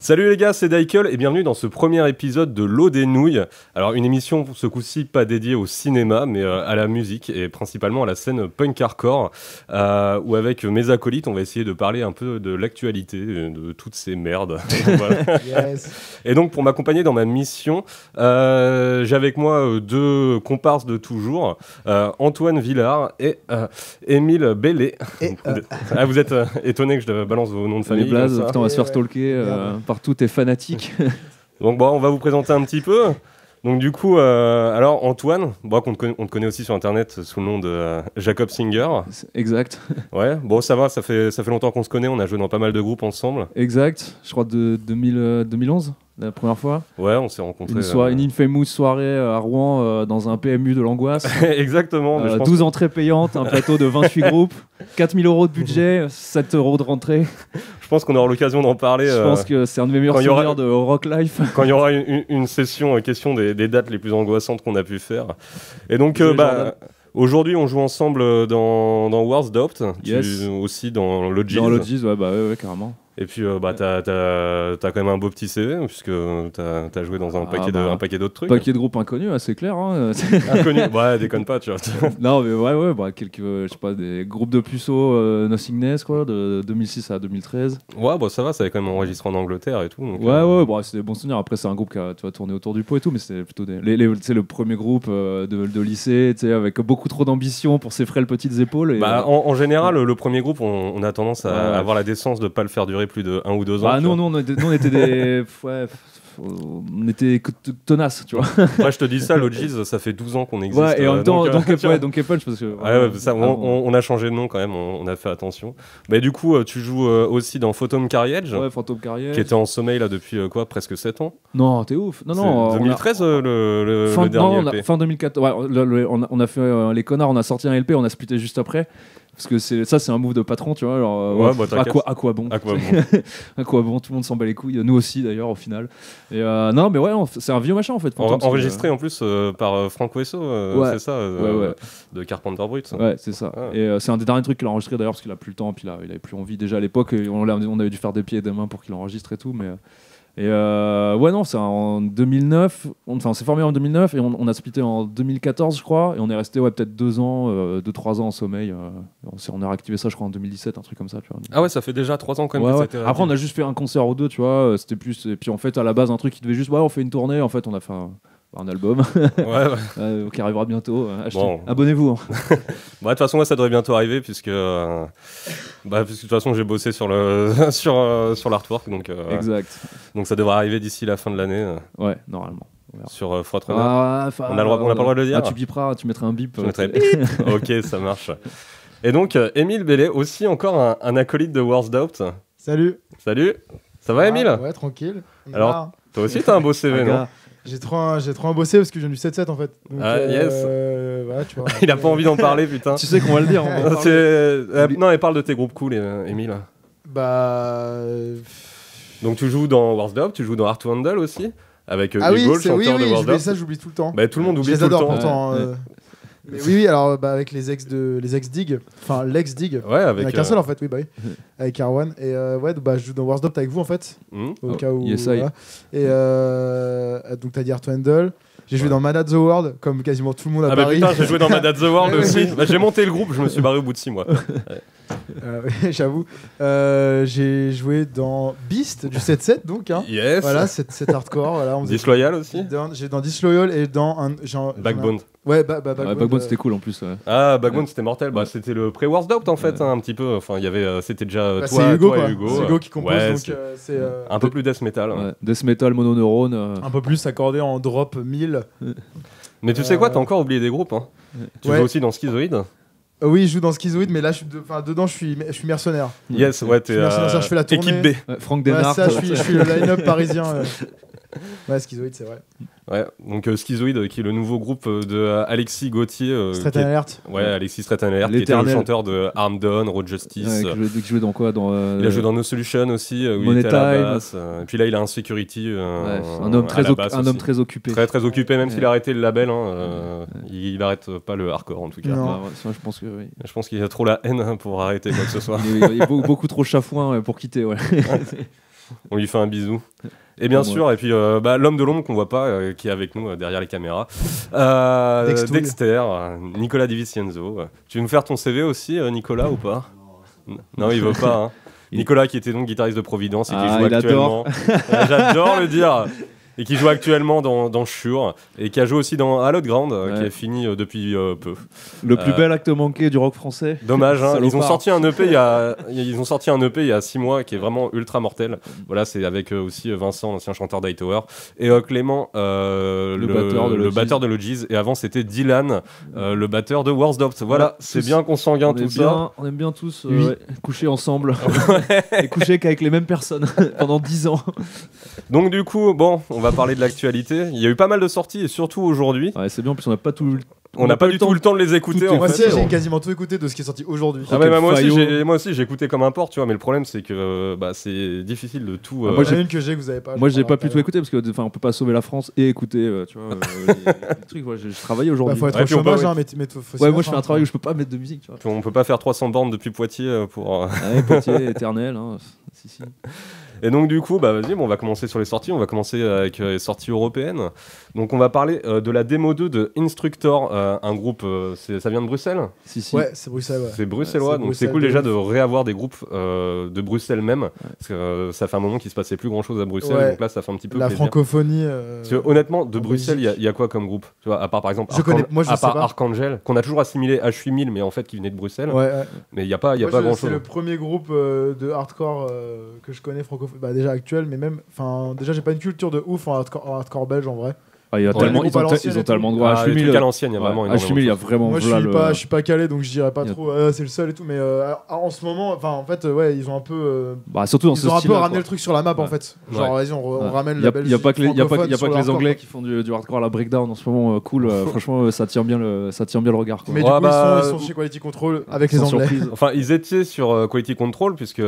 Salut les gars, c'est Daikel et bienvenue dans ce premier épisode de L'eau des nouilles. Alors une émission ce coup-ci pas dédiée au cinéma mais à la musique et principalement à la scène punk hardcore où avec mes acolytes on va essayer de parler un peu de l'actualité, de toutes ces merdes. Voilà. Yes. Et donc pour m'accompagner dans ma mission, j'ai avec moi deux comparses de toujours, Antoine Villard et Émile Bellet. Ah, vous êtes étonnés que je balance vos noms de famille Les blazes, comme ça. putain, on va se faire stalker par tous tes fanatiques. Donc bon, on va vous présenter un petit peu. Donc du coup, alors Antoine, bon, on te connaît aussi sur internet sous le nom de Jacob Singer. Exact. Ouais, bon ça va, ça fait longtemps qu'on se connaît, on a joué dans pas mal de groupes ensemble. Exact. Je crois de 2011, la première fois. Ouais, on s'est rencontrés. Une infamous soirée à Rouen dans un PMU de l'angoisse. Exactement. Mais je pense 12 entrées payantes, un plateau de 28 groupes, 4 000 € de budget, 7 € de rentrée. je pense qu'on aura l'occasion d'en parler. Je pense que c'est un de mes meilleurs souvenirs de Rock Life. Quand il y aura une session question des dates les plus angoissantes qu'on a pu faire. Et donc, aujourd'hui, on joue ensemble dans Wars Dopt, Yes. aussi dans Logis. Dans Logis, ouais, carrément. Et puis, t'as quand même un beau petit CV, puisque t'as joué dans un paquet d'autres trucs. Paquet de groupes inconnus, c'est clair. Hein. Inconnu. Ouais, déconne pas, tu vois. Non, mais ouais, quelques, je sais pas, des groupes de puceaux, Nothingness, quoi, de 2006 à 2013. Ouais, bon, ça va, ça avait quand même enregistré en Angleterre et tout. Donc, ouais, bon, c'est des bons souvenirs. Après, c'est un groupe qui a tourné autour du pot et tout, mais c'était plutôt le premier groupe de lycée, avec beaucoup trop d'ambition pour ses frêles petites épaules. Et, en général, le premier groupe, on a tendance à avoir la décence de pas le faire durer plus de 1 ou 2 ans. Nous, on était des. Ouais, on était tenaces, tu vois. Moi, je te dis ça, Logis, ça fait 12 ans qu'on existe. Ouais, et en même temps, Donkey Punch, parce que. On a changé de nom quand même, on a fait attention. Mais du coup, tu joues aussi dans Phantom Carriage. Ouais, Phantom Carriage. Qui était en sommeil là depuis presque 7 ans. Non, t'es ouf. Non, 2013 le dernier LP. Fin 2014. Ouais, on a fait les connards, on a sorti un LP, on a splitté juste après. Parce que c'est un move de patron, tu vois. Alors, à quoi bon À quoi bon, tout le monde s'en bat les couilles. Nous aussi, d'ailleurs, au final. Et non, mais ouais, c'est un vieux machin en fait. Enregistré en plus par Frank Wesso, c'est ça, de Carpenter Brut. Ouais, c'est ça. Ah. Et c'est un des derniers trucs qu'il a enregistré d'ailleurs, parce qu'il a plus le temps, puis il avait plus envie déjà à l'époque. On avait dû faire des pieds et des mains pour qu'il enregistre et tout, mais. Ouais, non, c'est en 2009. On s'est formé en 2009 et on a splitté en 2014, je crois. Et on est resté peut-être 2-3 ans en sommeil. On a réactivé ça, je crois, en 2017, un truc comme ça. Tu vois. Ah ouais, ça fait déjà 3 ans quand même. Ouais. Après, on a juste fait un concert ou deux, tu vois. C'était plus. Et puis en fait, à la base, un truc qui devait juste. Ouais, on fait une tournée. En fait, on a fait un album qui arrivera bientôt. Abonnez-vous. Hein. De toute façon, ça devrait bientôt arriver puisque de toute façon, j'ai bossé sur l'artwork, donc. Exact. Donc ça devrait arriver d'ici la fin de l'année. Ouais, normalement. Sur Frotrunner. On n'a pas le droit de le dire. Tu biperas, tu mettrais un bip. Je mettrais bip. Ok, ça marche. Et donc, Émile Bellet, aussi encore un acolyte de Wars Doubt. Salut. Ça va, Émile ? Ouais, tranquille. Alors, toi aussi, t'as un beau CV, non ? J'ai trop un bossé parce que je viens du 7-7 en fait. Donc, yes. Voilà, tu vois, il a pas envie d'en parler, putain. Tu sais qu'on va le dire. Non, mais parle de tes groupes cool, Émile. Donc tu joues dans Wars Doubt, tu joues dans Art to Handle aussi, avec Hugo, le chanteur de Wars Doubt. Ça j'oublie tout le temps. Tout le monde oublie tout le temps. Je les adore pourtant. Mais oui, alors avec les ex Dig, enfin l'ex Dig. Ouais, avec. Il n'y en a qu'un seul en fait, oui, avec Arwan. Et je joue dans Wars Doubt avec vous en fait. Au cas où. Yes, voilà. Et donc t'as dit Art to Handle. J'ai joué dans Mad at the World, comme quasiment tout le monde à Paris. Putain, j'ai joué dans Mad at the World aussi. J'ai monté le groupe, je me suis barré au bout de 6 mois. J'avoue. J'ai joué dans Beast du 7-7, donc. Hein. Yes. Voilà, c'est hardcore. Voilà, Disloyal aussi. J'ai dans Disloyal et dans Backbone. Ouais, Backbone c'était cool en plus. Ouais. Ah, Backbone c'était mortel. C'était le pré-Wars Doubt en fait, un petit peu. Enfin, il y avait, c'était déjà toi c'est Hugo, et Hugo. C'est Hugo qui compose, donc c'est un peu plus death metal. Ouais. Death metal, mononeurone. Un peu plus accordé en drop 1000. Mais tu sais quoi, t'as encore oublié des groupes. Hein. Tu joues aussi dans Schizoid. Oui, je joue dans Schizoid, mais là, dedans, je suis mercenaire. Yes, ouais, t'es je fais la tournée. équipe B. Franck Denard. Je suis le line-up parisien. Ouais, Schizoid, c'est vrai. Ouais, donc Schizoid, qui est le nouveau groupe de Alexis Gauthier. Straight Alert. Ouais, Alexis Straight Alert, qui était le chanteur de Armed Dawn, Road Justice. Qui jouait dans quoi Il a joué dans No Solution aussi, où Money il était à la Time. basse. Et puis là, il a un Security. Un homme très occupé. Très occupé, même s'il a arrêté le label. Il arrête pas le hardcore, en tout cas. Non. Je pense que oui. Je pense qu'il a trop la haine pour arrêter quoi que ce soit. Il est beaucoup trop chafouin pour quitter, ouais. On lui fait un bisou. Et bien sûr, et puis l'homme de l'ombre qu'on voit pas, qui est avec nous derrière les caméras. Dexter, Nicolas Di Vincenzo. Tu veux nous faire ton CV aussi, Nicolas, ou pas? Non, il veut pas. Hein. Nicolas, qui était donc guitariste de Providence et qui joue actuellement. J'adore le dire. Et qui joue actuellement dans Shure et qui a joué aussi dans Hallowed Ground, qui est fini depuis peu. Le plus bel acte manqué du rock français. Dommage, hein. Ils ont sorti un EP il y a 6 mois qui est vraiment ultra mortel. Voilà, c'est avec aussi Vincent, l'ancien chanteur d'Hightower, et Clément, le batteur de Logies. Et avant, c'était Dylan, le batteur de Warsdopt. Voilà, c'est bien consanguin tout ça. On aime bien tous coucher ensemble et coucher qu'avec les mêmes personnes pendant 10 ans. Donc du coup, bon, on va parler de l'actualité. Il y a eu pas mal de sorties et surtout aujourd'hui. Ouais, c'est bien, en plus on n'a pas tout. On n'a pas du tout le temps de les écouter. Moi aussi, j'ai quasiment tout écouté de ce qui est sorti aujourd'hui. Moi aussi, j'ai écouté comme un porc, tu vois. Mais le problème, c'est que c'est difficile de tout. Moi, j'ai une que vous avez pas. Moi, j'ai pas pu tout écouter parce que, on peut pas sauver la France et écouter, tu vois, les trucs. J'ai travaillé aujourd'hui. Faut être au chômage, mais moi, je fais un travail où je peux pas mettre de musique, tu vois. On peut pas faire 300 bornes depuis Poitiers pour. Poitiers, éternel, hein. Si. Et donc du coup, vas-y, on va commencer sur les sorties. On va commencer avec les sorties européennes. Donc on va parler de la démo 2 de Instructor, un groupe, ça vient de Bruxelles. Si. Ouais, c'est Bruxelles. Ouais. C'est bruxellois, donc c'est cool déjà de réavoir des groupes de Bruxelles même, parce que ça fait un moment qu'il se passait plus grand chose à Bruxelles, donc là ça fait un petit peu la plaisir. Francophonie. Parce que, honnêtement, de Bruxelles, il y a quoi comme groupe, tu vois, à part par exemple Archangel, qu'on a toujours assimilé H8000, mais en fait qui venait de Bruxelles. Mais il y a pas grand chose. C'est le premier groupe de hardcore que je connais francophone. Déjà actuel, mais même, déjà j'ai pas une culture de ouf en hardcore belge en vrai. Ils ont tellement de droits. H8000 à l'ancienne, il y a vraiment H8000, il y a vraiment. Moi, je suis pas calé, donc je dirais pas trop. C'est le seul et tout, mais en ce moment, en fait, ils ont un peu. Surtout dans ils ont un peu ramené le truc sur la map, en fait. Genre, vas-y, on ramène la Belgique. Il y a pas que les Anglais qui font du hardcore à la breakdown en ce moment. Cool, franchement, ça tient bien le regard. Mais du coup, ils sont chez Quality Control avec les Anglais. Enfin, ils étaient sur Quality Control puisque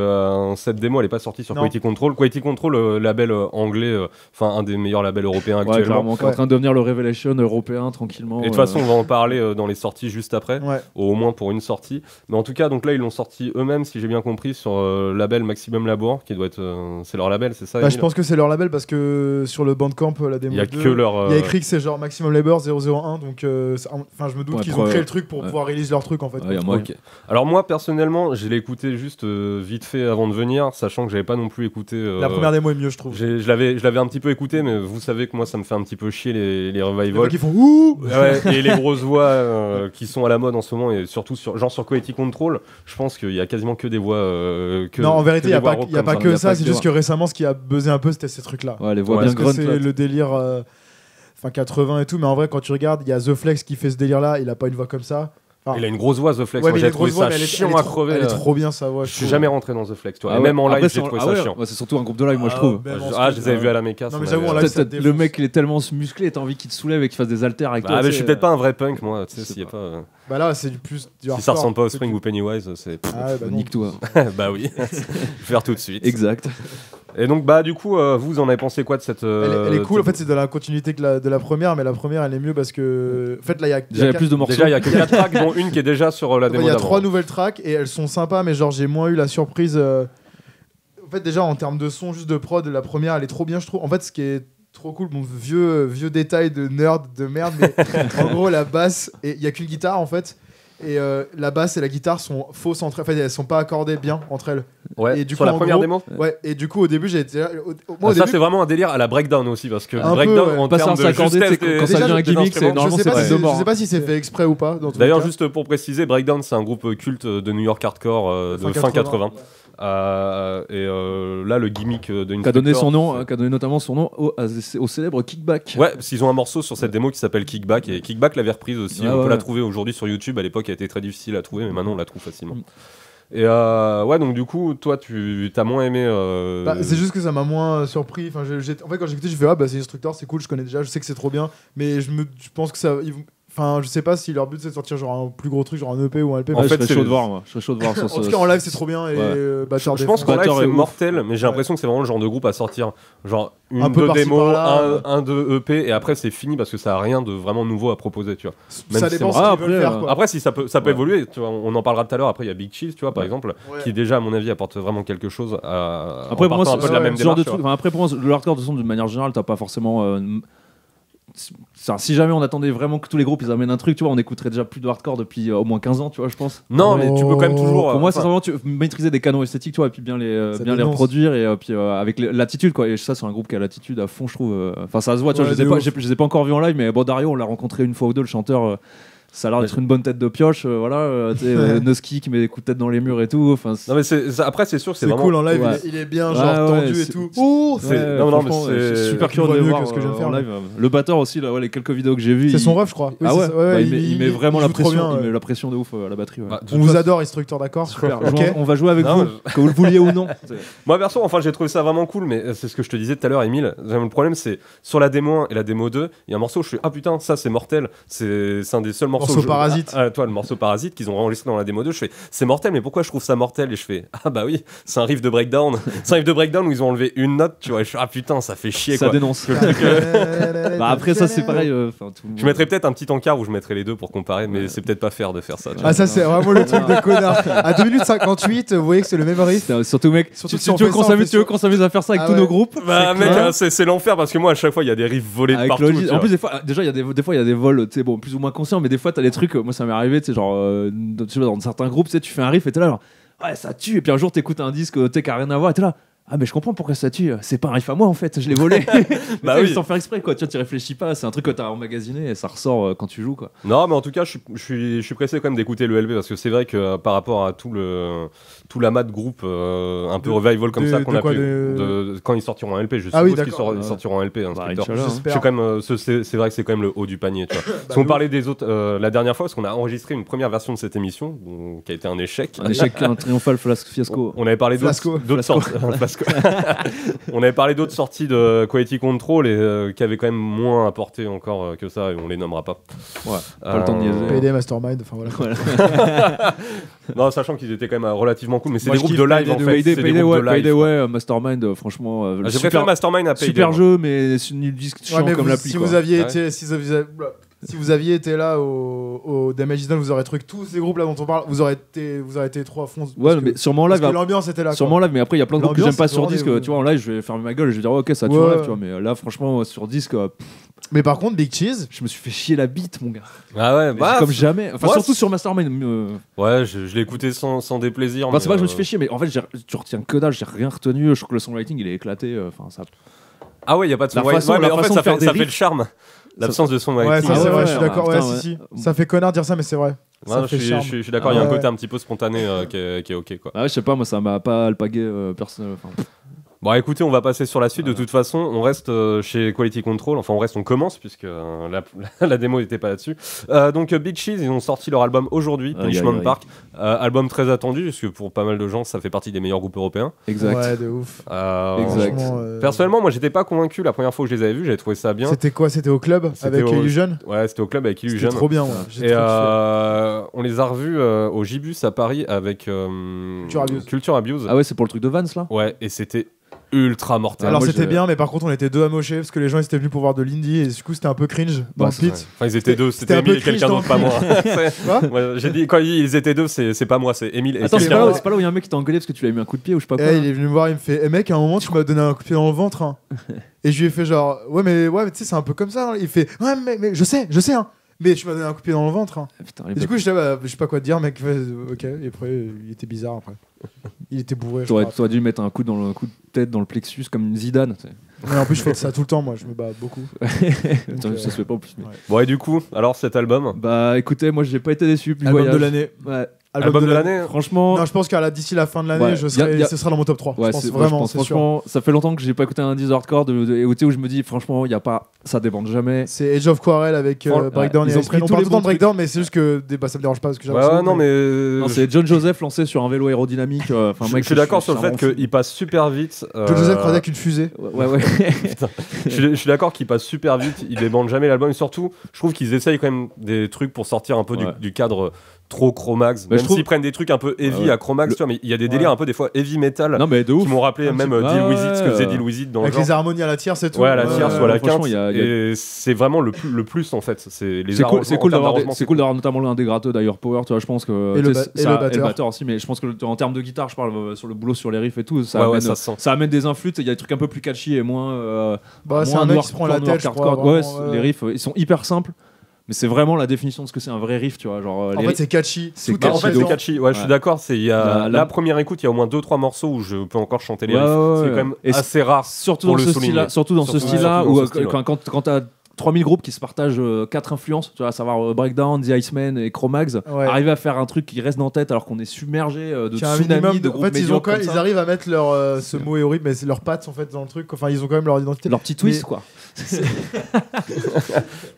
cette démo, elle est pas sortie sur Quality Control. Quality Control, label anglais, un des meilleurs labels européens actuellement. En train de devenir le Revelation européen tranquillement. Et de toute façon, on va en parler dans les sorties juste après, au moins pour une sortie. Mais en tout cas, donc là, ils l'ont sorti eux-mêmes, si j'ai bien compris, sur label Maximum Labour, qui doit être, c'est leur label, c'est ça? Je pense que c'est leur label parce que sur le Bandcamp, la démo, il y a écrit que c'est genre Maximum Labour 001, donc je me doute qu'ils ont créé le truc pour pouvoir release leur truc en fait. Alors moi, personnellement, je l'ai écouté juste vite fait avant de venir, sachant que j'avais pas non plus écouté. La première démo est mieux, je trouve. Je l'avais un petit peu écouté, mais vous savez que moi, ça me fait un petit peu chier les revivals. Qui font ouh et les grosses voix qui sont à la mode en ce moment, et surtout sur Quality Control, je pense qu'il y a quasiment que des voix. Non, en vérité, il n'y a pas que ça, c'est juste que récemment, ce qui a buzzé un peu, c'était ces trucs-là. Ouais, les voix bien grunt. C'est le délire 80 et tout, mais en vrai, quand tu regardes, il y a The Flex qui fait ce délire-là, il a pas une voix comme ça. Il a une grosse voix, The Flex. Moi, j'ai trouvé ça chiant à crever. Elle est trop bien, sa voix. Je suis jamais rentré dans The Flex, toi. Même en live, j'ai trouvé ça chiant. C'est surtout un groupe de live, moi, je trouve. Je les avais vus à la Méca. Non, mais j'avoue, en live, le mec, il est tellement musclé, t'as envie qu'il te soulève et qu'il fasse des halters avec toi. Je suis peut-être pas un vrai punk, moi. Tu sais, s'il y a pas. Bah là, c'est du plus. Si ça ressemble pas au Spring ou Pennywise, c'est. Nique-toi. Bah oui. Faire tout de suite. Exact. Et donc, du coup, vous en avez pensé quoi de cette. Elle est cool, en fait, c'est de la continuité de la première, mais la première, elle est mieux parce que. En fait, là, il y a plus de morceaux. Déjà, il y a que 4 tracks, dont une qui est déjà sur la démo. Il y a 3 nouvelles tracks et elles sont sympas, mais genre, j'ai moins eu la surprise. En fait, déjà, en termes de son, juste de prod, la première, elle est trop bien, je trouve. En fait, ce qui est trop cool, bon, vieux détail de nerd de merde, mais en gros, la basse, il y a qu'une guitare, en fait. Et la basse et la guitare sont fausses entre elles. En fait, elles sont pas accordées bien entre elles. Ouais, et du sur coup, la première démo. Ouais, et du coup, au début, j'ai été. Ça, c'est vraiment un délire à la breakdown aussi, parce que breakdown, en termes de justesse, quand ça devient un gimmick, normalement, je sais pas si c'est fait exprès ou pas. D'ailleurs, juste pour préciser, breakdown, c'est un groupe culte de New York hardcore de fin 80. Là, le gimmick de qui a donné notamment son nom au célèbre Kickback. Ouais, parce qu'ils ont un morceau sur cette démo qui s'appelle Kickback, et Kickback l'avait reprise aussi. On peut la trouver aujourd'hui sur YouTube. À l'époque, elle était très difficile à trouver, mais maintenant on la trouve facilement. Et donc du coup, toi, tu t'as moins aimé. C'est juste que ça m'a moins surpris. En fait, quand j'ai écouté, j'ai fait c'est Instructor, c'est cool, je connais déjà, je sais que c'est trop bien, mais je pense que ça. Enfin, je sais pas si leur but c'est de sortir genre un plus gros truc, genre un EP ou un LP. En je fait, serais c'est chaud de voir, moi. Je serais chaud de voir En tout cas, en live, c'est trop bien. Et Batteur Je pense qu'en live Batteur est c'est ouf. mortel, mais j'ai l'impression que c'est vraiment le genre de groupe à sortir genre Un peu deux par-ci, démos, par-là. un deux EP et après c'est fini parce que ça a rien de vraiment nouveau à proposer, tu vois. Même ça si dépend c'est ce marrant. qu'ils veulent Après, faire. Quoi. Après si ça peut Ouais. évoluer, tu vois, on en parlera tout à l'heure. Après il y a Big Cheese, tu vois, par Ouais. exemple, Ouais. qui déjà à mon avis apporte vraiment quelque chose à Après, pour moi, un peu de la ouais, même ce genre démarche. de tu truc. vois. Enfin, après, pour moi, le hardcore, de toute façon, d'une manière générale, t'as pas forcément. Si jamais on attendait vraiment que tous les groupes ils amènent un truc, tu vois, on écouterait déjà plus de hardcore depuis au moins 15 ans, tu vois, je pense. Non, mais tu peux quand même toujours. Pour moi, c'est enfin, vraiment maîtriser des canons esthétiques, tu vois, et puis bien Ça les dénonce. reproduire et puis avec l'attitude, quoi. Et ça, c'est un groupe qui a l'attitude à fond, je trouve. Enfin, ça se voit, tu vois. Ouais, Je de ouf. les ai pas encore vus en live, mais bon, Dario, on l'a rencontré une fois ou deux, le chanteur. Ça a l'air d'être une bonne tête de pioche, voilà. Tu sais, Noski qui met des coups de tête dans les murs et tout. Enfin, Non mais après c'est sûr que C'est vraiment cool en live, Ouais. il est bien Ouais, genre ouais, tendu et c'est- tout. Oh, c'est- non, mais franchement, c'est- je suis super tu curieux vois de les mieux voir que ce que je viens de faire, en live. Le batteur aussi, là, ouais, les quelques vidéos que j'ai vues. c'est il- son ref, je crois. Oui, Ah c'est ouais, ça. bah, il met vraiment la joue trop pression, bien, il met ouais. la pression de ouf à la batterie. Ouais. bah, de On toute vous façon- adore, Instructor, d'accord. Super. Ok. On va jouer avec Non, vous, que vous le vouliez ou non. Moi perso, enfin j'ai trouvé ça vraiment cool, mais c'est ce que je te disais tout à l'heure, Emile. Le problème c'est sur la démo 1 et la démo 2, il y a un morceau où je suis ah putain ça c'est mortel, c'est un des seuls morceaux. Morceau où je- Parasite. Toi le morceau Parasite qu'ils ont enregistré dans la démo 2, je fais c'est mortel, mais pourquoi je trouve ça mortel? Et je fais ah bah oui, c'est un riff de breakdown, c'est un riff de breakdown où ils ont enlevé une note, tu vois. Et je fais ah putain ça fait chier Ça quoi. dénonce. Bah après ça c'est pareil. Je mettrais peut-être un petit encart où je mettrais les deux pour comparer, mais c'est peut-être pas fair de faire ça. tu vois. Ah, ça, c'est vraiment le truc de connard. À 2 minutes 58, vous voyez que c'est le même riff. Surtout mec, Surtout tu si on tu veux fait qu'on ça, on s'amuse, fait tu veux sur- qu'on s'amuse à faire ça avec Ah tous ouais. nos groupes. Bah mec, clair. c'est l'enfer parce que moi à chaque fois il y a des riffs volés de Avec partout. Logis. tu En vois. plus des fois, déjà il y a des fois il y a des vols, tu sais bon plus ou moins conscients, mais des fois t'as des trucs. Moi ça m'est arrivé, tu sais genre tu sais, dans certains groupes, tu sais tu fais un riff et t'es là genre ouais ça tue et puis un jour t'écoutes un disque tu sais qui a rien à voir et t'es là. Ah mais je comprends pourquoi ça tue, c'est pas un riff à moi en fait, je l'ai volé. Bah Tu sais, oui. sans faire exprès quoi, tu vois, tu réfléchis pas, c'est un truc que t'as emmagasiné et ça ressort quand tu joues quoi. Non, mais en tout cas, je suis pressé quand même d'écouter le LP parce que c'est vrai que par rapport à tout l'amas de groupes un peu revival comme ça qu'on de a quoi, pu, de- quand ils sortiront en LP, je Ah oui, suppose qu'ils d'accord. Ouais. sortiront en LP. Bah, Inspector. Inch'Allah, hein. Je J'espère. suis quand même, c'est vrai que c'est quand même le haut du panier. Tu vois. Parce qu'on de parlait des autres la dernière fois, parce qu'on a enregistré une première version de cette émission qui a été un échec. Un échec, un triomphal fiasco. On avait parlé Flasco. d'autres sorties. Flasco. On avait parlé d'autres sorties de Quality Control et qui avaient quand même moins apporté encore que ça et on les nommera pas. Ouais, pas le temps de niaiser. PD, Mastermind, enfin voilà. Non, sachant qu'ils étaient quand même relativement cool, mais c'est Moi, des je groupes kiffe de live en fait. Payday, C'est des Payday, groupes ouais, de live. Payday, quoi. ouais, Mastermind, franchement, Ah, j'ai préféré Mastermind à Payday. super moi. jeu, mais c'est nul disque chiant Ouais, mais comme vous- l'appli. si quoi. vous aviez Ouais. été, si vous aviez été là au Damage is Done, vous aurez trouvé que tous ces groupes là dont on parle, vous aurez été trop à fond. Ouais, parce mais que- sûrement en parce live. que l'ambiance était là. quoi. Sûrement live, mais après il y a plein de groupes que L'ambiance, j'aime pas c'est sur vraiment disque. des- Tu vois, en live, je vais fermer ma gueule, je vais dire ok, ça tue Ouais. en live, tu vois. Mais là, franchement, sur disque, Mais par contre, Big Cheese, je me suis fait chier la bite, mon gars. Ah ouais, Mais bah, comme jamais. Enfin, ouais, surtout c'est- sur Mastermind. ouais, je l'ai écouté sans déplaisir. Enfin, c'est mais, pas que je me suis fait chier, mais en fait, tu retiens que dalle, j'ai rien retenu. Je trouve que le songwriting il est éclaté. Enfin, ça. Ah ouais, il y a pas de son. La Ouais, façon- ouais, mais la en fait, façon ça de faire fait des ça fait le riffs. charme. L'absence de son. ouais, ça Ah c'est ouais, vrai, ouais, je suis d'accord. putain, Ouais, si. Ça fait connard de dire ça, mais c'est vrai. Ouais, Ça je fait suis- charme. je suis d'accord, il y a un Ouais. côté un petit peu spontané qui est ok quoi. Ah ouais, je sais pas, moi ça m'a pas alpagué personnel. Enfin, Bon, écoutez, on va passer sur la suite. De toute façon, on reste chez Quality Control. Enfin, on commence puisque la démo n'était pas là-dessus. Donc, Big Cheese, ils ont sorti leur album aujourd'hui, Aïe, Punishment aïe, aïe. Park. Album très attendu puisque pour pas mal de gens, ça fait partie des meilleurs groupes européens. exact. Ouais, de ouf. Exact. Franchement, Personnellement, moi, j'étais pas convaincu la première fois que je les avais vus. J'avais trouvé ça bien. C'était quoi? C'était au club C'était avec au- Illusion? Ouais, c'était au club avec C'était Illusion. trop bien, ouais. J'ai Et trop kiffé. on les a revus au Gibus à Paris avec Culture Abuse. Abuse. Ah ouais, c'est pour le truc de Vans là. Ouais, et c'était ultra mortel. Alors moi, c'était j'ai- bien, mais par contre on était deux à mocher parce que les gens ils étaient venus pour voir de l'indie et du coup c'était un peu cringe dans Bah, le c'est pit. Ouais. Enfin, ils étaient deux, C'était c'était un peu Emile et quelqu'un cringe d'autre, pas moi. Quoi Ouais, j'ai dit, quand ils étaient deux, c'est pas moi, c'est Emile et Attends, c'est quelqu'un pas, là, d'autre. c'est pas là où il y a un mec qui t'a engueulé parce que tu lui as mis un coup de pied ou je sais pas quoi. Et là. il est venu me voir, il me fait Eh mec, à un moment tu m'as donné un coup de pied dans le ventre. hein. Et je lui ai fait genre Ouais, mais tu sais, c'est un peu comme ça. hein. Il fait Ouais, mais je sais, hein. Mais tu m'as donné un coup de pied dans le ventre. hein. Ah, putain, Et du coup, j'étais là, bah, je sais pas quoi te dire, mec. Ok. Et après, il était bizarre après. Il était bourré. je t'aurais crois. dû mettre un coup de tête dans le plexus comme une Zidane. tu sais. Mais en plus, je fais ça tout le temps, moi. Je me bats beaucoup. Attends, ça se fait pas en plus. mais- ouais. Bon, et du coup, alors cet album Bah écoutez, moi j'ai pas été déçu. Puis Album voyage. de l'année. Ouais. Album de l'année. Franchement. Non, je pense qu'à d'ici la fin de l'année, ce sera dans mon top 3. Ouais, je pense vraiment, c'est franchement, ça fait longtemps que j'ai pas écouté un Deezer hardcore où je me dis, franchement, il y a pas, ça débande jamais. C'est Age of Quarrel avec Breakdown. Ils ont pris on tous parle les tout le temps de bons Breakdown, mais c'est juste que ça me dérange pas parce que non, c'est John Joseph lancé sur un vélo aérodynamique. Je suis d'accord sur le fait qu'il passe super vite. John Joseph croisait avec une fusée. Ouais. Je suis d'accord qu'il passe super vite. Il débande jamais l'album. Et surtout, je trouve qu'ils essayent quand même des trucs pour sortir un peu du cadre trop Chromax, même s'ils prennent des trucs un peu heavy à Chromax, tu vois, mais il y a des délires un peu des fois heavy metal qui m'ont rappelé même Deal With It, ce que faisait Deal With It dans avec le genre. les harmonies à la tierce et tout. Ouais, à la tierce ou à la quinte. Et c'est vraiment le plus en fait. C'est cool d'avoir notamment l'un des gratteux d'ailleurs Power, tu vois, je pense que et le batteur aussi, mais je pense que en termes de guitare, je parle sur le boulot sur les riffs et tout, ça amène des influx, il y a des trucs un peu plus catchy et moins c'est un mec qui se prend la tête, les riffs ils sont hyper simples. Mais c'est vraiment la définition de ce que c'est un vrai riff, tu vois. Genre, en fait, c'est catchy. C'est catchy. Ouais, je suis d'accord. La première écoute, il y a au moins 2-3 morceaux où je peux encore chanter les riffs. C'est quand même assez rare. Surtout dans ce style-là, où quand t'as 3000 groupes qui se partagent 4 influences, tu vois, à savoir Breakdown, The Iceman et Chromax, arriver à faire un truc qui reste dans la tête alors qu'on est submergé de tsunamis de groupes médiocres. En fait, ils arrivent à mettre leur ce mot est horrible, mais c'est leurs pattes en fait dans le truc. Enfin, ils ont quand même leur identité. Leur petit twist, quoi.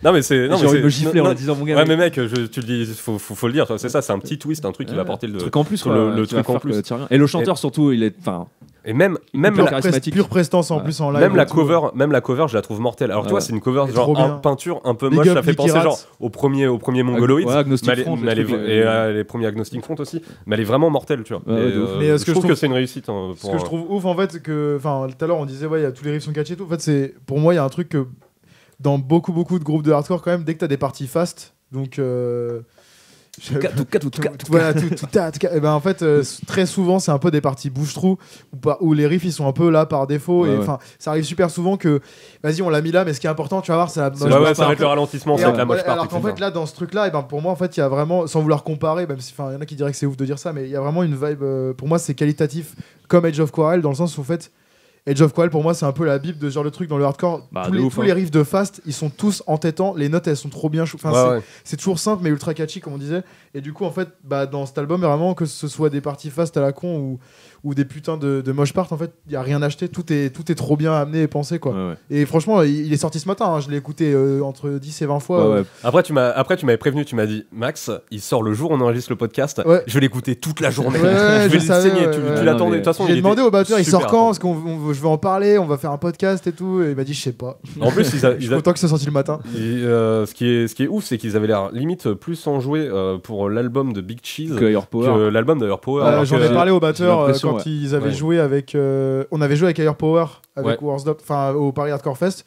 Non mais c'est. J'ai envie de me gifler en disant mon gars. Ouais mais mec, tu le dis, faut le dire. C'est ça, c'est un petit twist, un truc qui va apporter le truc en plus, le truc en plus. Et le chanteur surtout, il est, et même pure prestance en plus en live. Même la cover, je la trouve mortelle. Alors tu vois, c'est une cover genre peinture un peu moche, ça fait penser genre au premier Mongoloid, et les premiers Agnostic Front aussi, mais elle est vraiment mortelle, tu vois. Mais je trouve que c'est une réussite. Ce que je trouve ouf en fait, que enfin tout à l'heure on disait tous les riffs sont catchy et tout. En fait, c'est pour moi il y a un truc que dans beaucoup de groupes de hardcore quand même, dès que t'as des parties fast, donc et ben en fait très souvent c'est un peu des parties bouche-trou où les riffs ils sont un peu là par défaut et enfin ça arrive super souvent que vas-y on l'a mis là mais ce qui est important tu vas voir c'est la moche part. Ça va être le ralentissement, ça va être la moche part. Alors qu'en fait là dans ce truc là et ben pour moi en fait il y a vraiment, sans vouloir comparer, même si il y en a qui diraient que c'est ouf de dire ça, mais il y a vraiment une vibe pour moi c'est qualitatif comme Age of Quarrel, dans le sens où en fait Age of Quarrel pour moi c'est un peu la bible de ce genre de truc dans le hardcore. Tous les riffs de fast ils sont tous entêtants, les notes elles sont trop bien c'est toujours simple mais ultra catchy comme on disait, et du coup en fait dans cet album vraiment que ce soit des parties fast à la con ou des putains de moche part, en fait il y a rien acheté, tout est trop bien amené et pensé quoi. Et franchement il est sorti ce matin, je l'ai écouté entre 10 et 20 fois. Après tu m'avais prévenu, tu m'as dit Max il sort le jour où on enregistre le podcast, je vais l'écouter toute la journée, je vais le saigner, tu l'attendais. De toute façon j'ai demandé au batteur il sort quand, est-ce qu'on je vais en parler, on va faire un podcast et tout, et il m'a dit je sais pas. En plus je suis content que ça sorti le matin. Ce qui est ouf, c'est qu'ils avaient l'air limite plus enjoués pour l'album de Big Cheese que l'album d'Air Power. J'en ai parlé au batteur quand ils avaient joué avec on avait joué avec Air Power avec Warsdop, enfin au Paris Hardcore Fest,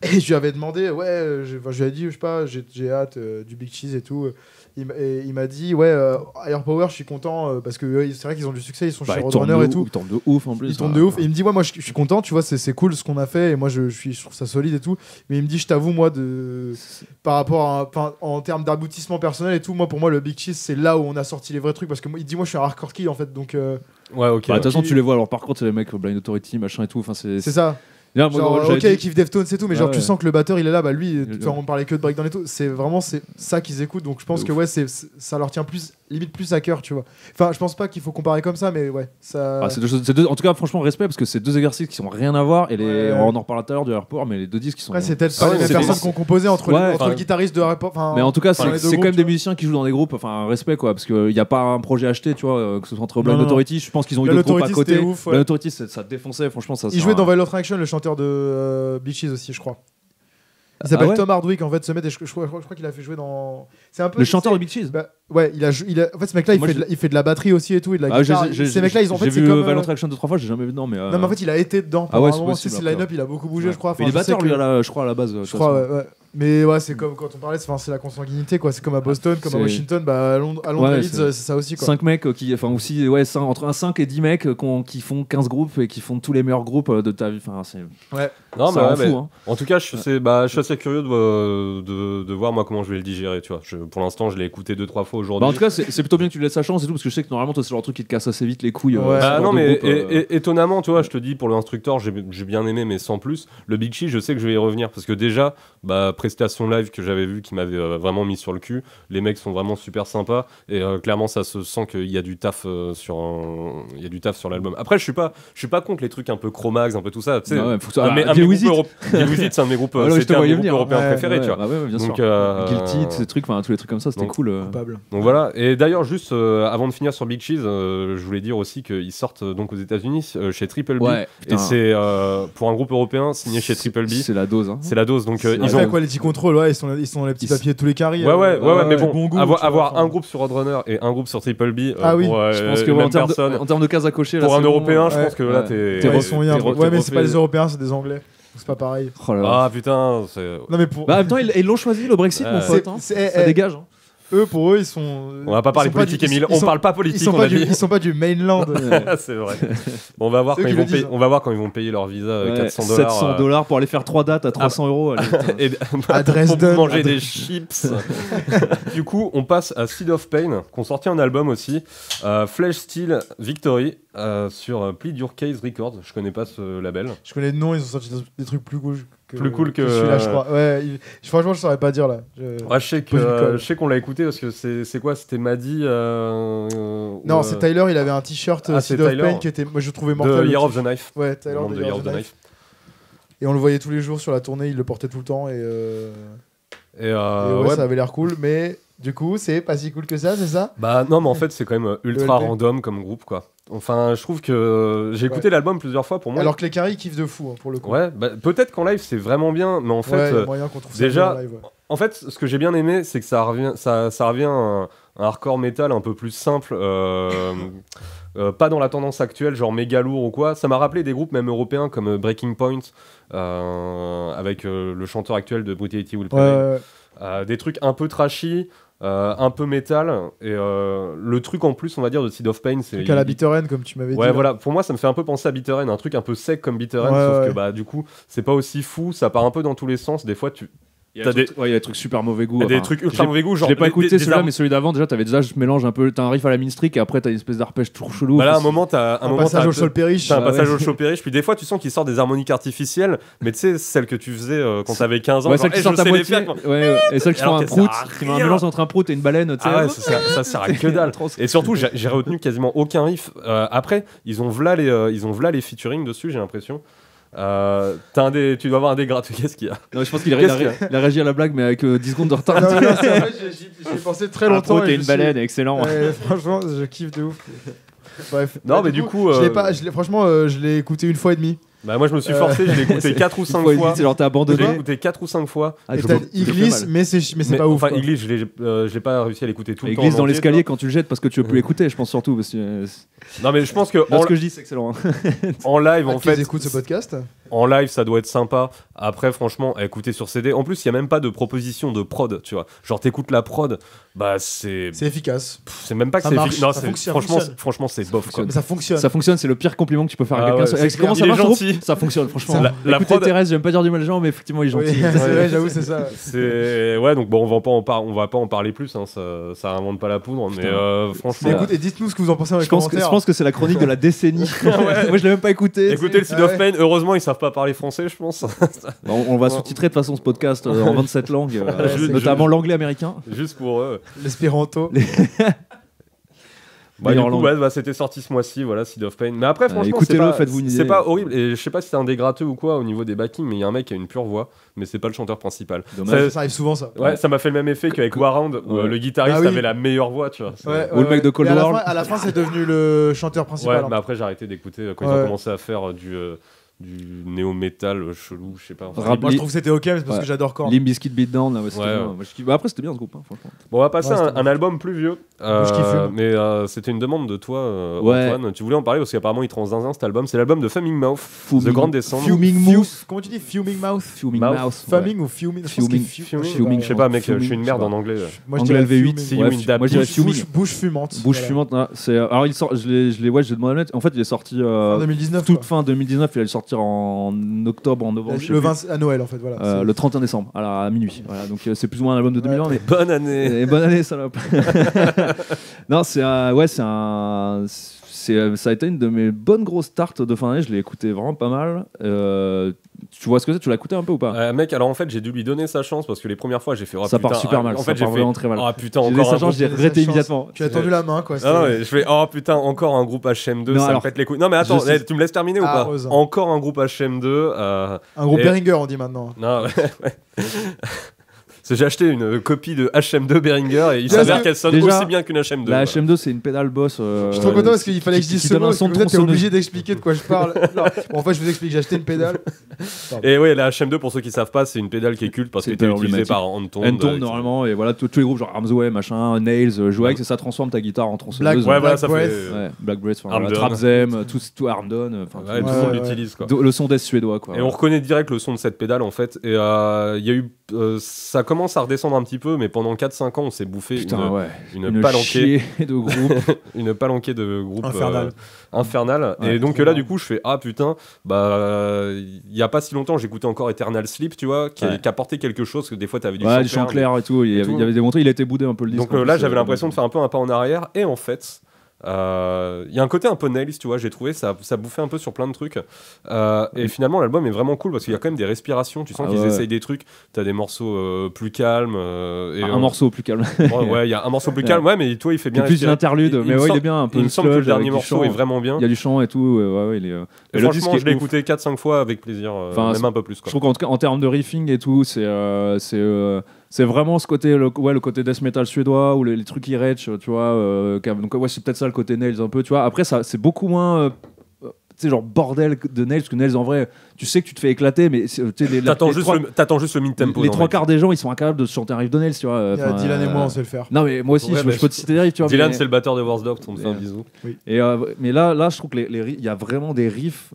et je lui avais demandé je lui ai dit je sais pas, j'ai hâte du Big Cheese et tout. Il m'a dit Air Power je suis content parce que c'est vrai qu'ils ont du succès, ils sont chez Roadrunner et tout, ils tournent de ouf en plus, ils tournent de ouf, et il me dit moi je suis content, tu vois, c'est cool ce qu'on a fait et moi je trouve ça solide et tout, mais il me dit je t'avoue moi par rapport en termes d'aboutissement personnel et tout, moi pour moi le Big Cheese c'est là où on a sorti les vrais trucs, parce que il dit moi je suis un hardcore kid en fait, donc de toute façon tu les vois, alors par contre c'est les mecs Blind Authority machin et tout, enfin c'est ça. Genre, il kiffe Deftones et tout, mais tu sens que le batteur il est là, lui on parlait que de breakdown et tout, c'est vraiment ça qu'ils écoutent, donc je pense que ça leur tient limite plus à cœur, tu vois. Enfin je pense pas qu'il faut comparer comme ça, mais ça c'est deux, en tout cas franchement respect, parce que c'est deux exercices qui sont rien à voir, et on en reparlera tout à l'heure du Airport, mais les deux disques qui sont c'est peut-être pas les mêmes personnes qui ont composé entre le guitariste de Airport, mais en tout cas c'est quand même des musiciens qui jouent dans des groupes, enfin respect quoi, parce qu'il y a pas un projet acheté, tu vois, que ce soit entre Blind Authority, je pense qu'ils ont eu d'autres groupes à côté. Blind Authority ça défonçait, franchement ça. Il jouait dans Violent Action, le chanteur de Big Cheese aussi, je crois. Il s'appelle Tom Hardwick en fait, ce mec, et je crois qu'il a fait jouer dans. C'est un peu le chanteur de Big Cheese. Il a en fait ce mec là il fait de la batterie aussi et tout, et de la guitare. Ces mecs là ils ont fait, j'ai vu Violent Action 2-3 fois, j'ai jamais vu, non mais en fait il a été dedans pendant un moment, c'est line-up, il a beaucoup bougé, je crois. Mais il est batteur lui je crois à la base. Je crois mais c'est comme quand on parlait, c'est la consanguinité quoi, c'est comme à Boston, comme à Washington, à Londres et Leeds, c'est ça aussi quoi. 5 mecs qui aussi entre 5 et 10 mecs qui font 15 groupes et qui font tous les meilleurs groupes de ta vie, enfin c'est non mais en tout cas je suis assez curieux de voir moi comment je vais le digérer, tu vois. Pour l'instant je l'ai écouté 2-3 fois aujourd'hui. En tout cas c'est plutôt bien que tu lui laisses sa chance et tout, parce que je sais que normalement toi c'est le genre de truc qui te casse assez vite les couilles. Non mais étonnamment, tu vois, je te dis, pour l'instructeur j'ai bien aimé, mais sans plus. Le Big Cheese je sais que je vais y revenir, parce que déjà prestations live que j'avais vues qui m'avaient vraiment mis sur le cul. Les mecs sont vraiment super sympas et clairement ça se sent qu'il y a du taf il y a du taf sur l'album. Après je suis pas contre les trucs un peu Chromax, un peu tout ça, tu sais. C'est un de mes groupes européens préférés, tu vois. Bien donc Guilty, ces trucs, enfin tous les trucs comme ça, c'était cool. Donc voilà. Et d'ailleurs juste avant de finir sur Big Cheese, je voulais dire aussi qu'ils sortent donc aux États-Unis chez Triple B et c'est pour un groupe européen signé chez Triple B. C'est la dose. C'est la dose. Donc ils ont Quality Control, ils sont dans les petits papiers de tous les carrés. Mais bon, avoir un groupe sur Roadrunner et un groupe sur Triple B je pense que en termes de cases à cocher pour un Européen, je pense que là t'es ouais, mais c'est pas les Européens, c'est des Anglais. C'est pas pareil. Ah putain, non mais pour en même temps ils l'ont choisi le Brexit, mon pote. Ça dégage. Pour eux, ils sont. On va pas parler politique, Emile. On parle pas politique. Ils sont pas du mainland. C'est vrai. Bon, on va voir quand ils vont payer leur visa $400. $700 pour aller faire 3 dates à 300 €. À Dresden. Pour manger des chips. Du coup, on passe à Seed of Pain, qui ont sorti un album aussi, Flesh Steel Victory, sur Plead Your Case Records. Je connais pas ce label. Je connais le nom, ils ont sorti des trucs plus cool. Plus cool que celui-là, je crois. Ouais, franchement, je saurais pas dire là. Je sais qu'on l'a écouté parce que c'est quoi? C'était Maddy Non, c'est Tyler, il avait un t-shirt Seed of Pain qui était, moi je trouvais mortel. The Year of the Knife. Ouais, Tyler de Year of the Knife. Et on le voyait tous les jours sur la tournée, il le portait tout le temps et ça avait l'air cool, mais du coup, c'est pas si cool que ça, c'est ça? Bah non, mais en fait, c'est quand même ultra random comme groupe, quoi. Enfin, je trouve que j'ai écouté l'album plusieurs fois pour moi. Alors que les carrés ils kiffent de fou pour le coup. Ouais, peut-être qu'en live c'est vraiment bien, mais en fait, déjà, en fait, ce que j'ai bien aimé, c'est que ça revient à un hardcore metal un peu plus simple. Pas dans la tendance actuelle, genre méga lourd ou quoi. Ça m'a rappelé des groupes même européens comme Breaking Point, avec le chanteur actuel de Brutality Will Prevail. Des trucs un peu trashy, un peu métal, et le truc en plus, on va dire, de Seed of Pain, c'est... à la Bitter End, comme tu m'avais dit. Ouais, voilà, pour moi, ça me fait un peu penser à Bitter End, un truc un peu sec comme Bitter End, sauf que, bah, du coup, c'est pas aussi fou, ça part un peu dans tous les sens, des fois, il y a des trucs super mauvais goût. Des trucs ultra mauvais goût. Je l'ai pas écouté celui-là, mais celui d'avant, déjà, t'avais déjà ce mélange un peu. T'as un riff à la Minstrick et après t'as une espèce d'arpège tout chelou. Bah là, à un moment, t'as un passage au Solperich. T'as un passage au Solperich, puis des fois, tu sens qu'il sort des harmoniques artificielles, mais tu sais, celles que tu faisais quand t'avais 15 ans. Ouais, celles qui sortent à moitié. Et celles qui font un prout. Un mélange entre un prout et une baleine. Ah ouais, ça sert à que dalle. Et surtout, j'ai retenu quasiment aucun riff. Après, ils ont v'là les featuring dessus, j'ai l'impression. Tu dois avoir un dé gratuit. Qu'est-ce qu'il y a? Non, je pense qu'il a réagi à la blague, mais avec 10 secondes de retard. Non, j'y ai pensé très longtemps. T'es une baleine, excellent. Franchement, je kiffe de ouf. Bref. Non, mais du coup. Franchement, je l'ai écouté une fois et demie. Bah moi je me suis forcé, je l'ai écouté 4 ou 5 fois. C'est genre t'es abandonné. Je l'ai écouté 4 ou 5 fois. T'as Iglis, mais c'est pas ouf. Enfin Iglis, je l'ai pas réussi à l'écouter tout le temps. Iglis dans l'escalier quand tu le jettes parce que tu veux plus l'écouter, je pense surtout. Non mais je pense que ce que je dis c'est excellent. En live en fait. Écoute ce podcast. En live ça doit être sympa. Après franchement, à écouter sur CD. En plus il y a même pas de proposition de prod, tu vois. Genre t'écoutes la prod, bah c'est efficace. C'est même pas que c'est efficace. Non, franchement c'est bof quoi. Mais ça fonctionne. Ça fonctionne, c'est le pire compliment que tu peux faire à quelqu'un. Comment ça marche? Ça fonctionne franchement. La prod Thérèse, j'aime pas dire du mal des gens, mais effectivement il est gentil. C'est vrai, j'avoue, c'est ça. Ouais, donc bon, on va pas en parler plus, hein, ça invente pas la poudre, mais franchement. Écoute, et dites-nous ce que vous en pensez dans les commentaires. Je pense que c'est la chronique de la décennie. Moi je l'ai même pas écouté. Écoutez le Seed of Pain, heureusement ils savent pas parler français, je pense. On va sous-titrer de toute façon ce podcast en 27 langues, notamment l'anglais américain. Juste pour eux. L'espéranto. Du coup, c'était sorti ce mois-ci, voilà, Seed of Pain. Mais après, franchement, écoutez-le, faites-vous une idée. C'est pas horrible. Et je sais pas si c'est un dégratteux ou quoi au niveau des backings, mais il y a un mec qui a une pure voix, mais c'est pas le chanteur principal. Ça arrive souvent, ça. Ouais, ça m'a fait le même effet qu'avec Warhound, où le guitariste avait la meilleure voix, tu vois. Ou le mec de Cold War. À la fin, c'est devenu le chanteur principal. Ouais, mais après, j'ai arrêté d'écouter quand ils ont commencé à faire du néo-metal chelou, je sais pas. Moi je trouve que c'était ok, mais c'est parce que j'adore Korn. Limp Bizkit Beatdown, après c'était bien ce groupe, franchement. Bon, on va passer à un album plus vieux, mais c'était une demande de toi, Antoine. Tu voulais en parler parce qu'apparemment il te rend zinzin cet album. C'est l'album de Fuming Mouth, The Grande Descente. Fuming Mouth. Comment tu dis Fuming Mouth? Fuming Mouth. Fuming ou Fuming? Fuming. Je sais pas, mec, je suis une merde en anglais. Moi je dirais LV8. Moi je dirais Fuming. Bouche fumante. Bouche fumante. Alors il sort, j'ai demandé. En fait, il est sorti en 2019. Toute fin 2019. Il allait sortir en octobre, en novembre. Le 20 à Noël en fait, voilà. Le 31 décembre, à minuit. Voilà, donc c'est plus ou moins un album de 2020. Mais bonne année. Et bonne année, salope. Non, ça a été une de mes bonnes grosses starts de fin d'année. Je l'ai écouté vraiment pas mal. tu vois ce que c'est, tu l'as écouté un peu ou pas? Mec, alors en fait, j'ai dû lui donner sa chance parce que les premières fois, j'ai fait. Oh, Ça putain, part super mal. En fait, j'ai fait. Vraiment très mal. Oh putain, J'ai encore sa un chance, j'ai groupe. regretté Chance. immédiatement. Tu as tendu la main, quoi. Non, mais je fais. Oh putain, encore un groupe HM2, Non, ça me alors, pète les couilles. Non, mais attends, je sais- tu me laisses terminer ou pas? Ose. Encore un groupe HM2. Un groupe Et- Behringer, on dit maintenant. Non, ouais. Parce que j'ai acheté une copie de HM2 Behringer et il Déjà, s'avère qu'elle sonne déjà, aussi bien qu'une HM2. La voilà. HM2, c'est une pédale boss. Je suis trop content parce qu'il fallait que je dise qui ce donne mot. un Parce que son de peut-être t'es tronçonneuse. obligé d'expliquer de quoi je parle. Non. Bon, en fait, je vous explique. J'ai acheté une pédale. Et ouais, la HM2, pour ceux qui savent pas, c'est une pédale qui est culte parce C'est qu'elle une était pédale utilisée emblématique. par Anton. Entomb normalement, et voilà, tous les groupes genre Armsway, machin, Nails, jouent avec, et ça transforme ta guitare en tronçonneuse. Ouais, voilà, Black ça Breath. fait. Ouais, Black Breath, enfin, Armdon. voilà, Trapzem, tout Armdon, enfin, Ouais, tout- tout le monde Ouais, l'utilise quoi. le son death suédois quoi. Et on reconnaît direct le son de cette pédale en fait. Et il y a eu. Ça commence à redescendre un petit peu, mais pendant 4-5 ans, on s'est bouffé Putain, ouais. une palanquée. chier de groupe. Une palanquée de groupes Infernal. Ouais, et donc trop là bien. du coup je fais ah putain il y a pas si longtemps j'écoutais encore Eternal Sleep tu vois qui Ouais. apportait quelque chose que des fois t'avais du Ouais, chant du chant clair, clair et tout. Il y avait des montrées, il a été boudé un peu le disque. donc en là plus, j'avais l'impression de faire un peu un pas en arrière et en fait il y a un côté un peu Nails, tu vois, j'ai trouvé ça bouffait un peu sur plein de trucs et finalement l'album est vraiment cool parce qu'il y a quand même des respirations, tu sens Ah qu'ils ouais. essayent des trucs, t'as des morceaux plus calmes et un morceau plus calme. ouais il y a un morceau plus calme ouais mais toi il fait bien Plus respirer. l'interlude, Il mais me ouais, il semble- est bien un peu. il me semble que le sludge dernier avec du morceau chant. est vraiment bien Il y a du chant et tout, ouais, il est. et le franchement disque je est l'ai ouf. écouté 4-5 fois avec plaisir Enfin, même un peu plus quoi. Je trouve qu'en tout cas, en termes de riffing et tout, c'est vraiment ce côté, le côté death metal suédois ou les trucs Irech, tu vois. Donc, ouais, c'est peut-être ça le côté Nails un peu, tu vois. Après, ça, c'est beaucoup moins. Tu sais, genre bordel de Nails, parce que Nails en vrai, tu sais que tu te fais éclater, mais tu sais, T'attends juste le mid-tempo. les dans trois le quarts des gens, ils sont incapables de chanter un riff de Nails, tu vois. Il y a Enfin, Dylan et moi, on sait le faire. Non, mais moi aussi, Ouais, je mais peux te citer des riffs, tu vois. Dylan, mais- c'est le batteur de Warsdog, on te fait un Ouais. bisou. mais là, je trouve que il y a vraiment des riffs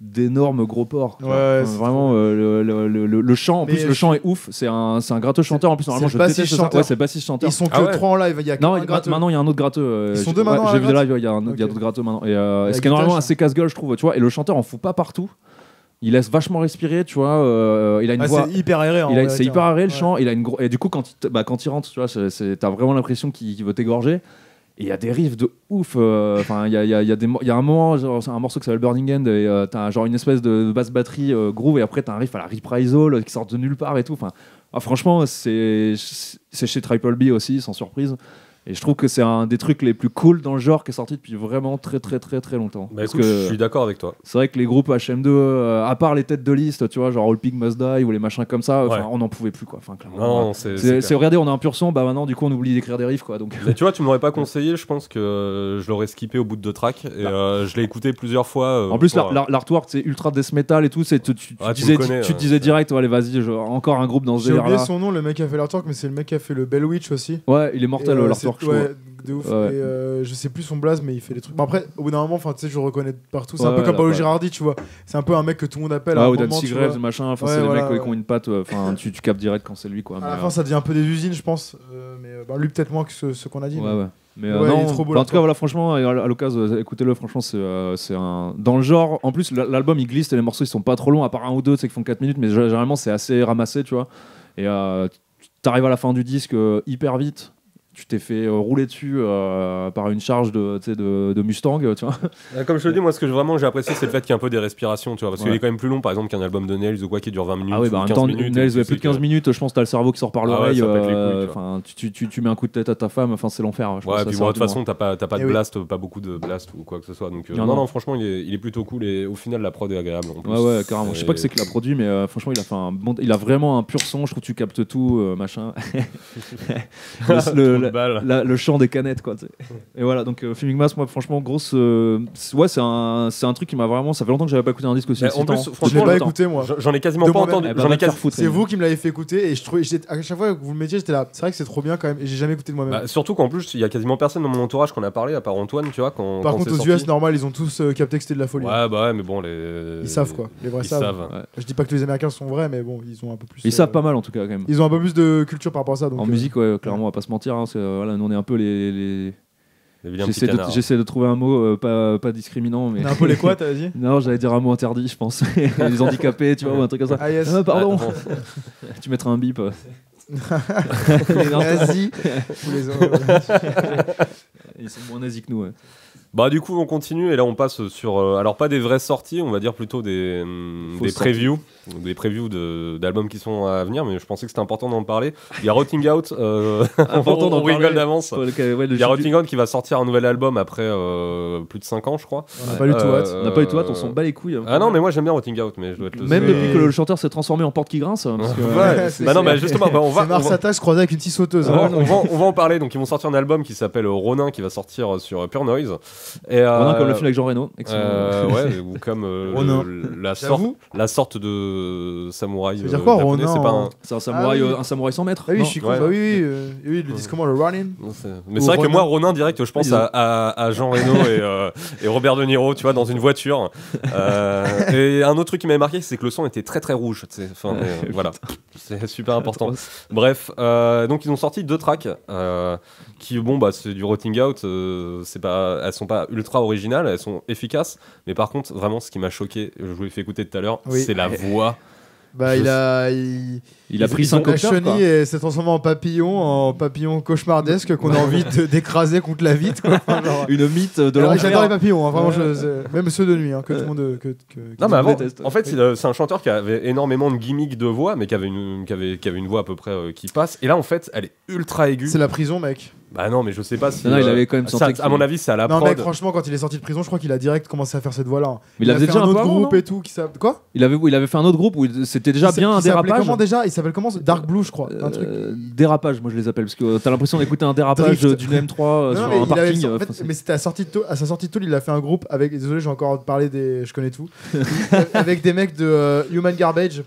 d'énormes gros porcs. Ouais, Enfin, c'est vraiment, le chant, en Mais plus, le chant est ouf. C'est un gratteux chanteur. En plus, normalement, c'est je le déteste bassiste ça. chanteur. Ouais, c'est le bassiste chanteur. Ils sont Ah que ouais. 3 en live. Il y a Non, qu'un gratteux. maintenant il y a un autre gratteux. Ils sont deux maintenant à J'ai la vu le gratte live, il y a Ok. d'autres gratteux maintenant. Et La ce qui est normalement guitare, assez casse-gueule, je trouve. Tu vois, et le chanteur en fout pas partout. Il laisse vachement respirer, tu vois. Il a une voix. C'est hyper aéré. C'est hyper aéré le Ouais. chant. Et du coup, quand il rentre, tu vois, t'as vraiment l'impression qu'il veut t'égorger. Et il y a des riffs de ouf. Enfin, il y a un moment, genre, c'est un morceau qui s'appelle Burning End, et t'as genre une espèce de basse batterie groove, et après t'as un riff à la Reprisal qui sort de nulle part et tout. Enfin, franchement, c'est chez Triple B aussi, sans surprise. Et je trouve que c'est un des trucs les plus cool dans le genre qui est sorti depuis vraiment très très très très longtemps. Bah Parce écoute, que je suis d'accord avec toi. c'est vrai que les groupes HM2, à part les têtes de liste, tu vois, genre All Pig Must Die ou les machins comme ça, Ouais. on n'en pouvait plus quoi. Enfin, clairement. Non, c'est Regardez, on a un pur son, bah maintenant du coup on oublie d'écrire des riffs quoi. Donc Mais tu vois, tu m'aurais pas conseillé, je pense que je l'aurais skippé au bout de 2 tracks. Et je l'ai écouté plusieurs fois. en plus, pour, l'artwork, c'est ultra death metal et tout. Tu Ah, tu disais, me connais, tu te disais direct, allez, vas-y, encore un groupe dans ce J'ai oublié délire-là. son nom, le mec qui a fait l'artwork, mais c'est le mec qui a fait le Bell Witch aussi. Ouais, il est mortel, Et, l'artwork, je ouais, trouve. de ouf. Ouais. Et je sais plus son blaze, mais il fait des trucs. Bon, après, au bout d'un moment, tu sais, je le reconnais partout. C'est Ouais, un peu ouais, comme Paolo ouais. Girardi, tu vois. C'est un peu un mec que tout le monde appelle. à Ouais, un ou Dan moment, tu Seagraves, vois. machin. Enfin, Ouais, c'est les voilà, mecs qui ouais. ont une patte. Enfin, tu captes direct quand c'est lui, quoi. À mais, la fin, ça devient un peu des usines, je pense. Mais lui, peut-être moins que ce qu'on a dit. ouais, mais- ouais. Mais Ouais, il non, est trop beau, bah, en tout cas, l'artwork. voilà, franchement, à l'occasion, écoutez-le, franchement, c'est un. Dans le genre, en plus, l'album il glisse et les morceaux ils sont pas trop longs, à part un ou deux, tu sais, qui font 4 minutes, mais généralement c'est assez ramassé, tu vois. Et t'arrives à la fin du disque hyper vite. Tu t'es fait rouler dessus par une charge de Mustang, tu vois. Comme je te dis, moi, ce que j'ai apprécié, c'est le fait qu'il y ait un peu des respirations, tu vois. Parce qu'il Ouais. est quand même plus long, par exemple, qu'un album de Nails ou quoi qui dure 20 minutes. Ah oui, bah ou en même 15 temps, minutes. Nails, et tu plus sais de 15 que- minutes, je pense que t'as le cerveau qui sort par Ah ouais, l'oreille. ça pète les couilles, tu vois. Tu mets un coup de tête à ta femme, enfin, c'est l'enfer. je pense, Ouais, ça puis sert bon, de à toute tout façon, t'as pas Eh de oui. blast, pas beaucoup de blast ou quoi que ce soit. Donc, Non, non, non. franchement, il est plutôt cool et au final, la prod est agréable. En plus. Ouais, ouais, carrément. Je sais pas que c'est qu'il a produit, mais franchement, il a fait un bon. Il a vraiment un pur son. Je trouve que tu captes tout, machin. Trop de balles. Le chant des canettes, quoi. Tu sais. Et voilà, donc Fuming Mass, moi, franchement, grosse. Ouais, c'est un truc qui m'a vraiment. Ça fait longtemps que j'avais pas écouté un disque aussi. Mais en plus, excitant. Je l'ai franchement, pas longtemps. écouté, moi. J'en ai quasiment De pas moi-même. entendu. Eh ben, J'en va ai te faire quasi- foutre. C'est vous qui me l'avez fait écouter et je trouvais à chaque fois que vous le mettiez, j'étais là. C'est vrai que c'est trop bien quand même et j'ai jamais écouté de moi-même. Bah, surtout qu'en plus, il y a quasiment personne dans mon entourage qu'on a parlé, à part Antoine, tu vois. Quand Par contre, c'est aux sorti. US, normal, ils ont tous capté que c'était de la folie. Ouais, bah ouais, mais bon, les. Ils savent quoi. Les vrais Ils savent. savent. Ouais. Je dis pas que les Américains sont vrais, mais bon, ils ont un peu plus. Ils savent pas mal en tout cas, quand même. Ils ont un peu plus de culture par rapport à ça. Donc, En musique, ouais, clairement, on va pas se mentir. Hein, voilà, nous, on est un peu les. Les vilains petits canards. J'essaie de trouver un mot pas discriminant, mais. On est un peu les quoi, t'as dit Non, j'allais dire un mot interdit, je pense. Les handicapés, tu vois, ou un truc comme ça. Ah yes. Pardon. Ah, bon. Tu mettras un bip. Les nazis. Ou les- Ils sont moins nazis que nous. Ouais. Bah du coup on continue et là on passe sur alors pas des vraies sorties, on va dire plutôt des previews, d'albums qui sont à venir, mais je pensais que c'était important d'en parler. Il y a Rotting Out, on rigole d'avance. Il y a Rotting Out qui va sortir un nouvel album après plus de 5 ans je crois. On n'a pas eu tout hâte. On n'a pas eu tout hâte, on s'en bat les couilles. Ah non mais moi j'aime bien Rotting Out, mais je dois te le même dire. depuis que le chanteur s'est transformé en porte qui grince. Parce que, ouais, bah non mais justement on va. C'est Mars Attack croisé avec une petite sauteuse. On va en parler, donc ils vont sortir un album qui s'appelle Ronin qui va sortir sur Pure Noise. Ronin comme le film avec Jean Reno. Ouais, ou comme la sorte de samouraï. Ça veut dire quoi, japonais, Ronin c'est un samouraï, un samouraï sans maître. Ah oui, je suis con. Ouais. Bah oui, ils le disent comment, le Ronin. Mais c'est vrai que moi, Ronin direct, je pense à Jean Reno et Robert De Niro, tu vois, dans une voiture. Et un autre truc qui m'avait marqué, c'est que le son était très très rouge. Enfin, voilà, c'est super important. Bref, donc ils ont sorti 2 tracks qui, bon, bah, c'est du Rotting Out. Elles sont pas ultra originales, elles sont efficaces. Mais par contre, vraiment, ce qui m'a choqué, je vous l'ai fait écouter tout à l'heure, c'est la voix. Bah, il a pris 5 octaves. Chenille et s'est transformé en papillon cauchemardesque qu'on a envie d'écraser contre la vitre. Quoi. Enfin, genre... Une mythe de l'enfer. J'adore les papillons, hein, vraiment, même ceux de nuit, hein, que tout le monde. Non, mais avant, en fait, c'est un chanteur qui avait énormément de gimmicks de voix, mais qui avait une voix à peu près qui passe. Et là, en fait, elle est ultra aiguë. C'est la prison, mec. Bah non, mais je sais pas si. Non, il avait quand même senti. À mon avis, c'est à la prod. Non, mec, franchement, quand il est sorti de prison, je crois qu'il a direct commencé à faire cette voix-là. Mais il avait déjà un autre avant, groupe non et tout. Quoi il avait fait un autre groupe où c'était déjà bien un dérapage. Comment déjà ? Il s'appelle comment ? Dark Blue, je crois. Un truc. Dérapage, moi je les appelle, parce que t'as l'impression d'écouter un dérapage d'une M3 sur un parking. Mais c'était à sa sortie de Tool, il a fait un groupe avec. Désolé, j'ai encore parlé des. Je connais tout. Avec des mecs de Human Garbage.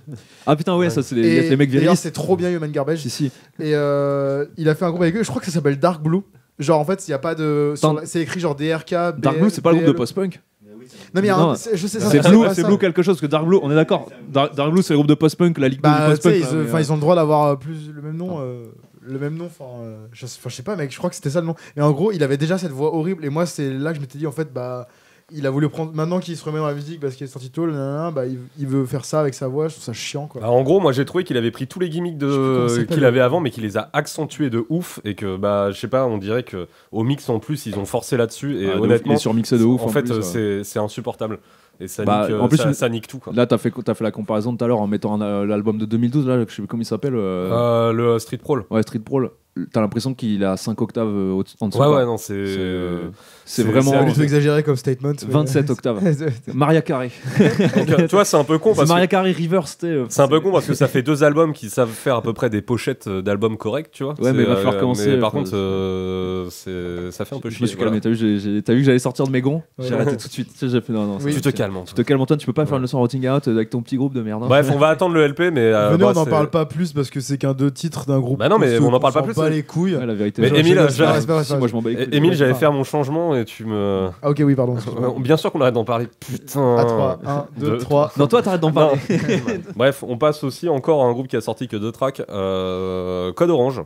Ah putain, ouais, ça c'est les mecs virilistes. C'est trop bien Human Garbage. Si. Et il a fait un groupe avec eux, je crois que ça s'appelle Dark Blue. Genre en fait, il y a pas de. C'est écrit genre DRK. Dark Blue, c'est pas le groupe de post-punk. Non, mais je sais ça. C'est Blue quelque chose, que Dark Blue, on est d'accord. Dark Blue, c'est le groupe de post-punk, la ligue du post-punk. Ils ont le droit d'avoir plus le même nom. Je sais pas, mec, je crois que c'était ça le nom. Et en gros, il avait déjà cette voix horrible. Et moi, c'est là que je m'étais dit, en fait, bah. Il a voulu prendre. Maintenant qu'il se remet dans la musique parce qu'il est sorti tôt, il veut faire ça avec sa voix. Je trouve ça chiant, quoi. Alors, en gros, moi j'ai trouvé qu'il avait pris tous les gimmicks qu'il avait avant, mais qu'il les a accentués de ouf. Et que, bah, je sais pas, on dirait que au mix en plus, ils ont forcé là-dessus. Et honnêtement, il est surmixé de ouf. En fait, c'est insupportable. Et ça, en plus, ça nique tout, quoi. Là, t'as fait la comparaison tout à l'heure en mettant l'album de 2012, là, je sais plus comment il s'appelle. Le Street Brawl. Ouais, Street Brawl. T'as l'impression qu'il a 5 octaves en dessous. Ouais, non, c'est vraiment. C'est un peu exagéré comme statement. 27 octaves. Maria Carey. Donc, tu vois, c'est un peu con. C'est Maria Carey Reverse. C'est un peu con parce que ça fait 2 albums qui savent faire à peu près des pochettes d'albums corrects, tu vois. Ouais, mais il va falloir commencer. Mais par contre, ça fait un peu chier. Je me suis calmé. T'as vu que j'allais sortir de mes gonds. J'ai arrêté tout de suite. J'ai fait non. Tu te calmes. Tu te calmes, Antoine. Tu peux pas faire une leçon Rotting Out avec ton petit groupe de merde. Bref, on va attendre le LP, mais. Venez, on n'en parle pas plus parce que c'est qu'un 2 titres d'un groupe. Bah non, mais on n'en parle pas plus. Les couilles. La vérité. Mais Émile, moi je m'en bats les couilles. Émile, j'allais faire mon changement et tu me. Ah ok, oui, pardon. Bien sûr qu'on arrête d'en parler. Putain. À 3, 1, 2, 3. Non, toi t'arrêtes d'en parler. Bref, on passe aussi encore à un groupe qui a sorti que 2 tracks. Code Orange.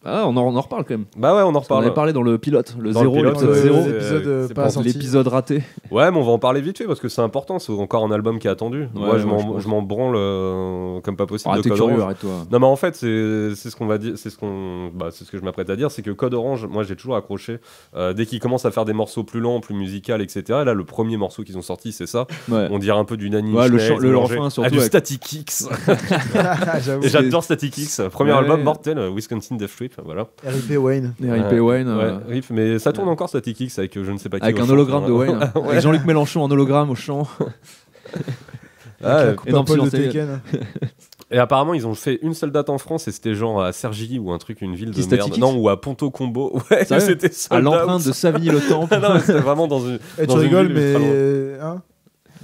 Ah, on en reparle quand même. Bah ouais, on en reparle. On avait parlé dans le pilote, dans l'épisode 0, l'épisode raté. Ouais, mais on va en parler vite fait parce que c'est important, c'est encore un album qui est attendu. Ouais, moi, je m'en branle comme pas possible. T'es curieux, arrête-toi. Non, mais en fait, c'est ce qu'on va dire, c'est ce que je m'apprête à dire, c'est que Code Orange, moi j'ai toujours accroché. Dès qu'ils commencent à faire des morceaux plus lents, plus musicaux, etc. Et là, le premier morceau qu'ils ont sorti, c'est ça. Ouais. On dirait un peu du Nani. Ouais, le refrain surtout. Du Static X. Et j'adore Static X. Premier album mortel, Wisconsin Death Trip. Voilà. R.I.P. Wayne. R.I.P. Wayne. Ouais, mais ça tourne encore Static X avec je ne sais pas qui. Avec un hologramme de Wayne. Avec Jean-Luc Mélenchon en hologramme au chant. Énorme silence de Tekken. Et apparemment, ils ont fait une seule date en France et c'était genre à Cergy ou un truc, une ville de merde. X non, ou à Ponto Combo. Ouais, c'était ça. À l'empreinte de Savigny-le-Temple. Non, c'était vraiment dans une. Tu rigoles, mais.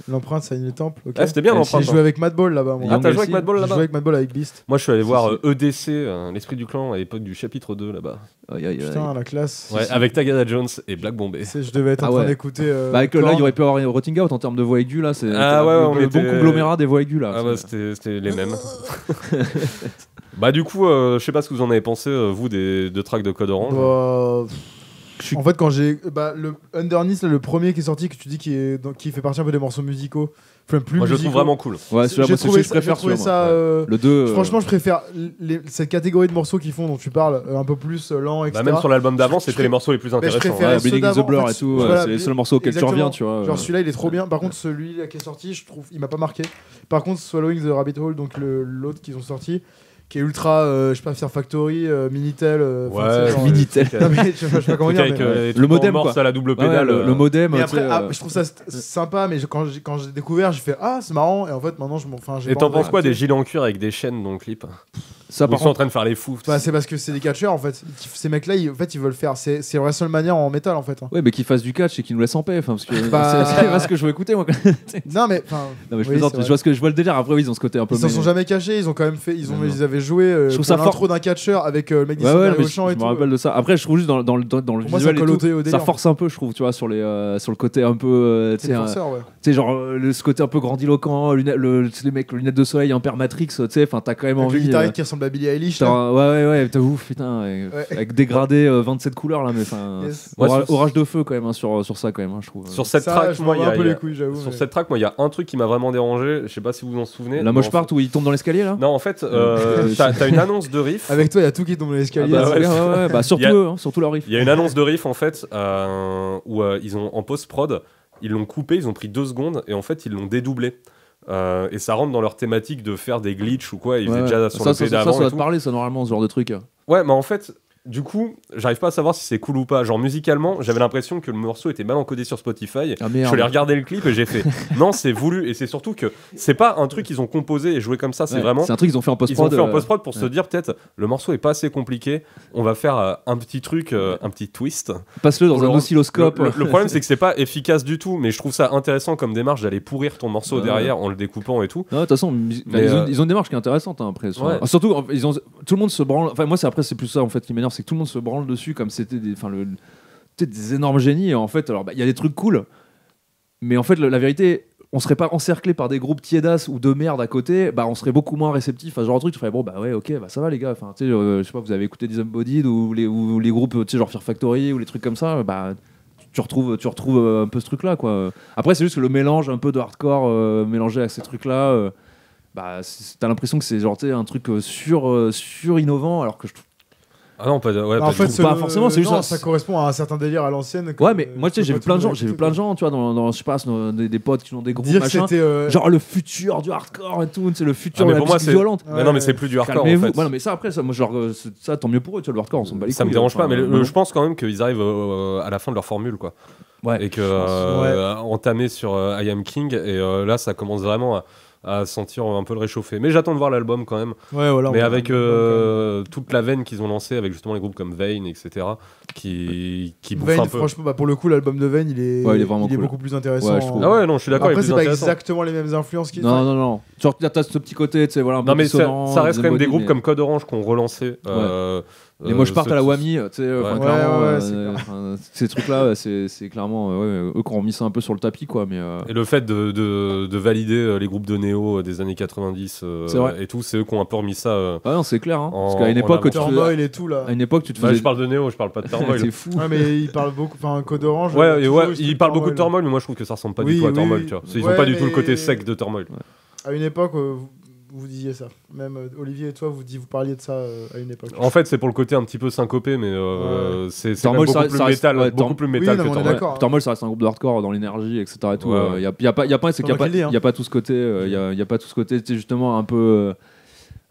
L'empreinte, ça a une temple. Okay. Ah, c'était bien l'empreinte. J'ai joué avec Madball là-bas. Ah, t'as joué avec Madball là-bas? J'ai joué avec Madball avec Beast. Moi, je suis allé voir EDC, l'esprit du clan, à l'époque du chapitre 2 là-bas. Putain, la classe. Ouais, avec Tagada Jones et Black Bombay. Je devais être en train d'écouter. Bah, avec là, il y aurait pu avoir une Rotting Out en termes de voix aiguë là. C'est le bon conglomérat des voix aiguës là. Ah, bah, c'était les mêmes. Bah, du coup, je sais pas ce que vous en avez pensé, vous, des tracks de Code Orange. En fait, quand j'ai le Underneath, là, le premier qui est sorti, que tu dis qui fait partie un peu des morceaux musicaux, enfin plus Moi je le musicaux. trouve vraiment cool. Ouais, celui-là, moi, c'est celui que je préfère. J'ai trouvé ça. Le 2. Franchement, je préfère cette catégorie de morceaux qu'ils font, dont tu parles, un peu plus lent, etc. Bah, même sur l'album d'avant, c'était les morceaux les plus intéressants. préfère- ceux Bleeding the d'avant, Blur en fait, et tout, voilà, c'est les seuls morceaux auxquels tu exactement. reviens, tu vois. Genre celui-là, il est trop bien. Par contre, celui là qui est sorti, je trouve, il m'a pas marqué. Par contre, Swallowing the Rabbit Hole, donc l'autre qu'ils ont sorti, qui est ultra, je sais pas, Fear Factory, Minitel. Minitel. Non, mais je sais pas comment dire. Avec mais- le modem, morse quoi. à la double Ouais, pédale. le modem. Mais tu après, sais, je trouve ça sympa, mais quand j'ai découvert, j'ai fait c'est marrant, et en fait, maintenant, j'ai Et pas t'en envie penses quoi d'écouter. des gilets en cuir avec des chaînes dans le clip? ça, Ils par sont en contre, train de faire les fous. Bah, c'est parce que c'est des catcheurs en fait. Ces mecs-là, en fait, ils veulent faire. C'est la seule manière en métal en fait. ouais, mais qu'ils fassent du catch et qu'ils nous laissent en paix. Parce que Bah- c'est pas ce que je veux écouter, moi. Non, mais. Non, mais je oui, plaisante, c'est vrai. je vois le délire. Après, oui, ils ont ce côté un peu. Ils s'en sont jamais cachés. Ils ont quand même fait. Non, non. Ils avaient joué Je trouve pour ça l'intro d'un catcheur avec le mec Ouais, ouais, mais au chant et je me tout. rappelle de ça. Après, je trouve juste dans le Pour moi, visuel ça et colle tout, au délire. ça force un peu, je trouve, tu vois, sur le côté un peu. C'est des forceurs, ouais. Tu sais, genre, ce côté un peu grandiloquent, les mecs, lunettes de soleil en paire Matrix, tu sais, enfin, t'as quand même Avec le envie. guitariste qui ressemble à Billie Eilish. là. Ouais, t'as ouf, putain, avec dégradé 27 couleurs là, mais enfin. Yes. Ouais, Orage de feu quand même, hein, sur ça, quand même, hein, je trouve. Sur cette Ça, track, je moi, m'en il y bats a- un peu il y a- les couilles, j'avoue. sur mais- cette track, moi, il y a un truc qui m'a vraiment dérangé. Je sais pas si vous vous en souvenez. La moche mais en part où il tombe dans l'escalier là. Non, en fait, t'as une annonce de riff. Avec toi, il y a tout qui tombe dans l'escalier. Ah bah ouais. Ouais, bah surtout Il y a- eux, hein, surtout leur riff. Il y a une annonce de riff en fait où ils ont en post-prod, ils l'ont coupé, ils ont pris 2 secondes et en fait ils l'ont dédoublé. Et ça rentre dans leur thématique de faire des glitches ou quoi. Ils faisaient déjà sur le ça, EP d'avant. ça et doit tout. te parler, ça, normalement, ce genre de truc. Ouais, mais en fait, du coup, j'arrive pas à savoir si c'est cool ou pas. Genre musicalement, j'avais l'impression que le morceau était mal encodé sur Spotify. Ah Je merde. suis allé regarder le clip et j'ai fait non, c'est voulu. Et c'est surtout que c'est pas un truc qu'ils ont composé et joué comme ça, c'est Ouais, vraiment. C'est un truc qu'ils ont fait en Ils ont post-prod. fait en post-prod pour se ouais. dire peut-être le morceau est pas assez compliqué, on va faire un petit truc, un petit twist. Passe-le dans Pour un le- oscilloscope. Le problème c'est que c'est pas efficace du tout, mais je trouve ça intéressant comme démarche d'aller pourrir ton morceau Ouais. derrière en le découpant et tout. Non, de toute façon, Mais, ils ont une démarche qui est intéressante hein, après. Ouais. Surtout, tout le monde se branle. Enfin, moi, c'est plus ça en fait qui m'énerve, c'est que tout le monde se branle dessus comme c'était des énormes génies. Et en fait, alors, il y a des trucs cool, mais en fait, la vérité, on serait pas encerclé par des groupes tiédas ou de merde à côté, bah, on serait beaucoup moins réceptif à ce genre de truc. Tu ferais bon, bah ouais, ok, bah ça va les gars. Enfin, tu sais, je sais pas, vous avez écouté Disembodied ou les groupes, tu sais, genre Fear Factory ou les trucs comme ça, bah. Tu retrouves un peu ce truc là quoi. Après c'est juste que le mélange un peu de hardcore mélangé à ces trucs là bah t'as l'impression que c'est genre un truc sur innovant alors que je trouve Ah non, ouais, En fait, pas forcément, c'est juste non, ça. ça correspond à un certain délire à l'ancienne. ouais mais moi tu sais j'ai vu plein de gens tu vois dans je sais pas des potes qui ont des groupes Dire que machin c'était. genre le futur du hardcore et tout c'est le futur Ah, mais de la pour moi, musique c'est- violente. Mais non, mais c'est plus du hardcore en Calmez-vous. fait. Ouais, non, mais ça après ça moi genre ça tant mieux pour eux tu vois le hardcore on s'en bat les Ça me couilles, dérange pas, enfin, mais non. je pense quand même qu'ils arrivent à la fin de leur formule quoi. Ouais, Et que pense. entamé sur I Am King et là ça commence vraiment à sentir un peu le réchauffer. Mais j'attends de voir l'album quand même. Ouais, voilà. Mais on- avec toute la veine qu'ils ont lancée avec justement les groupes comme Vane, etc. qui bouffent Vane, un peu. franchement, pour le coup, l'album de Vane, il est vraiment cool. beaucoup plus intéressant. Ouais, je trouve. Ah ouais, non, je suis d'accord. Après, il est c'est plus pas intéressant. exactement les mêmes influences qui. non genre t'as ce petit côté tu sais voilà un Non peu mais ça dissonant, reste quand même des Disembodied, groupes mais- comme Code Orange qui ont relancé. Les moches partent à la Wami, tu sais, Ouais. clairement, Ouais, c'est clair. ces trucs-là, c'est clairement eux qui ont mis ça un peu sur le tapis, quoi. Mais Et le fait de valider les groupes de néo des années 90 C'est vrai. et tout, c'est eux qui ont un peu remis ça. ah non, c'est clair, hein, parce En- qu'à une en époque, avant. tu faisais- Turmoil et tout là. à une époque, tu te Bah, faisais. je parle de néo, je parle pas de Turmoil. C'est fou. Ouais, mais il parle beaucoup. Enfin, Code Orange. Ouais, et toujours ouais, eu ce il truc parle beaucoup de Turmoil. Turmoil, mais moi je trouve que ça ressemble pas Oui, du tout à oui, Turmoil. oui. Tu vois. Ils Ouais, ont pas du tout le mais- côté sec de Turmoil. À une époque, vous disiez ça. Même Olivier et toi, vous parliez de ça à une époque. En fait, c'est pour le côté un petit peu syncopé, mais c'est quand même Turmoil, beaucoup plus métal, ouais, beaucoup plus Oui, métal non, que mais on est Turmoil. d'accord. Turmoil, ça reste un groupe de hardcore dans l'énergie, etc. Et tout. Ouais, Il y a pas, c'est qu'il y a Faudra qu'il le dise, y a pas tout ce côté, il y a pas tout ce côté, tu sais, justement un peu.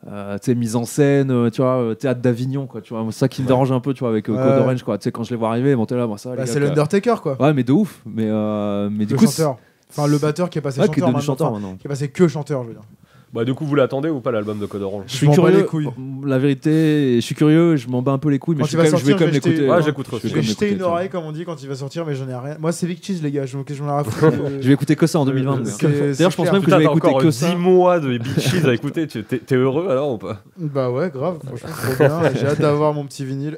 Tu sais, mise en scène, tu vois, théâtre d'Avignon, quoi, tu vois, c'est ça qui me dérange un peu, tu vois, avec Code Ouais. Orange, quoi, tu sais, quand je les vois arriver, bon, t'es là, bon, ça va, Bah, les gars, c'est quoi. l'Undertaker, quoi. Ouais, mais de ouf, mais du Le coup, chanteur. Enfin, le batteur qui est passé ouais, qui est chanteur. devenu maintenant. chanteur Enfin, maintenant. qui est passé que chanteur, je veux dire. Bah, du coup, vous l'attendez ou pas l'album de Code Orange? Je suis m'en bats curieux, les couilles. la vérité, je suis curieux, je m'en bats un peu les couilles, mais Quand je, suis il va quand même, je vais sortir, quand même je vais l'écouter. jeter- Ouais, j'écouterai Je aussi. vais J'ai quand jeté même une écouter, oreille, comme on dit, quand il va sortir, mais j'en ai rien. Moi, c'est Big Cheese, les gars. Je m'en ai rien à foutre. Je vais écouter que ça en 2022. C'est D'ailleurs, je pense clair. même que je Putain, vais t'as écouter encore que 10 ça. mois de Bitches à écouter. T'es heureux alors ou pas? Bah ouais, grave. Franchement, trop bien. J'ai hâte d'avoir mon petit vinyle.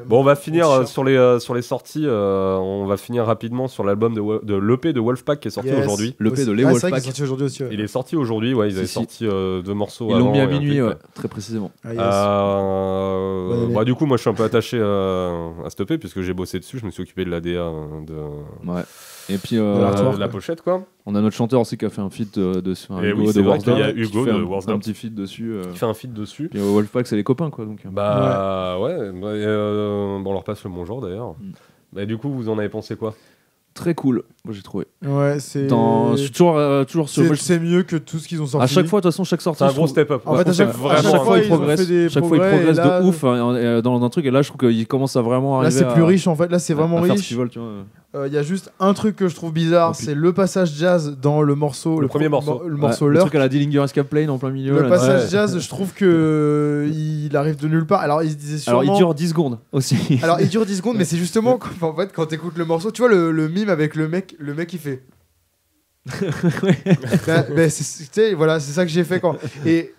Bon, on va finir t-shirt. sur les sorties. On va finir rapidement sur l'album de l'EP de Wolfpack qui est sorti Yes. aujourd'hui. Le P de Aussi. Les Ah, c'est vrai qu'il est Wolfpack. sorti aujourd'hui aussi. Ouais. Il est sorti aujourd'hui, ouais, ils avaient Si. sorti sorti 2 morceaux. Ils l'ont mis à avant et un minuit, clip. ouais, très précisément. Ah, yes. Bonne année. Du coup, moi je suis un peu attaché à stopper puisque j'ai bossé dessus. Je me suis occupé de l'ADA Ouais. Et puis, l'artwork, de la ouais. pochette, quoi. on a notre chanteur aussi qui a fait un feat dessus. Et oui, c'est vrai qu'il y a Hugo de Warsdorp un petit feat dessus. Qui fait un feat dessus. Puis Wolfpack, c'est les copains, quoi. Donc, Bah ouais, bon, on leur passe le bonjour d'ailleurs. Bah, du coup, vous en avez pensé quoi? très cool, moi j'ai trouvé. Ouais, c'est. Je suis toujours sur. C'est mieux que tout ce qu'ils ont sorti. À chaque fois, de toute façon, chaque sortie. C'est un je gros trouve- step up. En fait, à chaque fois, il ils ont progresse. fait des Chaque fois, il progrès, progresse et là- de ouf dans un truc. Et là, je trouve qu'il commence à vraiment Là, arriver. c'est plus riche en fait. Là, c'est vraiment à faire ce riche. qu'ils veulent, tu vois. Il y a juste un truc que je trouve bizarre, Oh, putain. c'est le passage jazz dans le morceau. Le premier morceau. Le morceau Le Lurk. truc à la Dillinger Escape Plane en plein milieu. Le là. passage Ouais. jazz, je trouve que il arrive de nulle part. Alors, il se disait sûrement. Alors, il dure 10 secondes aussi. Alors, il dure 10 secondes, mais c'est justement en fait, quand t'écoutes le morceau, tu vois le mime avec le mec il fait. Tu sais, voilà, c'est ça que j'ai fait quand. Et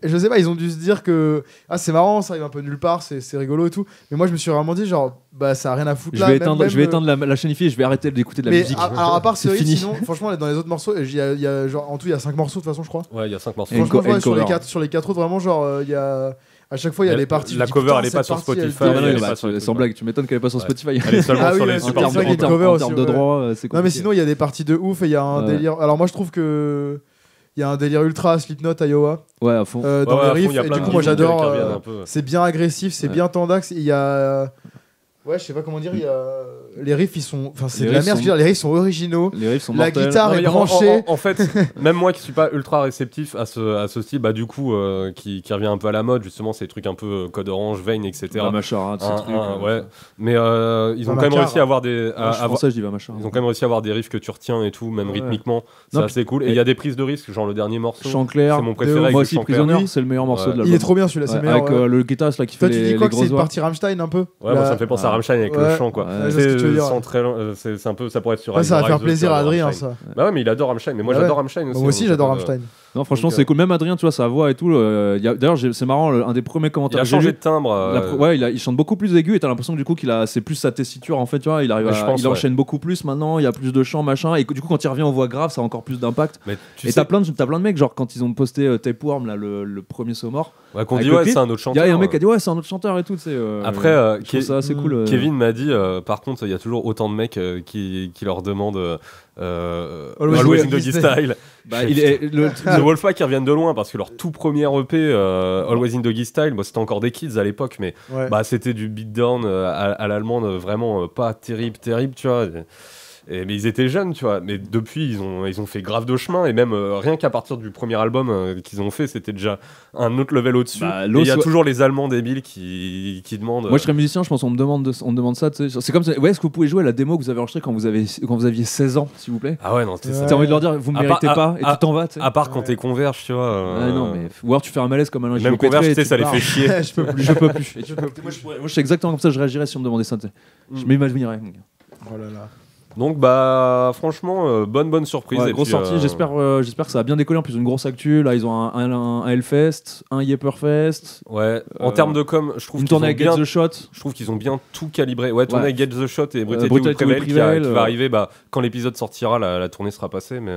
je sais pas, ils ont dû se dire que c'est marrant, ça arrive un peu nulle part, c'est rigolo et tout. Mais moi, je me suis vraiment dit, genre, bah, ça a rien à foutre Je là. vais même- éteindre, même, je vais éteindre la chaînifiée et je vais arrêter d'écouter de la mais musique. alors, à part C'est ce hit, fini. sinon, franchement, dans les autres morceaux, il y a genre, en tout, il y a 5 morceaux de toute façon, je crois. Ouais, il y a 5 morceaux. Et une Franchement, ouais, cover. sur les 4 autres, vraiment, genre, il y a. À chaque fois, il y a des parties. La je dis, cover, putain, elle est pas cette sur partie, elle Spotify, Ah, dit- bah non, elle est bah, pas sur les sans blague, tu m'étonnes qu'elle est pas sur Ouais. Spotify. Elle est seulement Ah oui, sur ouais, les c'est super pour ça qu'il y a une en cover termes aussi, de ouais. droit, c'est Non, mais compliqué. sinon, il y a des parties de ouf et il y a un Ouais. délire. Alors, moi, je trouve que. Il y a un délire ultra Slipknot, Iowa. Ouais, à fond. Dans Ouais, les à fond, riffs. il y a Et plein du de coup, moi, gimmicks j'adore. qui reviennent un peu. C'est bien agressif, c'est Ouais. bien tendax. Il y a. Ouais, je sais pas comment dire. Il y a. Les riffs, ils sont. Enfin, c'est Les de la riffs merde. sont- Je veux dire, les riffs sont originaux. Les riffs sont La mortels. guitare Non, est mais branchée. en fait, même moi qui suis pas ultra réceptif à ce style, bah du coup, qui revient un peu à la mode, justement, ces trucs un peu code orange, Vane, etc. Macharade, ces trucs. Ouais. Mais ils ont quand même Macar. réussi à avoir des. Moi, je suis français, je dis Macharade. Ils ont quand même réussi à avoir des riffs que tu retiens et tout, même Ouais. rythmiquement. C'est Non, assez cool. Et il y a des prises de risque, genre le dernier morceau. Chant clair. C'est mon préféré. avec Moi le aussi, chant clair. Prisoner, Oui. c'est le meilleur morceau Ouais. de l'album. Il est trop bien celui-là, c'est Ouais, meilleur. avec le guitariste là qui Toi, fait tu dis les quoi que c'est grosses une voix. partie Rammstein un peu? Ouais, moi ça me fait penser à Rammstein avec le Ouais. chant, quoi. Ouais, je vois ce que tu veux dire. Sans très long- c'est un peu, ça pourrait être sur Ouais, ça va Rise faire of plaisir à Rammstein. Adrien, ça. Bah ouais, mais il adore Rammstein. Mais moi Ah ouais. j'adore Rammstein aussi. Moi aussi, donc, j'adore euh, Rammstein. Non, franchement, Donc, c'est cool. Même Adrien, tu vois, sa voix et tout. D'ailleurs, c'est marrant, un des premiers Il commentaires a que j'ai changé lu. de timbre. Ouais, il chante beaucoup plus aigu et t'as l'impression que du coup c'est plus sa tessiture en fait, tu vois, il arrive Mais je pense, il enchaîne beaucoup plus maintenant, il y a plus de chants machin et du coup quand il revient aux voix graves, ça a encore plus d'impact. Mais tu Et sais, t'as plein de mecs genre quand ils ont posté Tapeworm là le premier Somor, ouais, qu'on avec dit le ouais, clip, c'est un autre il y chanteur. a un mec qui a dit ouais, c'est un autre chanteur et tout, tu sais. Après, je trouve ça assez cool. Kevin m'a dit, par contre, il y a toujours autant de mecs qui leur demandent Always in Doggy Style. Bah, il est The Wolfpack qui reviennent de loin parce que leur tout premier EP, Always in Doggy Style, bah, c'était encore des kids à l'époque, mais Ouais. bah, c'était du beatdown à l'allemande, vraiment pas terrible, tu vois. Mais ils étaient jeunes, tu vois. Mais depuis, ils ont fait grave de chemin. Et même rien qu'à partir du premier album qu'ils ont fait, c'était déjà un autre level au-dessus. Bah, Et il y a l'os- toujours les Allemands débiles qui demandent. Moi je serais musicien, je pense on me demande ça, tu sais. C'est comme ça, ouais, est-ce que vous pouvez jouer à la démo que vous avez enregistrée quand vous aviez 16 ans, s'il vous plaît? Ah ouais, non, c'était ça. T'as envie de leur dire vous À méritez part- pas et à- tu t'en vas, tu sais. À part quand Ouais. t'es converge, tu vois. Ouais, non, mais ou alors tu fais un malaise comme Alain Même Giraud-Pétré converge, et tu sais, tu ça les pars. fait chier. Je peux plus. Je peux plus. Et tu peux plus. Moi, je sais exactement comme ça, je réagirais si on me demandait ça. Tu sais. Je m'imaginerais. Oh là là. Donc, bah, franchement, bonne surprise. Ouais, Et grosse puis, sortie. J'espère que ça a bien décollé. En plus, une grosse actu. Là, ils ont un Hellfest, un Yepperfest, Ouais, en termes de com, je trouve une qu'ils ont tournée avec bien. Get the Shot. Je trouve qu'ils ont bien tout calibré. Ouais, tournée Ouais. avec Get the Shot et Brutality Brutality Will Will Prevail Prevail, qui va arriver bah, quand l'épisode sortira, la tournée sera passée. Mais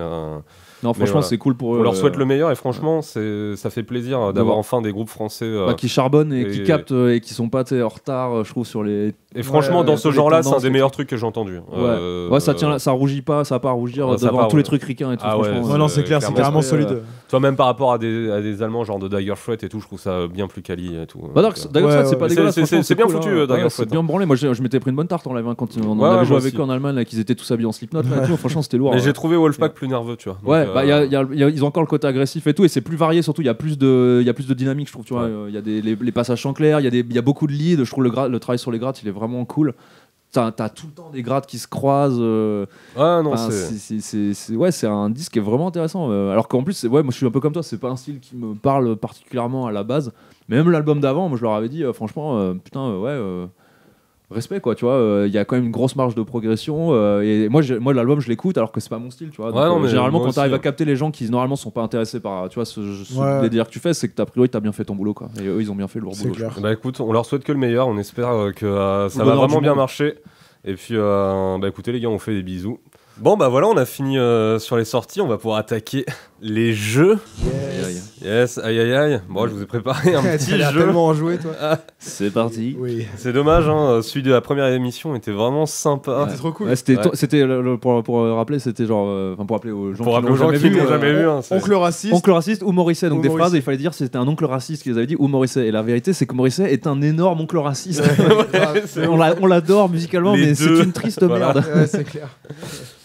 Non, franchement, voilà. c'est cool pour eux. on leur souhaite le meilleur et franchement, ça fait plaisir d'avoir voir. enfin des groupes français. qui charbonnent et qui et- captent et qui sont pas tu sais, en retard, je trouve, sur les. Et franchement, Ouais, dans ce les genre-là, c'est un tendances des et meilleurs tout. trucs que j'ai entendu. Ouais, ça tient, ça rougit pas, ça va pas à rougir Ouais, ça devant part, tous les ouais. trucs ricains et tout. Ah ouais, franchement, Ouais, non, c'est clair, c'est clairement, carrément respect, solide. Toi, même par rapport à des Allemands, genre de Dagger Threat et tout, je trouve ça bien plus quali et tout. Bah, d'ailleurs, Ouais, c'est pas ouais. dégueulasse. C'est franchement, bien cool, foutu, hein. Dagger Ouais, Threat, c'est bien branlé. Moi, je m'étais pris une bonne tarte en live hein, quand on Ouais, avait moi joué aussi. avec eux en Allemagne, là, qu'ils étaient tous habillés en Slipknot. Là, et tout. Franchement, c'était lourd. Mais j'ai trouvé Wolfpack plus nerveux, tu vois. Donc, Ouais, bah, ils ont encore le côté agressif et tout, et c'est plus varié, surtout il y a plus de dynamique, je trouve. Tu vois, Ouais. il y a les passages en clair, il y a beaucoup de leads. Je trouve le travail sur les grattes, il est vraiment cool. T'as tout le temps des grattes qui se croisent. Ah non, Enfin, c'est un disque qui est vraiment intéressant. Alors qu'en plus, moi je suis un peu comme toi, c'est pas un style qui me parle particulièrement à la base. Mais même l'album d'avant, moi je leur avais dit, franchement, putain, respect quoi, tu vois. Il y a quand même une grosse marge de progression. Et moi l'album, je l'écoute alors que c'est pas mon style, tu vois. Donc, Ouais, non, mais généralement, moi quand t'arrives aussi, à capter les gens qui normalement sont pas intéressés par, tu vois, Ouais. les délires que tu fais, c'est que a priori t'as bien fait ton boulot quoi. Et eux, ils ont bien fait le lourd C'est boulot. clair. Bah écoute, on leur souhaite que le meilleur. On espère que ça Le va bonheur vraiment du bien monde. marcher. Et puis, bah écoutez les gars, on fait des bisous. Bon bah voilà, on a fini sur les sorties. On va pouvoir attaquer les jeux. Yes. aïe. Yes, aïe aïe aïe. Bon, je vous ai préparé un T'as petit l'air jeu. tellement enjoué, toi. C'est parti. Oui. C'est dommage, hein, celui de la première émission était vraiment sympa. C'est trop cool. Ouais, c'était, Ouais. c'était pour rappeler, c'était genre, enfin pour rappeler aux gens Pour qui rappeler aux l'ont gens jamais qui vu, l'ont jamais vu. Hein, c'est- Oncle raciste. oncle raciste ou Morrissey, donc Ou des Morrissey. phrases, il fallait dire si c'était un oncle raciste qu'ils avaient dit ou Morrissey. Et la vérité, c'est que Morrissey est un énorme oncle raciste. Ouais, c'est On l'adore musicalement, Les mais deux. c'est une triste Voilà. merde. ouais, c'est clair.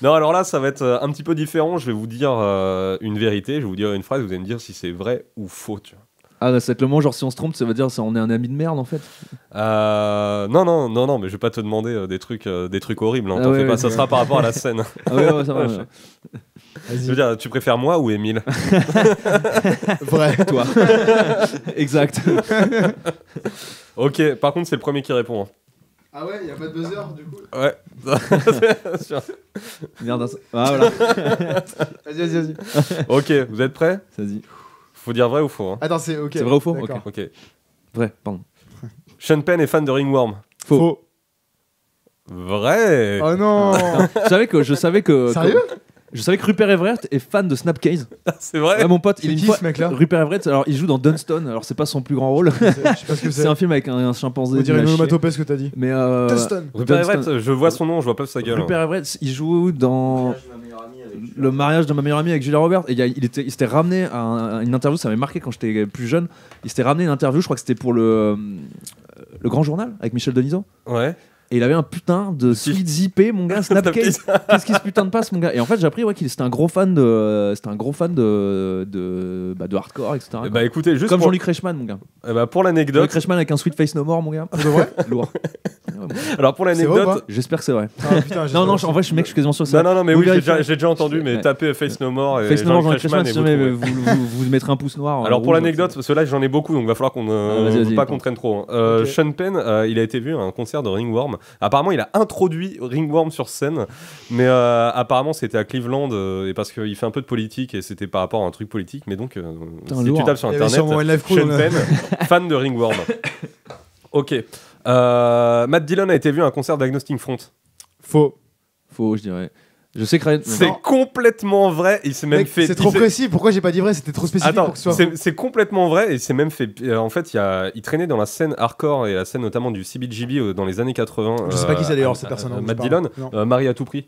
Non, alors là, ça va être un petit peu différent. Je vais vous dire une vérité, je vais vous dire une phrase, vous allez me dire si c'est vrai ou faux. Tu vois. Ah, bah, c'est le moment, genre si on se trompe, ça veut dire on est un ami de merde en fait. Non, mais je vais pas te demander des trucs horribles. Hein, Ah t'en ouais, fais pas, ouais, ça ouais. sera par rapport à la scène. Ah ouais, ça va. Ouais, ouais. Je Vas-y. veux dire, tu préfères moi ou Émile? Vrai. Toi. Exact. Ok, par contre, c'est le premier qui répond. Hein. Ah ouais, y a pas de buzzer du coup. Ouais. Merde. Ah voilà. Vas-y. Ok, vous êtes prêts? Vas-y. Faut dire vrai ou faux? Hein. Attends, c'est ok. C'est vrai ou faux? D'accord. Ok. Ok. Vrai, pardon. Sean Penn est fan de Ringworm. Faux. Vrai. Oh non. Je savais que Sérieux? je savais que Rupert Everett est fan de Snapcase. C'est vrai. Ouais, mon pote, C'est il est qui, une fois. ce mec-là? Rupert Everett, alors il joue dans Dunston. Alors c'est pas son plus grand rôle. Je sais pas ce que C'est c'est. un film avec un chimpanzé. On dirait une nul à chier. onomatopée ce que t'as dit. Mais Dunston. Rupert Dunston. Everett, je vois son nom, je vois pas sa gueule. Rupert Everett, il joue dans Le mariage de ma meilleure amie avec Julia Roberts. Et il s'était ramené à une interview, ça m'avait marqué quand j'étais plus jeune. Il s'était ramené à une interview, je crois que c'était pour le Grand Journal avec Michel Denisot. Ouais. Et il avait un putain de suite zippé, mon gars, Snapcase. Qu'est-ce qui se putain de passe, mon gars? Et en fait, j'ai appris qu'il était un gros fan de hardcore, etc. Bah écoutez, juste Comme pour, Jean-Luc Reichmann, mon gars. pour Jean-Luc l'anecdote. Reichmann avec un Sweet Face No More, mon gars. De vrai? Lourd. Alors pour C'est vrai ou l'anecdote. pas? J'espère que c'est vrai. Ah, putain, Non, en vrai, je suis quasiment sûr que c'est vrai. Non, mais Vous oui, j'ai vérifiez. déjà entendu, mais Ouais. tapez Face No More et Face No More, Jean-Luc Jean-Luc Reichmann, Reichmann et si vous jamais trouvez. vous mettrez un pouce noir. Alors pour rouge, l'anecdote, parce que là j'en ai beaucoup, donc va falloir qu'on vas-y, pas attends. qu'on traîne trop. Ok. Sean Penn, il a été vu à un concert de Ringworm. Apparemment, il a introduit Ringworm sur scène, mais apparemment c'était à Cleveland et parce qu'il fait un peu de politique et c'était par rapport à un truc politique. Mais donc, Putain, si tu lourd. tapes sur Il y avait internet, sûrement One Life Crew Sean dans la- Penn, fan de Ringworm. Ok. Matt Dillon a été vu à un concert d'Agnostic Front. Faux. Faux, je dirais. Je sais que Ryan. C'est complètement vrai. Il s'est même Mec, fait. c'est trop il s'est- précis. Pourquoi j'ai pas dit vrai? C'était trop spécifique Attends, pour que ce soit faux. c'est complètement vrai et il s'est même fait. En fait, il traînait dans la scène hardcore et la scène notamment du CBGB dans les années 80. Je sais pas qui c'est d'ailleurs cette personne. Matt Dillon, Marie à tout prix,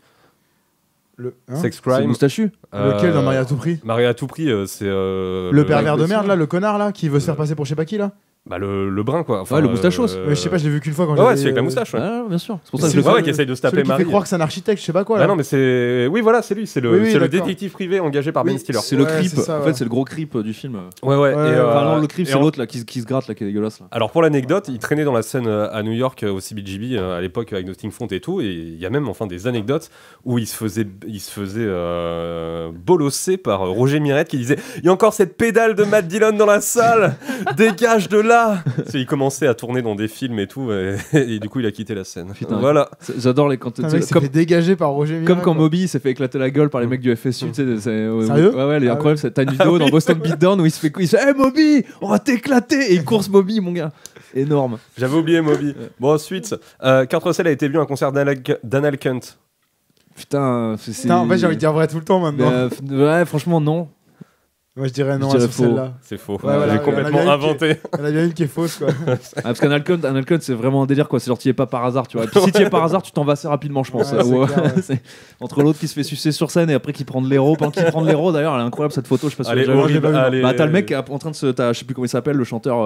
Le, hein Sex C'est le Crime. moustachu. Lequel dans Marie à tout prix? Marie à tout prix, c'est. Le pervers de merde là, le connard là, qui veut se faire passer pour je sais pas qui là. Bah, le brun quoi. Enfin, Ouais, le moustachos. Ouais, je sais pas, je l'ai vu qu'une fois quand Ouais, j'avais. c'est avec la moustache. Ouais. Ah, bien sûr. C'est pour ça Mais que je le c'est Ouais, fais. ouais, qui essaye de se Celui taper qui Marie. fait croire que c'est un architecte, je sais pas quoi Ah là. non, mais c'est. Oui, voilà, c'est lui. C'est le, Oui, oui, c'est le d'accord. détective privé engagé par Ben Oui, Stiller. C'est le Ouais, creep. c'est ça, En ouais. fait, c'est le gros creep du film. Ouais. Ouais, Enfin, non, le creep, et c'est en- l'autre là qui se gratte là, qui est dégueulasse là. Alors pour l'anecdote, il traînait dans la scène à New York au CBGB à l'époque avec Agnostic Front et tout, et il y a même enfin des anecdotes où il se faisait bolosser par Roger Mirette qui disait il y a encore cette pédale de Matt Dillon dans la salle, dégage de là. Il commençait à tourner dans des films et tout, et du coup il a quitté la scène. Putain. Voilà. J'adore les quand Putain, mec s'est comme fait dégager par Roger Mira, comme quand quoi. Moby s'est fait éclater la gueule par les mecs du FSU, tu sais. Sérieux Ouais, elle est Ah incroyable. T'as une vidéo dans Boston Beatdown où il se fait hey Moby, on va t'éclater et il course Moby, mon gars. Énorme. J'avais oublié Moby. Bon ensuite, Kurt Russell a été vu à un concert d'Anal Cunt. Putain, c'est. Putain, en fait, j'ai envie de dire vrai tout le temps Mais, maintenant. ouais, franchement, non. Moi, je dirais non Je dirais à faux. celle-là. C'est faux. Ouais, voilà, J'ai il y en a complètement bien une inventé. Il y en a bien une qui est fausse, quoi. Parce qu'Anal Cunt, c'est vraiment un délire, quoi. C'est genre, t'y es pas par hasard, tu vois. Et puis si t'y es par hasard, tu t'en vas assez rapidement, je pense. Ouais, c'est Ouais. clair, ouais. C'est- Entre l'autre qui se fait sucer sur scène et après qui prend de l'héros. Pendant qu'il prend de l'héros, d'ailleurs, elle est incroyable cette photo. Je sais pas si Allez, vous l'avez horrible. vu. Allez, Bah, t'as le mec qui est en train de se. Je sais plus comment il s'appelle, le chanteur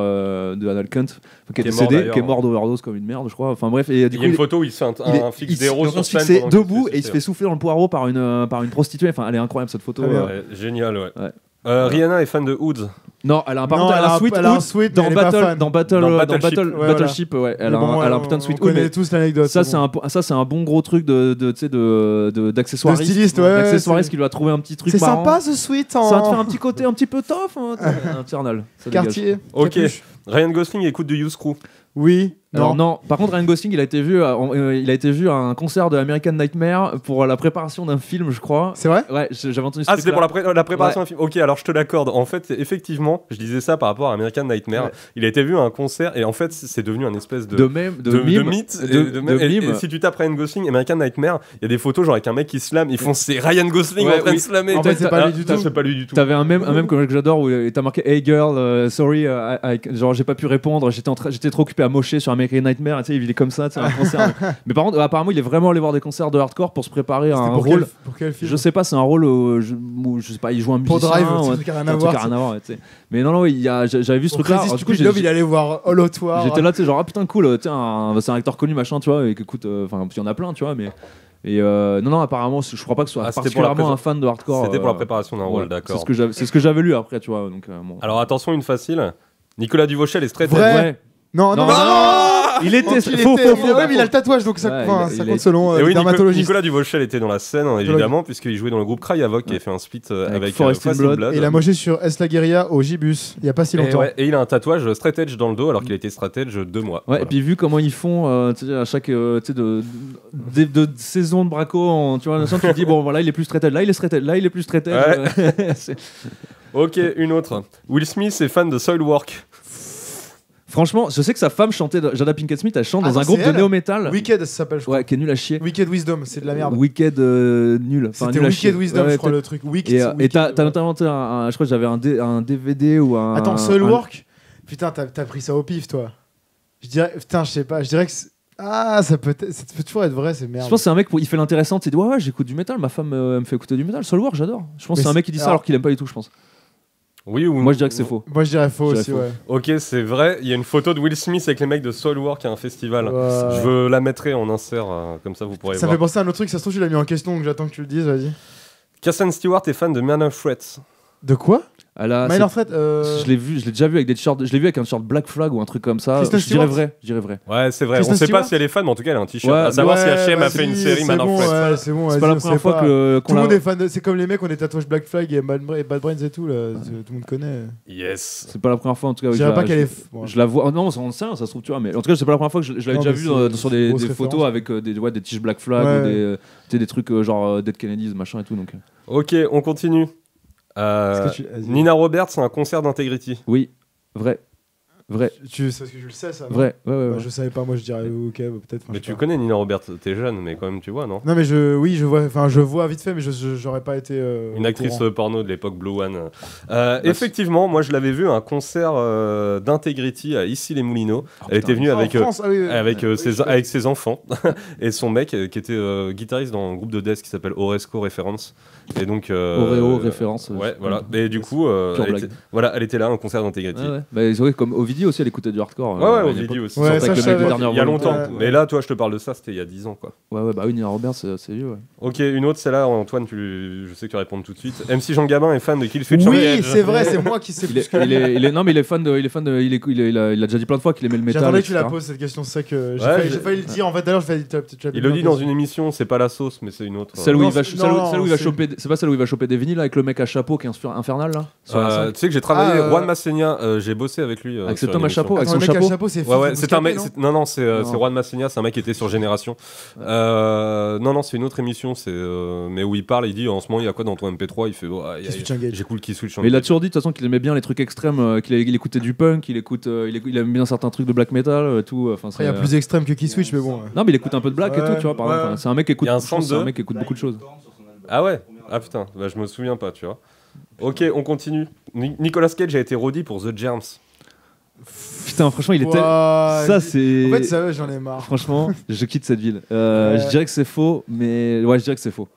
de Anal Cunt, qui est Qui est mort, décédé, d'ailleurs. qui est mort d'overdose comme une merde, je crois. Enfin bref, et du Il y coup. a une photo où il se fait un fixe d'héros sur scène. C'est pendant qu'il se debout fait et il se sucer. fait souffler dans le poireau par une prostituée. Enfin, elle est incroyable cette photo. Très bien. Ouais, génial, ouais. Ouais. Rihanna est fan de Hoods. Non, elle a un par Non, contre, elle a un sweet elle a un hood sweet, dans mais elle est pas Battle, fan. dans Battle, Dans dans Battleship. Battle, Ouais, Battleship, ouais. Elle Mais a bon, un putain de sweet On hood. connaît tous l'anecdote. Ça, c'est bon. c'est un bon gros truc d'accessoiriste. De styliste, ouais, D'accessoiriste c'est- qui lui a trouvé un petit truc C'est marrant. sympa ce sweet Ça va te faire en un petit côté un petit peu tough, hein, infernal. Ça dégage. quartier. Ok. Capuche. Ryan Gosling écoute du Youth Crew. Oui. Alors non, par contre Ryan Gosling il a été vu à un concert de American Nightmare pour la préparation d'un film, je crois. C'est vrai? Ouais, j'avais entendu ce Ah, c'était truc-là. pour la préparation d'un film. Ok, alors je te l'accorde. En fait, effectivement, je disais ça par rapport à American Nightmare. Ouais. Il a été vu à un concert et en fait, c'est devenu un espèce de mime, mythe. Et mime. si tu tapes Ryan Gosling, American Nightmare, il y a des photos genre avec un mec qui slame. Ils font c'est Ryan Gosling Ouais, en train de oui. slammer. En fait, c'est pas lui du tout. C'est pas lui du tout. T'avais un mème que j'adore où t'as marqué Hey girl, sorry, genre j'ai pas pu répondre, j'étais trop occupé à mocher sur American Nightmare, tu sais, il est comme ça, tu sais, un concert. Mais par contre, apparemment, il est vraiment allé voir des concerts de hardcore pour se préparer à C'était un pour rôle. pour quel film? Je sais pas, c'est un rôle où je sais pas, il joue un musicien. Pour Drive, ou c'est un un truc à rien un à truc voir. à rien à voir, tu sais. Mais non, j'avais vu ce Pour truc-là. Crazy alors, du coup, Stupid Love, il allait voir All Out War. j'étais là, tu sais, genre, ah putain, cool, c'est un acteur connu, machin, tu vois, et qu'écoute, enfin, il y en a plein, tu vois, mais. Et non, apparemment, je crois pas que ce soit c'était pour la particulièrement un fan de hardcore. C'était pour la préparation d'un rôle, ouais, d'accord. C'est ce que j'avais lu après, tu vois. Donc, bon. Alors attention, une facile. Nicolas Duvauchel est straight edge. Vrai. Ouais. Non, non, Non, non, il était Il faux. ouais, mais il a le tatouage, donc ça, Ouais, enfin, il ça a- compte selon Et le oui, dermatologiste. Nicolas Duvauchel était dans la scène, évidemment, puisqu'il jouait dans le groupe Cry Havoc, qui avait fait un split avec Forest in Blood. Et il a moché sur S. La Guerilla au Gibus, il y a pas si Et, longtemps. ouais, et il a un tatouage straight edge dans le dos, alors qu'il a été straight edge 2 mois. Ouais, Voilà. et puis vu comment ils font tu sais, à chaque tu sais, de saison de braco, tu vois, tu te dis bon voilà il est plus straight edge, là il est straight edge, là il est plus straight edge. C'est- Ok, une autre. Will Smith est fan de Soilwork. Franchement, je sais que sa femme chantait, Jada Pinkett Smith, elle chante Ah dans non, un groupe c'est de elle. néo-metal. Wicked, ça s'appelle, je crois. Ouais, qui est nul à chier. Wicked Wisdom, c'est de la merde. Wicked nul. Enfin, C'était nul à chier. Wicked Wisdom, Ouais, je crois, t'as- le truc. Et t'as notamment je crois que j'avais un DVD ou un. Attends, Soilwork. Putain, t'as pris ça au pif, toi. Je dirais, putain, je sais pas, je dirais que. Ah, ça peut toujours être vrai, c'est merde. Je pense que c'est un mec, il fait l'intéressant, il dit ouais, j'écoute du métal, ma femme me fait écouter du métal, Soilwork, j'adore. Je pense que Mais c'est un mec qui dit c'est- ça alors qu'il aime pas du tout, je pense. Oui ou Moi je dirais que c'est faux. Moi, je dirais faux Je dirais aussi, faux. ouais. Ok, c'est vrai. Il y a une photo de Will Smith avec les mecs de Soilwork à un festival. Ouais. Je veux la mettrai en insert, comme ça vous pourrez Ça me voir. fait penser à un autre truc, ça se trouve, tu l'as mis en question, donc j'attends que tu le dises, vas-y. Kristen Stewart est fan de Minor Threat. De quoi Elle a- Minor Threat Je l'ai déjà vu avec des t-shirts, je l'ai vu avec un t-shirt Black Flag ou un truc comme ça. Kristen Je dirais Stewart vrai, je dirais vrai. Ouais, c'est vrai. Kristen On sait pas Stewart si elle est fan, mais en tout cas, elle a un t-shirt. Ouais, à savoir si ouais, H&M a vas-y, fait une série c'est Minor bon, Threat. ouais, c'est bon, C'est vas-y, pas la on première sait fois pas. qu'on Tout le l'a. monde est fan de... C'est comme les mecs, on est tatouage Black Flag et Bad Brains et tout, là. Tout le monde connaît. Yes. C'est pas la première fois en tout cas. Je que dirais pas je- qu'elle est. Bon. Je la vois. Oh, non, on sait rien, ça se trouve, tu vois. Mais en tout cas, c'est pas la première fois que je l'avais Non, déjà mais vu c'est sur une des grosse photos référence. avec des tiges Black Flag Ouais. ou tu sais, des trucs genre Dead Kennedys, machin et tout. Donc, Ok, on continue. Vas-y. Nina Roberts, c'est un concert d'Integrity. oui, vrai. Vrai, C'est parce que je le sais, ça. non vrai. Ouais, ouais, Bah, ouais. je savais pas, moi je dirais ok, bah, peut-être. enfin, Mais je sais tu pas. connais Nina Roberts, t'es jeune, mais quand même tu vois, non? Non, mais oui, je vois vite fait, mais j'aurais pas été. Une au actrice courant. porno de l'époque Blue One. Effectivement, moi je l'avais vu à un concert d'Integrity à Issy-les-Moulineaux. Elle était venue Ah, en avec, France, ah oui, oui. avec ses enfants et son mec qui était guitariste dans un groupe de death qui s'appelle Oresco Reference. Et donc, Oreo, référence. Ouais, voilà. Et du coup, Pure elle blague. était, voilà, elle était là, à un concert d'Integrity. Ouais, ouais. Bah, c'est vrai, comme Ovidie aussi, elle écoutait du hardcore. Ouais, ouais, à Ovidie l'époque. aussi. Ouais, Sortait ça, avec je le mec de savais. dernière Il y a volonté. longtemps. Ouais, Mais ouais. là, toi, je te parle de ça, c'était il y a 10 ans, quoi. Ouais, ouais, bah oui, Nina Roberts, c'est vieux, ouais. Ok, une autre, celle-là, Antoine, je sais que tu vas répondre tout de suite. MC Jean Gabin est fan de Kill Switch Oui, Engage. c'est vrai, c'est moi qui sais Il plus est, que. non, mais il est fan de, il a déjà dit plein de fois qu'il aimait le métal. J'attendais que tu la etc. poses cette question, c'est ça que Ouais, j'ai failli le dire en fait. D'ailleurs, Il le dit dans une émission, c'est pas la sauce, mais c'est une autre. Celle où Non, il va, c'est- celle où- non, celle où il va c'est- choper, c'est pas celle où il va choper des vinyles avec le mec à chapeau qui est infernal là. Sur la scène. Tu sais que j'ai travaillé, Ah, Juan Massénia, j'ai bossé avec lui. Avec sur cet homme une à chapeau, avec Attends, son le mec à chapeau. chapeau, c'est Ouais, ouais, Fils c'est un mec. Bouscapé, Non, c'est Non. Juan Massénia, c'est un mec qui était sur Génération. Non, c'est une autre émission, mais où il parle, il dit en ce moment, il y a quoi dans ton MP3? Il fait, Kill Switch Engage. j'écoute Kill Switch Mais il a Engage. toujours dit de toute façon qu'il aimait bien les trucs extrêmes, il écoutait du punk, il aime bien certains trucs de black metal, tout. Enfin, Après, il y a plus extrême que Key Switch, mais bon. Non, mais il écoute un peu de black et Ouais, tout, tu vois. Par ouais. exemple. Enfin, c'est un mec qui écoute. Il y a un je pense que c'est un centre mec qui écoute beaucoup de choses. Ah ouais? Ah putain, bah, je me souviens pas, tu vois. Ok, on continue. Nicolas Cage a été roadie pour The Germs. Putain, franchement, il était. Ouah, Ça, c'est. En fait, ça, j'en ai marre. Franchement, je quitte cette ville. Ouais. Je dirais que c'est faux, mais ouais, je dirais que c'est faux.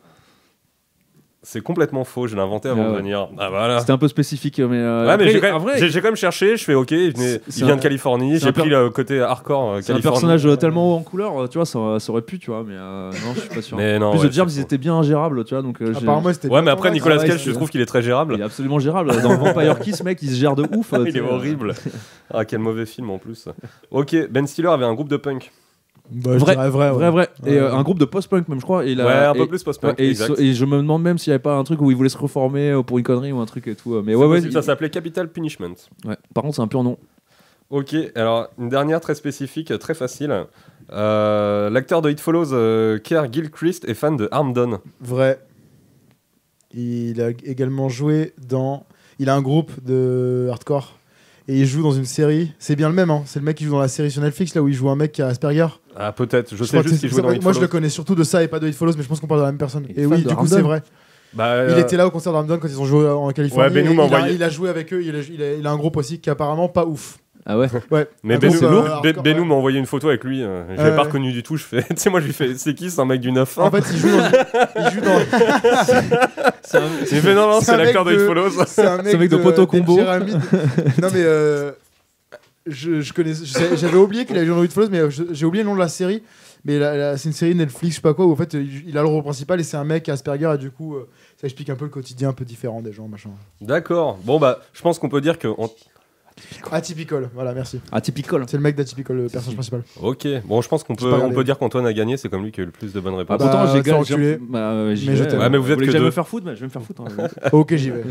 C'est complètement faux, je l'ai inventé avant Ah de ouais. venir. Ah voilà. C'était un peu spécifique, mais. Ouais, après, mais j'ai en vrai, quand même cherché, je fais ok, il C'est vient un- de Californie, c'est j'ai un pris le côté hardcore c'est un Californie. personnage tellement haut en couleur, tu vois, ça aurait pu, tu vois, mais non, je suis pas sûr. Mais non, En plus, ouais, The Germs, c'est ils faux. étaient bien ingérables, tu vois, donc. Apparemment, c'était. Ouais, mais bien après, convaincu. Nicolas ouais, Cage, c'est- je trouve qu'il est très gérable. Il est absolument gérable. Dans Vampire Kiss, mec, il se gère de ouf. tu Il sais. est horrible. Ah, quel mauvais film en plus. Ok, Ben Stiller avait un groupe de punk. Bah, je Vrai, dirais vrai. ouais. Vrai. Et Ouais. un groupe de post-punk, même, je crois. Et il a- Ouais, un et- peu plus post-punk. Ouais, exact. et je me demande même s'il n'y avait pas un truc où il voulait se reformer pour une connerie ou un truc et tout. Mais C'est ouais, possible, il- ça s'appelait Capital Punishment. ouais. Par contre, c'est un pur nom. Ok, alors une dernière très spécifique, très facile. L'acteur de It Follows, Kerr Gilchrist, est fan de Armageddon. Vrai. Il a également joué dans. Il a un groupe de hardcore. Et il joue dans une série. C'est bien le même, hein. C'est le mec qui joue dans la série sur Netflix, là où il joue un mec qui a Asperger. Ah, peut-être, je sais crois que juste qu'il joue dans It moi, je le Follows. connais surtout de ça et pas de It Follows, mais je pense qu'on parle de la même personne. Il est Et fan oui, de du coup, c'est Armageddon. vrai. Bah, Il était là au concert d'Armageddon quand ils ont joué en Californie. Ouais, Benou Et m'a envoyé. il a joué avec eux. Il a un groupe aussi qui est apparemment pas ouf. Ah ouais. Ouais. Mais Un Benou, groupe, hardcore, Benou ouais. m'a envoyé une photo avec lui. J'avais Ouais. pas reconnu du tout. Je fais, tu sais, moi je lui fais, c'est qui, c'est un mec du 9-1. En fait, il joue dans. Il fait non, c'est c'est un l'acteur de mec It de- Follows. C'est un mec de Poto des Combo. Pyramides. Non mais je connais. J'avais oublié qu'il avait joué dans It Follows, mais j'ai oublié le nom de la série. Mais c'est une série Netflix, je sais pas quoi, où en fait il a le rôle principal et c'est un mec Asperger et du coup ça explique un peu le quotidien un peu différent des gens, machin. D'accord. Bon, bah, je pense qu'on peut dire que. Atypical, voilà, merci. Atypical. C'est le mec d'Atypical, le personnage principal. Ok. Bon, je pense qu'on J'ai peut, pas on regardé. peut dire qu'Antoine a gagné. C'est comme lui qui a eu le plus de bonnes Ah, réponses. Bah, pourtant, j'ai c'est enculé. j'y Mais je vais. t'aime. Ouais, mais vous êtes voulez que que j'aille deux. me faire foutre, mais je vais me faire foutre. Hein. Ok, j'y vais.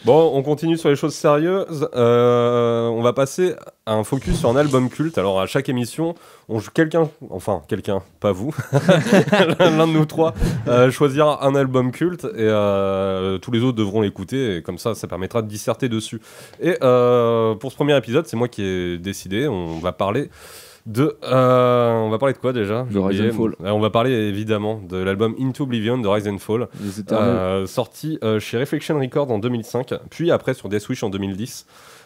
Bon, on continue sur les choses sérieuses. On va passer à un focus sur un album culte. Alors, à chaque émission, quelqu'un, pas vous, l'un de nous trois, choisira un album culte et tous les autres devront l'écouter. Et comme ça permettra de disserter dessus. Et pour ce premier épisode, c'est moi qui ai décidé. On va parler de quoi déjà? De Rise and Fall. On va parler évidemment de l'album Into Oblivion de Rise and Fall. Les éternels. Sorti chez Reflection Records en 2005, puis après sur Deathwish en 2010.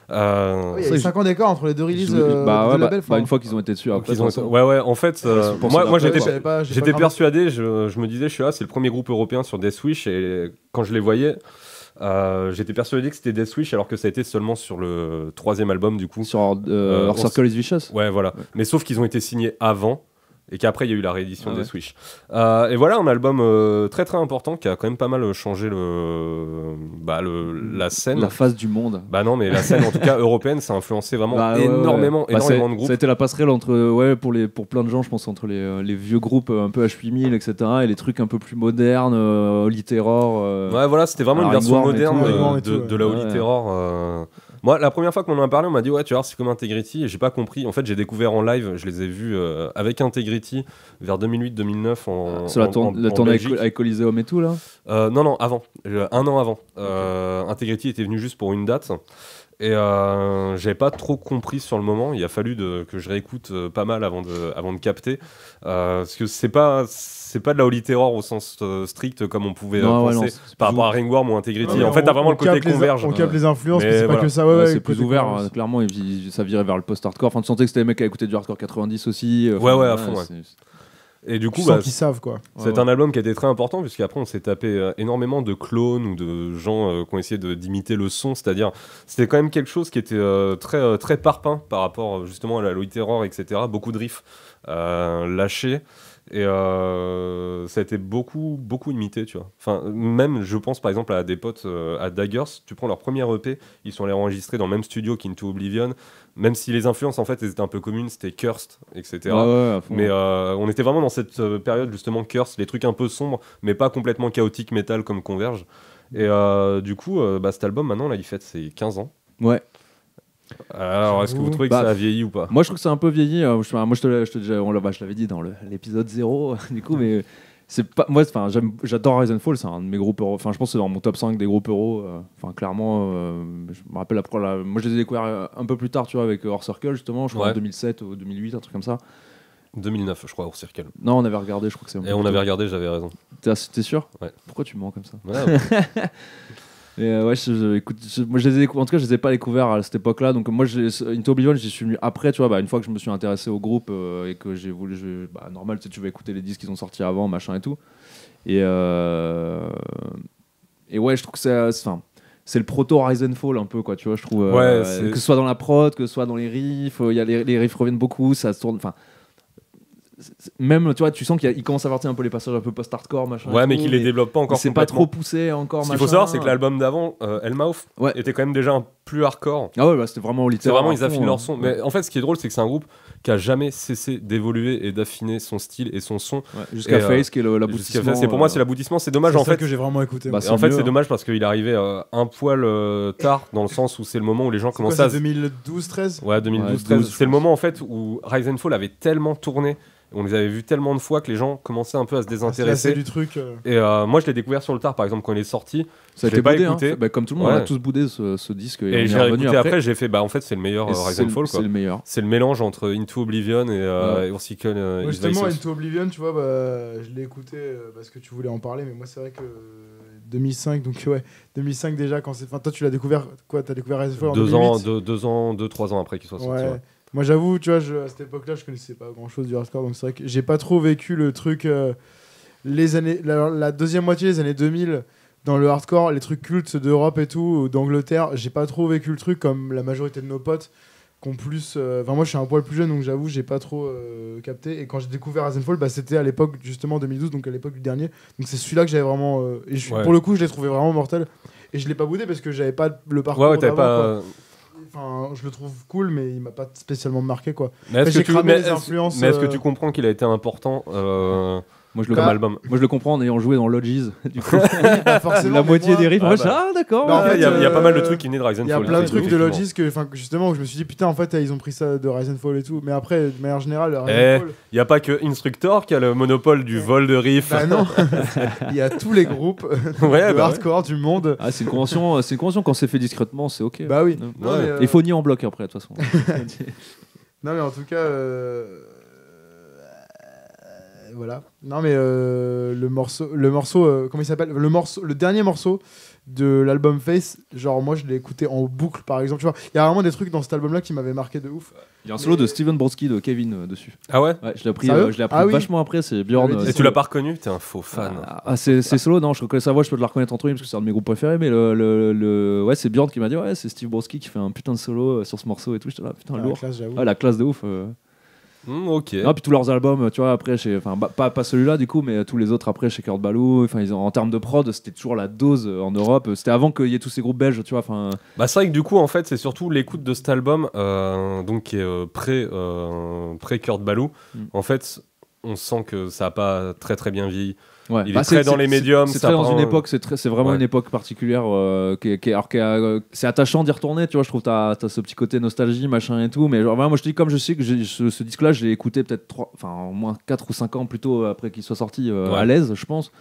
Il y a eu 5 ans d'écart entre les deux releases Bah, de label. une fois qu'ils ont été dessus, après. Ouais, en fait, moi Après, j'étais persuadé, je me disais, c'est le premier groupe européen sur Deathwish, et quand je les voyais, j'étais persuadé que c'était Deathwish, alors que ça a été seulement sur le 3e album du coup. Sur Our Circle is Vicious. Ouais, voilà. Ouais. Mais sauf qu'ils ont été signés avant. Et qu'après il y a eu la réédition de Deathwish. Et voilà, un album très très important qui a quand même pas mal changé la scène. La face du monde. Bah non, mais la scène en tout cas européenne, ça a influencé vraiment énormément de groupes. Ça a été la passerelle entre, pour plein de gens, je pense, entre les vieux groupes un peu H8000, etc. et les trucs un peu plus modernes, Holy Terror. Ouais, voilà, c'était vraiment une version moderne de la Holy Ouais. Terror. Moi, la première fois qu'on en a parlé, on m'a dit ouais, tu vois, c'est comme Integrity, et j'ai pas compris. En fait, j'ai découvert en live, je les ai vus avec Integrity vers 2008-2009 C'est la tournée avec Coliseum et tout là. Non, avant, un an avant. Integrity était venu juste pour une date. Et j'avais pas trop compris sur le moment. Il a fallu que je réécoute pas mal avant de capter. Parce que c'est pas de la Holy Terror au sens strict comme on pouvait penser par rapport à Ringworm ou Integrity. Ouais, en fait, t'as vraiment le côté converge. On capte les influences, mais c'est voilà. pas que ça. C'est plus ouvert, clairement. Et puis, ça virait vers le post-hardcore. Enfin, tu sentais que c'était des mecs qui écoutaient du hardcore 90 aussi. Ouais, à fond. Et du coup, qu'ils savent quoi. C'est un album qui a été très important, puisqu'après on s'est tapé énormément de clones ou de gens qui ont essayé d'imiter le son, c'est-à-dire c'était quand même quelque chose qui était très, très parpaing par rapport justement à la Holy Terror, etc. Beaucoup de riffs lâchés. Et ça a été beaucoup imité, tu vois. Enfin, même, je pense par exemple à des potes à Daggers, tu prends leur premier EP, ils sont allés enregistrer dans le même studio qu'Into Oblivion, même si les influences en fait elles étaient un peu communes, c'était Cursed, etc. Mais on était vraiment dans cette période justement Cursed, les trucs un peu sombres, mais pas complètement chaotique metal comme Converge. Et du coup, cet album maintenant, là, il fête ses 15 ans. Ouais. Alors, est-ce que vous trouvez que ça a vieilli ou pas? Moi, je trouve que c'est un peu vieilli. Moi, je l'avais dit dans l'épisode 0, du coup, mais c'est pas. Moi, j'adore Rise and Fall, c'est un de mes groupes euros. Enfin, je pense que c'est dans mon top 5 des groupes euros. Enfin, clairement, je me rappelle moi, je les ai découverts un peu plus tard, tu vois, avec Our Circle, justement, je crois en 2007 ou 2008, un truc comme ça. 2009, je crois, Our Circle. Non, on avait regardé, je crois que c'est. Et on avait regardé, j'avais raison. T'es sûr? Ouais. Pourquoi tu mens comme ça? Ouais. Et écoute, moi je les ai en tout cas je les ai pas découverts à cette époque-là, donc moi Into Oblivion j'y suis venu après, tu vois, une fois que je me suis intéressé au groupe et que j'ai voulu, normal, tu vas écouter les disques qu'ils ont sortis avant, machin et tout, et ouais, je trouve que c'est le proto Rise and Fall un peu, quoi, tu vois, je trouve, que ce soit dans la prod, que ce soit dans les riffs, les riffs reviennent beaucoup, ça se tourne, enfin même, tu vois, tu sens qu'il commence à avoir un peu les passages un peu post-hardcore, machin. Ouais, mais qu'il les développe pas encore c'est pas complètement. trop poussé encore. Ce qu'il faut savoir, c'est que l'album d'avant, Hellmouth, était quand même déjà un plus hardcore. Ah ouais, bah, c'était vraiment littéralement. C'est vraiment, ils affinent leur son. Mais en fait, ce qui est drôle, c'est que c'est un groupe qui a jamais cessé d'évoluer et d'affiner son style et son son. Jusqu'à Face, qui est l'aboutissement. C'est pour moi, c'est l'aboutissement. C'est dommage en fait. C'est que j'ai vraiment écouté. Bah, En fait, c'est dommage parce qu'il est arrivé un poil tard, dans le sens où c'est le moment où les gens commençaient à. 2012-13 Ouais, 2012-13. C'est le moment en fait où Rise and Fall avait tellement tourné. On les avait vus tellement de fois que les gens commençaient un peu à se désintéresser du truc. Et moi, je l'ai découvert sur le tard, par exemple, quand il est sorti. Ça a été boudé, écouté. Hein. Bah, comme tout le monde, on a tous boudé ce disque. Et j'ai réécouté après, j'ai fait, en fait, c'est le meilleur Rise and Fall. C'est le meilleur. C'est le mélange entre Into Oblivion et Ursicle. Justement, Into Oblivion, tu vois, je l'ai écouté parce que tu voulais en parler, mais moi, c'est vrai que 2005, donc ouais, 2005 déjà, quand c'est. Enfin, toi, tu l'as découvert, quoi? T'as découvert Rise and Fall en 2008 3 ans après qu'il soit sorti. Ouais. Moi, j'avoue, tu vois, à cette époque-là, je connaissais pas grand-chose du hardcore, donc c'est vrai que j'ai pas trop vécu le truc. La deuxième moitié des années 2000, dans le hardcore, les trucs cultes d'Europe et tout, ou d'Angleterre, j'ai pas trop vécu le truc comme la majorité de nos potes. Qu'en plus, moi, je suis un poil plus jeune, donc j'avoue, j'ai pas trop capté. Et quand j'ai découvert Rise and Fall, c'était à l'époque, justement, 2012, donc à l'époque du dernier. Donc c'est celui-là que j'avais vraiment. Pour le coup, je l'ai trouvé vraiment mortel. Et je l'ai pas boudé parce que j'avais pas le parcours. Ouais, t'avais pas. Enfin, je le trouve cool, mais il m'a pas spécialement marqué, quoi. Mais est-ce que tu comprends qu'il a été important moi, je comme album. Moi, je le comprends en ayant joué dans Lodges. Du coup, forcément, la moitié des riffs. D'accord. Bah, en fait, il y a pas mal de trucs qui venaient de Rise and Fall. Il y a plein de trucs de Lodges justement, où je me suis dit, putain, en fait, ils ont pris ça de Rise and Fall et tout. Mais après, de manière générale, Rise and Fall. Il n'y a pas que Instructor qui a le monopole du vol de riffs. Bah non. Il y a tous les groupes de hardcore du monde. Ah, c'est une convention. Quand c'est fait discrètement, c'est ok. Bah oui. Il faut nier en bloc après, de toute façon. Non, mais en tout cas. Voilà. Non mais le morceau comment il s'appelle, le dernier morceau de l'album Face, genre moi je l'ai écouté en boucle par exemple, tu vois, il y a vraiment des trucs dans cet album là qui m'avaient marqué de ouf. Il y a un solo de Steven Brodsky de Kevin dessus. Ah ouais, je l'ai appris vachement après, c'est Bjorn. Et tu l'as pas reconnu, t'es un faux fan. C'est solo, non, je reconnais sa voix, je peux te la reconnaître entre eux parce que c'est un de mes groupes préférés, mais ouais, c'est Bjorn qui m'a dit ouais, c'est Steve Brodsky qui fait un putain de solo sur ce morceau et tout, j'étais là putain lourd. La classe de ouf. Ok. Non, puis tous leurs albums, tu vois, après, pas celui-là du coup, mais tous les autres après chez Kurt Ballou, en termes de prod, c'était toujours la dose en Europe. C'était avant qu'il y ait tous ces groupes belges, tu vois. C'est vrai que du coup, en fait, c'est surtout l'écoute de cet album, donc qui est pré Kurt Ballou. En fait, on sent que ça a pas très très bien vieilli. Ouais. Il est très dans les médiums. C'est très dans une époque, c'est vraiment une époque particulière c'est attachant d'y retourner, tu vois. Je trouve t'as ce petit côté nostalgie, machin et tout. Mais genre, moi je te dis, comme je sais que ce disque-là, je l'ai écouté peut-être au moins 4 ou 5 ans plus tôt après qu'il soit sorti à l'aise, je pense.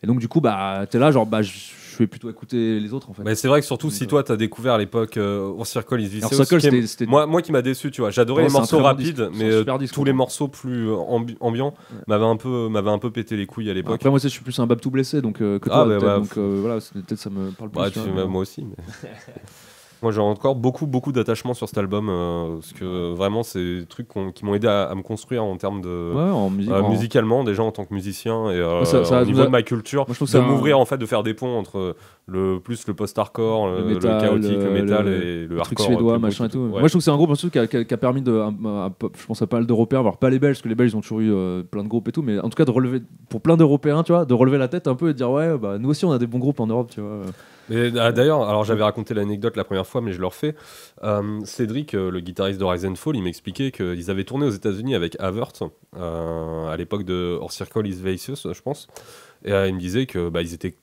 Et donc, du coup, t'es là, genre, je vais plutôt écouter les autres en fait. Mais c'est vrai que surtout si toi t'as découvert à l'époque Circle is Vicious, c'était moi qui m'a déçu, tu vois. J'adorais les morceaux rapides, mais tous les morceaux plus ambiants m'avaient un peu pété les couilles à l'époque. Après moi je suis plus un Babtou blessé donc que toi, donc voilà, peut-être ça me parle plus. Moi aussi. Mais... Moi j'ai encore beaucoup d'attachement sur cet album parce que vraiment c'est des trucs qui m'ont aidé à me construire en termes de musicalement déjà en tant que musicien et au niveau de ma culture, de m'ouvrir en fait, de faire des ponts entre le post-hardcore, le chaotique, le métal et le hardcore suédois, machin et tout. Moi je trouve que c'est un groupe qui a permis je pense à pas mal d'Européens, voire pas les Belges, parce que les Belges ils ont toujours eu plein de groupes et tout, mais en tout cas de relever pour plein d'Européens, tu vois, de relever la tête un peu et de dire ouais nous aussi on a des bons groupes en Europe, tu vois. Et d'ailleurs, alors j'avais raconté l'anecdote la première fois, mais je le refais. Cédric, le guitariste de Rise and Fall, il m'expliquait qu'ils avaient tourné aux États-Unis avec Avert à l'époque de Or Circle is Vicious, je pense. Et il me disait que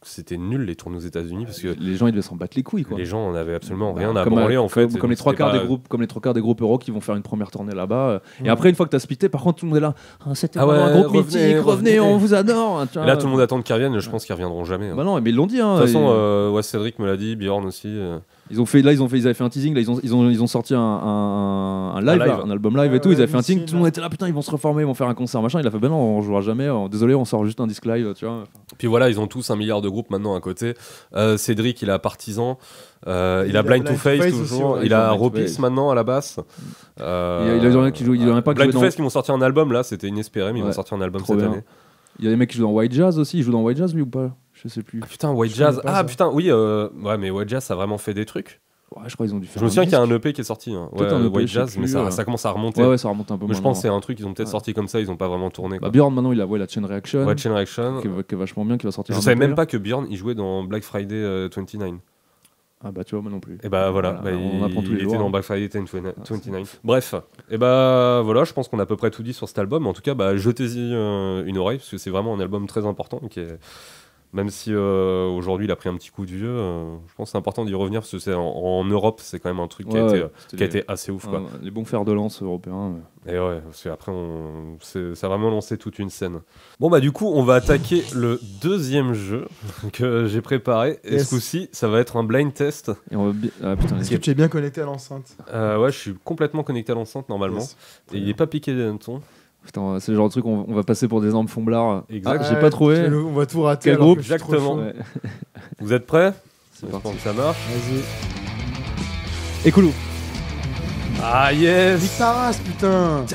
c'était nul les tournées aux États-Unis parce que les gens ils devaient s'en battre les couilles, quoi. Les gens en avaient absolument rien à branler en fait. Comme les trois quarts des groupes euro qui vont faire une première tournée là-bas. Et après une fois que t'as splitté, par contre tout le monde est là. C'était vraiment un groupe mythique, revenez, on vous adore. Et là tout le monde attend qu'ils reviennent. Je pense qu'ils reviendront jamais. Bah non, mais ils l'ont dit. De toute façon, Cédric me l'a dit, Bjorn aussi. Ils avaient fait un teasing, là, ils ont sorti un live, un album live et tout. Ils avaient fait un teasing, tout le monde était là, putain, ils vont se reformer, ils vont faire un concert, machin. Il a fait, ben non, on jouera jamais, désolé, on sort juste un disque live, tu vois. Puis voilà, ils ont tous 1 milliard de groupes maintenant à côté. Cédric, il a Partisan, il a Blind to Face toujours, il a Ropix maintenant à la basse. Il y en a qui jouent pas. Blind to Face qui vont sortir un album là, c'était inespéré, mais ils vont sortir un album cette année. Il y a des mecs qui jouent dans White Jazz aussi, ils jouent dans White Jazz lui ou pas? Je sais plus. Ah putain, White Jazz. Ah putain, oui, ouais, mais White Jazz ça a vraiment fait des trucs. Ouais, je crois qu'ils ont dû faire. Je me souviens qu'il y a un disque. EP qui est sorti, hein. Peut-être un EP, White je sais Jazz, mais plus, ça commence à remonter. Ouais, ça remonte un peu. Mais je pense que c'est un truc qu'ils ont peut-être sorti comme ça, ils ont pas vraiment tourné. Bah, Björn, maintenant, il a la Chain Reaction. Ouais, Chain Reaction. Qui est vachement bien, qui va sortir. Je un savais EP, même là. pas que Björn il jouait dans Black Friday 29. Ah bah, tu vois, moi non plus. Et bah voilà, on apprend tous les il jours. était dans Black Friday 29. Bref, et bah voilà, je pense qu'on a à peu près tout dit sur cet album. En tout cas, bah, jetez-y une oreille, parce que c'est vraiment un album très important qui est. Même si aujourd'hui il a pris un petit coup de vieux, je pense que c'est important d'y revenir parce que c'est en Europe, c'est quand même un truc qui a été assez ouf. Quoi. Les bons fers de lance européens. Et ouais, parce qu'après, ça a vraiment lancé toute une scène. Bon, bah du coup, on va attaquer le deuxième jeu que j'ai préparé. Et ce coup-ci, ça va être un blind test. Et on va putain, Est-ce que tu es bien connecté à l'enceinte? Ouais, je suis complètement connecté à l'enceinte normalement. Yes. Et il est pas piqué des hannetons. Putain, c'est le genre de truc, on va passer pour des armes fomblards. Exact. Ah, j'ai pas trouvé. On va tout rater. Quel alors groupe? que je suis trop Exactement. chaud. Ouais. Vous êtes prêts? C'est J'espère parti. que ça marche. Vas-y. Et Koulou. Ah yes! Nique ta race, putain.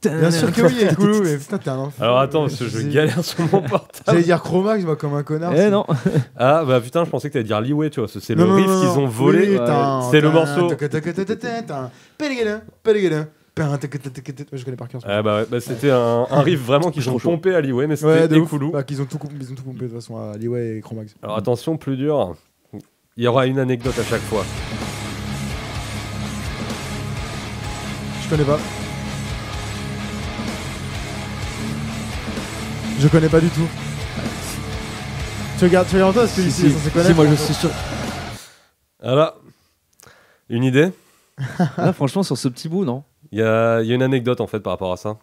Bien sûr que oui, Koulou, mais putain, t'es un enfant. Alors attends, parce que je galère sur mon portable. J'allais dire Chromax, moi, comme un connard. Eh non. Ah bah putain, je pensais que t'allais dire Leeway, tu vois. C'est Non, le non, riff non, qu'ils non. ont volé. Oui, C'est le morceau. Je connais par cœur. Ah bah, ouais, bah c'était un riff vraiment qu'ils ont pompé à Leeway, mais Ouais, c'était de ouf. Koulou. Bah, qu'ils ont tout pompé de toute façon à Leeway et Chromax. Alors attention, plus dur. Il y aura une anecdote à chaque fois. Je connais pas. Je connais pas du tout. Tu regardes toi parce que ici, ça se connaît. Si, moi je suis sûr. Voilà. Une idée? Là, franchement, sur ce petit bout, non? Il y a une anecdote en fait par rapport à ça.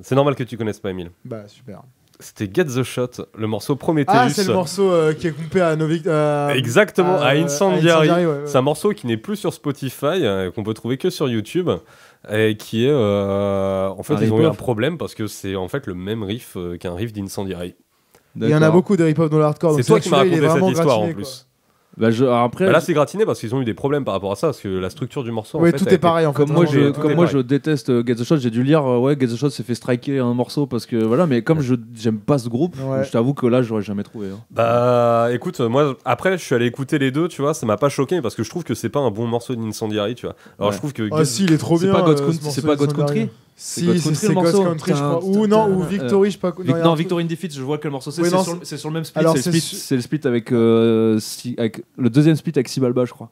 C'est normal que tu connaisses pas, Emile. Bah, super. C'était Get the Shot, le morceau Prometheus. Ah, c'est le morceau qui est compé à Novik. Exactement, à Incendiary. Ouais. C'est un morceau qui n'est plus sur Spotify, qu'on peut trouver que sur YouTube, et qui est... en fait, ils ont eu un problème parce que c'est en fait le même riff qu'un riff d'Incendiary. Il y en a beaucoup de rip-hop dans le hardcore. C'est toi qui m'as raconté cette histoire en plus. Bah, après, Bah là, c'est gratiné parce qu'ils ont eu des problèmes par rapport à ça, parce que la structure du morceau. Oui, en fait, tout est pareil en fait. comme moi, vraiment, je déteste Get the Shot, j'ai dû lire Get the Shot s'est fait striker un morceau parce que voilà, mais comme j'aime pas ce groupe, Ouais. je t'avoue que là, j'aurais jamais trouvé. Hein. Bah écoute, moi après je suis allé écouter les deux, tu vois, ça m'a pas choqué parce que je trouve que c'est pas un bon morceau d'Incendiary, tu vois. Alors Ouais. je trouve que Ah si, il est trop C'est bien. pas God ce Country, morceau c'est pas God d'Incendiary. Country. Si, God c'est Country, le God morceau. Country, je crois. Ou non, ou Victory, je sais pas. Non, Victory in Defeat, je vois quel morceau c'est. Oui, non, C'est sur le même split. alors, C'est le split avec le deuxième split avec Sibalba, je crois.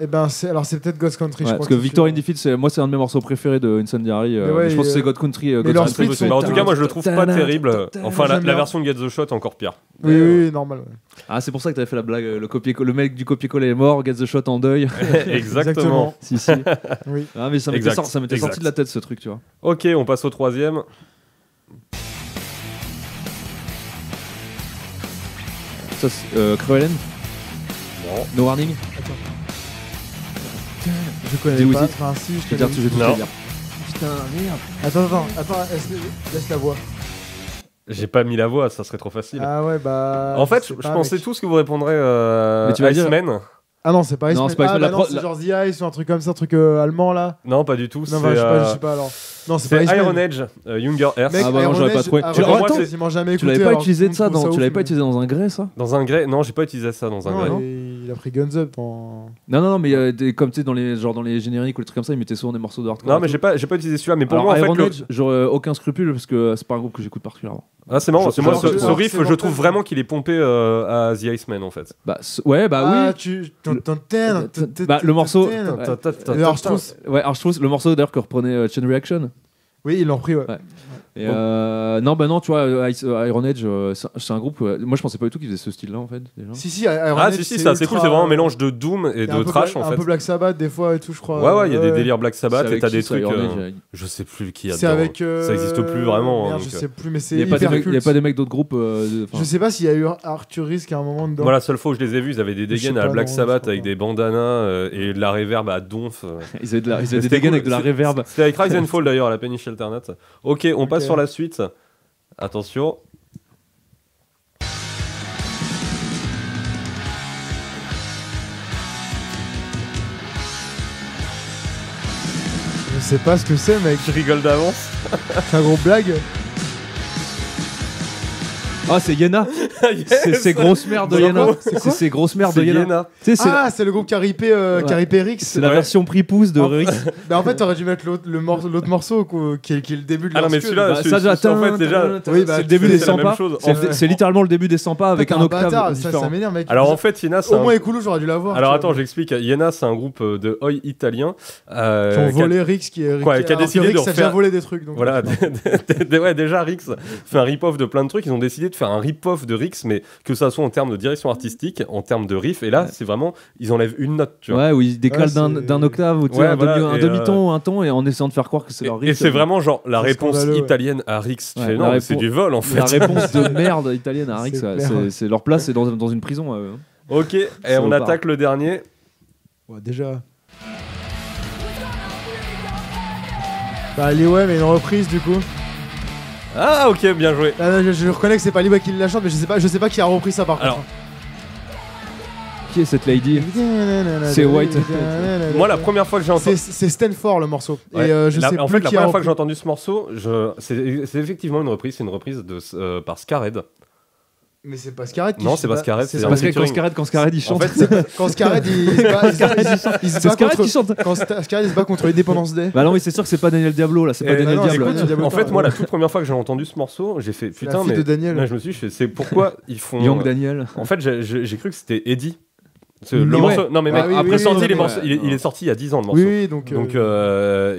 Eh ben, c'est peut-être God Country, je Ouais, crois. parce que Victory in Defeat, c'est un de mes morceaux préférés de Incendiary. Mais ouais, je pense que c'est God Country. mais God leur Country, split c'est- Bah, en tout cas, moi je le trouve pas terrible. Enfin, J'aime la bien. version de Get the Shot est encore pire. Oui, normal. Ouais. Ah, c'est pour ça que t'avais fait la blague. Le mec du copier-coller est mort, Get the Shot en deuil. Exactement. Si. Oui. Ah, mais ça m'était Exact. sorti de la tête ce truc, tu vois. Ok, on passe au troisième. Ça, c'est Cruellen. Non. No Warning. Je connais Dis-vous pas. it. Enfin, si, je Je vais dire, connais. je vais tout Non. te dire. Putain, merde. Attends, laisse la voix. J'ai pas mis la voix, ça serait trop facile. Ah ouais, bah. En fait, c'est je pas, pensais mec. tous que vous répondrez Mais tu vas dire- Iceman. Ah non, c'est pas Non, Iceman. c'est pas Ah Iceman. bah La non, pro- c'est genre The Ice ou un truc comme ça, un truc allemand là. Non, pas du tout. Non, C'est bah, je sais pas alors. Non, c'est pas c'est Iceman. Iron Edge, Younger Earth. Mec, Ah bah non, Iron j'aurais pas Edge, trouvé. Iron Tu- Edge, attends, j'ai quasiment jamais Tu écouté. l'avais pas alors utilisé tout de le ça monde trouve tu l'avais ouf, pas mais- utilisé dans un grès, ça? Dans un grès. Non, j'ai pas utilisé ça dans un Non, grès. non. Ouais, il a pris Guns Up dans. Non, mais comme tu sais, dans les génériques ou les trucs comme ça, ils mettaient souvent des morceaux de hardcore. Non, et mais tout. j'ai pas utilisé celui-là. Mais pour Alors, moi, en Iron fait, Edge, j'aurais aucun scrupule parce que c'est pas un groupe que j'écoute particulièrement. Ah, c'est marrant, c'est moi, Alors, ce riff, c'est je mortel. trouve vraiment qu'il est pompé à The Iceman en fait. Bah, ouais, bah Ah, oui. Bah, le morceau- Ouais. Ouais. Alors, je trouve. Ouais, alors je trouve le morceau d'ailleurs que reprenait Chain Reaction. Oui, ils l'ont pris, ouais. Ouais. Et non, tu vois, Iron Edge, c'est un groupe. Moi, je pensais pas du tout qu'ils faisaient ce style-là en fait. Déjà. Si, Iron Ah, Edge, si, c'est assez cool, c'est vraiment un mélange de Doom et Il y a de un peu trash en un fait. peu Black Sabbath des fois et tout, je crois. Ouais, il y a des délires Black Sabbath C'est et avec t'as qui, des ça, trucs. Iron Edge Je sais plus qui y a C'est dedans. avec. Ça existe plus vraiment. Merde, donc, je sais plus, mais c'est Il n'y a, hyper pas des culte. mecs d'autres groupes. Je sais pas s'il y a eu Arthur Risk à un moment dedans. Moi, la seule fois où je les ai vus, ils avaient des Je sais dégaines à la pas, Black non, Sabbath je crois avec pas. des bandanas et de la reverb à donf. Ils avaient des C'était dégaines cool. avec de la reverb. C'était avec Rise and Fall d'ailleurs à la Peniche Alternate. Ok, on passe Ok. sur la suite. Attention. Je sais pas ce que c'est, mec. Je rigole d'avance. C'est un gros blague. Ah, c'est Yena. C'est ces grosses merdes de Yena. C'est ces grosses merdes de Yena. C'est le groupe qui a ripé Rix. C'est la version prix-pouce de Rix. Bah en fait, t'aurais dû mettre l'autre morceau qui est le début de Ah non, mais celui-là, c'est le début des 100 pas. C'est littéralement le début des 100 pas avec un octave différent. Ça m'énerve, mec. Alors en fait, Yena, au moins Ekulu, j'aurais dû l'avoir. Alors attends, j'explique. Yena, c'est un groupe de oi italien qui ont volé Rix, qui a décidé de refaire. Déjà volé des trucs. Voilà, déjà Rix fait un rip-off de plein de trucs. Ils ont décidé de faire un rip-off de Rix, mais que ça soit en termes de direction artistique, en termes de riff. Et là, c'est vraiment, ils enlèvent une note, tu vois. Ouais, où ils décalent d'un octave ou un demi-ton ou un ton, et en essayant de faire croire que c'est leur riff. Et c'est vraiment genre la réponse italienne à Rix. Non, c'est du vol en fait. La réponse de merde italienne à Rix, c'est leur place, c'est dans une prison. Ok, et on attaque le dernier. Ouais, déjà. Bah, Liway, mais une reprise du coup. Ah, ok, bien joué. Je reconnais que c'est pas Liway qui la chante, mais je sais pas qui a repris ça par contre. Alors, qui est cette lady? C'est White. Moi, la première fois que j'ai entendu. C'est Stanford le morceau. Ouais. Et je sais en fait, plus la qui a première fois que repris. j'ai entendu ce morceau, c'est effectivement une reprise. C'est une reprise par Scared. Mais c'est pas Scared qui Non, c'est pas Scared. C'est parce que quand Scared il chante. En fait, quand Scared il se bat contre l'Independence Day. Bah non, oui, c'est sûr que c'est pas Daniel Diablo là. C'est pas Daniel Diablo. En fait, moi, la toute première fois que j'ai entendu ce morceau, j'ai fait putain, mais. Là, je me suis dit, c'est pourquoi ils font. Young Daniel. En fait, j'ai cru que c'était Eddie. Non mais mec, après sorti les morceaux, il est sorti il y a 10 ans le morceau. Oui, donc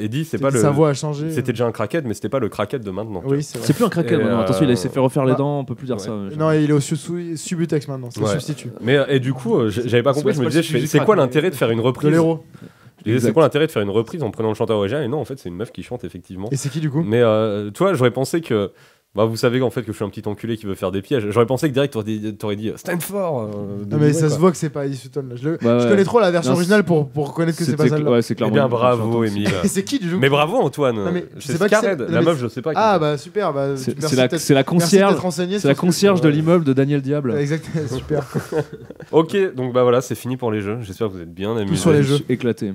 Eddie, c'est pas le. Sa voix a changé. C'était déjà un crackhead, mais c'était pas le crackhead de maintenant. Oui, c'est plus un crackhead maintenant. Attention, il s'est fait refaire les dents, on peut plus dire ça. Non, il est au Subutex maintenant, c'est le substitut. Mais et du coup, j'avais pas compris, je me disais, c'est quoi l'intérêt de faire une reprise de l'héros? C'est quoi l'intérêt de faire une reprise en prenant le chanteur original? Et non, en fait, c'est une meuf qui chante effectivement. Et c'est qui du coup? Mais tu vois, j'aurais pensé que. Bah, vous savez en fait que je suis un petit enculé qui veut faire des pièges. J'aurais pensé que direct t'aurais dit Stanford. Non mais ça se voit que c'est pas Eddie Sutton là. Je connais trop la version originale pour reconnaître que c'est pas celle-là. Ouais, c'est clairement. Eh bien bravo Émile. C'est qui du coup? Mais bravo Antoine. Non, mais c'est Scared. La meuf je sais pas. Ah bah super. C'est la concierge. C'est la concierge de l'immeuble de Daniel Diable. Exactement. Super. Ok, donc bah voilà, c'est fini pour les jeux. J'espère que vous êtes bien amusés. Sur les jeux éclatés.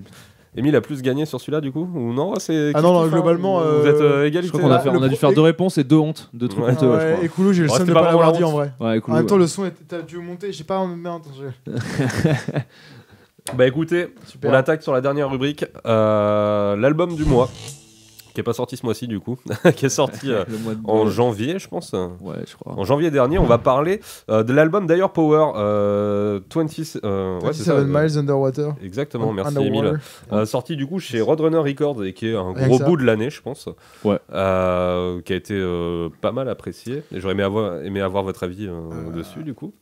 Émile a plus gagné sur celui-là du coup ou non? Ah non, globalement vous êtes égalité. Je crois qu'on a dû faire 2 réponses et 2 hontes, 2 trucs honteux. Ouais, et Koulou, j'ai le seum de pas l'avoir dit en vrai. Ouais, en même temps, le son t'as dû monter, j'ai pas merde. Bah écoutez, on attaque sur la dernière rubrique, l'album du mois. Qui est pas sorti ce mois-ci du coup, qui est sorti en janvier je pense. Ouais, je crois. En janvier dernier, on va parler de l'album d'ailleurs Power 27 Miles Underwater. Exactement, merci Émile. Sorti du coup chez Roadrunner Records et qui est un gros bout de l'année je pense. Ouais. Qui a été pas mal apprécié. Et j'aurais aimé avoir votre avis dessus du coup.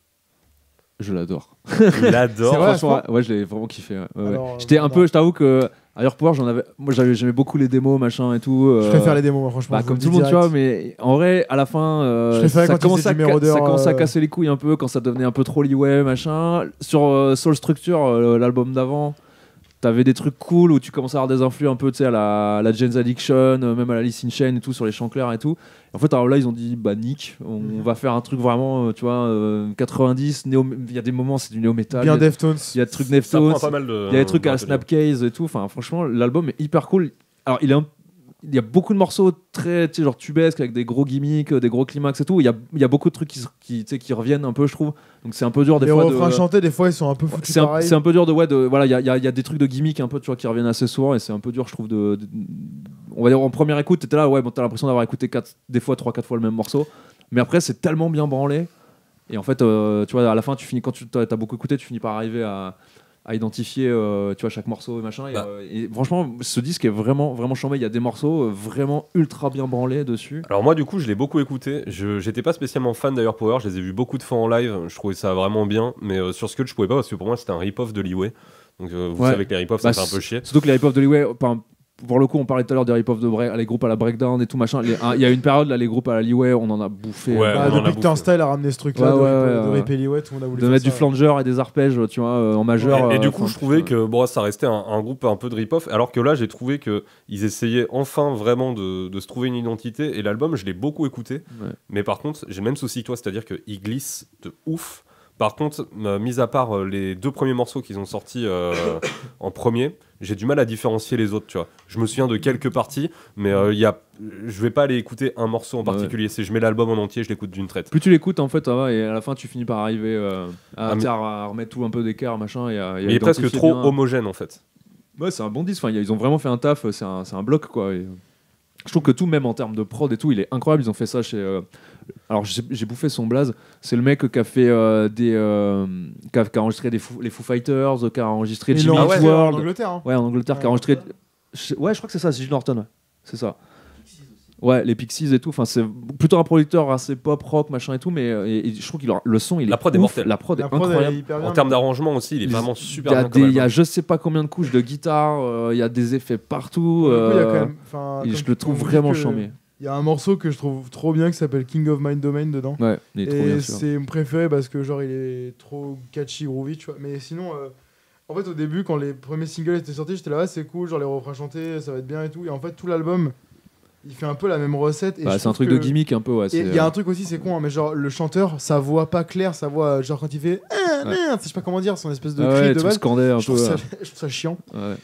Je l'adore. Tu l'adores. Franchement, ouais, je l'ai vraiment kiffé. Ouais. Alors, je t'avoue que Ailleurs Power, j'aimais beaucoup les démos, machin et tout. Je préfère les démos, moi, franchement. Comme tout le monde, tu vois, mais en vrai, à la fin, ça commençait à casser les couilles un peu quand ça devenait un peu trop Liway, machin. Sur Soul Structure, l'album d'avant, t'avais des trucs cool où tu commençais à avoir des influx un peu, tu sais, à la Jane's Addiction, même à la Alice in Chains et tout, sur les chants clairs et tout. En fait, alors là, ils ont dit, bah, nick, on va faire un truc vraiment, tu vois, 90, il y a des moments, c'est du néo-metal. Bien Deftones. Il y a des trucs Deftones. Il y a des trucs à Snapcase et tout. Enfin, franchement, l'album est hyper cool. Alors, il y a beaucoup de morceaux très, tu sais, genre tubesques avec des gros gimmicks, des gros climax et tout. Il y a beaucoup de trucs qui reviennent un peu, je trouve. Donc c'est un peu dur des fois. Les refrains chantés, des fois, ils sont un peu foutus pareil. C'est un peu dur voilà, il y a des trucs de gimmicks un peu, tu vois, qui reviennent assez souvent et c'est un peu dur, je trouve, on va dire en première écoute, t'étais là, ouais, bon, t'as l'impression d'avoir écouté des fois 3-4 fois le même morceau. Mais après, c'est tellement bien branlé. Et en fait, tu vois, à la fin, quand tu as beaucoup écouté, tu finis par arriver à identifier tu vois, chaque morceau et machin. Et franchement, ce disque est vraiment, vraiment chambé. Il y a des morceaux vraiment ultra bien branlés dessus. Alors moi, du coup, je l'ai beaucoup écouté. J'étais pas spécialement fan d'Ailleurs Power. Je les ai vus beaucoup de fois en live. Je trouvais ça vraiment bien. Mais sur Skull, je pouvais pas parce que pour moi, c'était un rip-off de Liway. Donc vous savez que les rip-offs, ça fait un peu chier. Surtout que les rip-offs de Liway... Pour le coup, on parlait tout à l'heure des rip-offs les groupes à la breakdown et tout machin. Il y a une période là, les groupes à la Liway, on en a bouffé. Ouais, depuis que Turnstile a ramené ce truc-là de ripper Liway, tout le monde a voulu de mettre du flanger et des arpèges, tu vois, en majeur. Et du coup, je trouvais que ça restait un groupe un peu de rip-off. Alors que là, j'ai trouvé que ils essayaient enfin vraiment de se trouver une identité. Et l'album, je l'ai beaucoup écouté. Ouais. Mais par contre, j'ai le même souci que toi, c'est-à-dire qu'il glisse de ouf. Par contre, mis à part les 2 premiers morceaux qu'ils ont sortis en premier, j'ai du mal à différencier les autres, tu vois. Je me souviens de quelques parties, mais je vais pas aller écouter un morceau en particulier. Si je mets l'album en entier, je l'écoute d'une traite. Plus tu l'écoutes, en fait, ça va, et à la fin, tu finis par arriver à remettre tout un peu d'écart, machin. Mais il est presque trop homogène, en fait. Ouais, c'est un bon disque. Enfin, ils ont vraiment fait un taf. C'est un bloc, quoi. Et je trouve que tout, même en termes de prod et tout, il est incroyable. Ils ont fait ça chez. Alors, j'ai bouffé son blaze. C'est le mec qui a fait qui a enregistré les Foo Fighters, qui a enregistré Jimmy Eat World. En Angleterre. Hein. Ouais, en Angleterre, qui a enregistré. Ouais, je crois que c'est ça, c'est Jim Norton. Ouais. C'est ça. Ouais, les Pixies et tout. Enfin, c'est plutôt un producteur assez pop, rock, machin et tout. Mais et je trouve que le son, il est. La prod est mortelle. La prod est incroyable. En termes d'arrangement aussi, il est vraiment super bien. Il y a je sais pas combien de couches de guitare. Il y a des effets partout. Je le trouve vraiment charmé. Il y a un morceau que je trouve trop bien qui s'appelle King of Mind Domain dedans. Ouais, il est trop bien. C'est mon préféré parce que genre il est trop catchy, groovy, tu vois. Mais sinon, en fait, au début, quand les premiers singles étaient sortis, j'étais là, ouais, c'est cool, genre les refrains chantés, ça va être bien et tout. Et en fait, tout l'album, il fait un peu la même recette. Et c'est un truc de gimmick un peu, ouais. Et il y a un truc aussi, c'est con, hein, mais genre le chanteur, sa voix pas claire, sa voix, genre quand il fait je sais pas comment dire, son espèce de cri de base. Je trouve ça chiant. Ouais.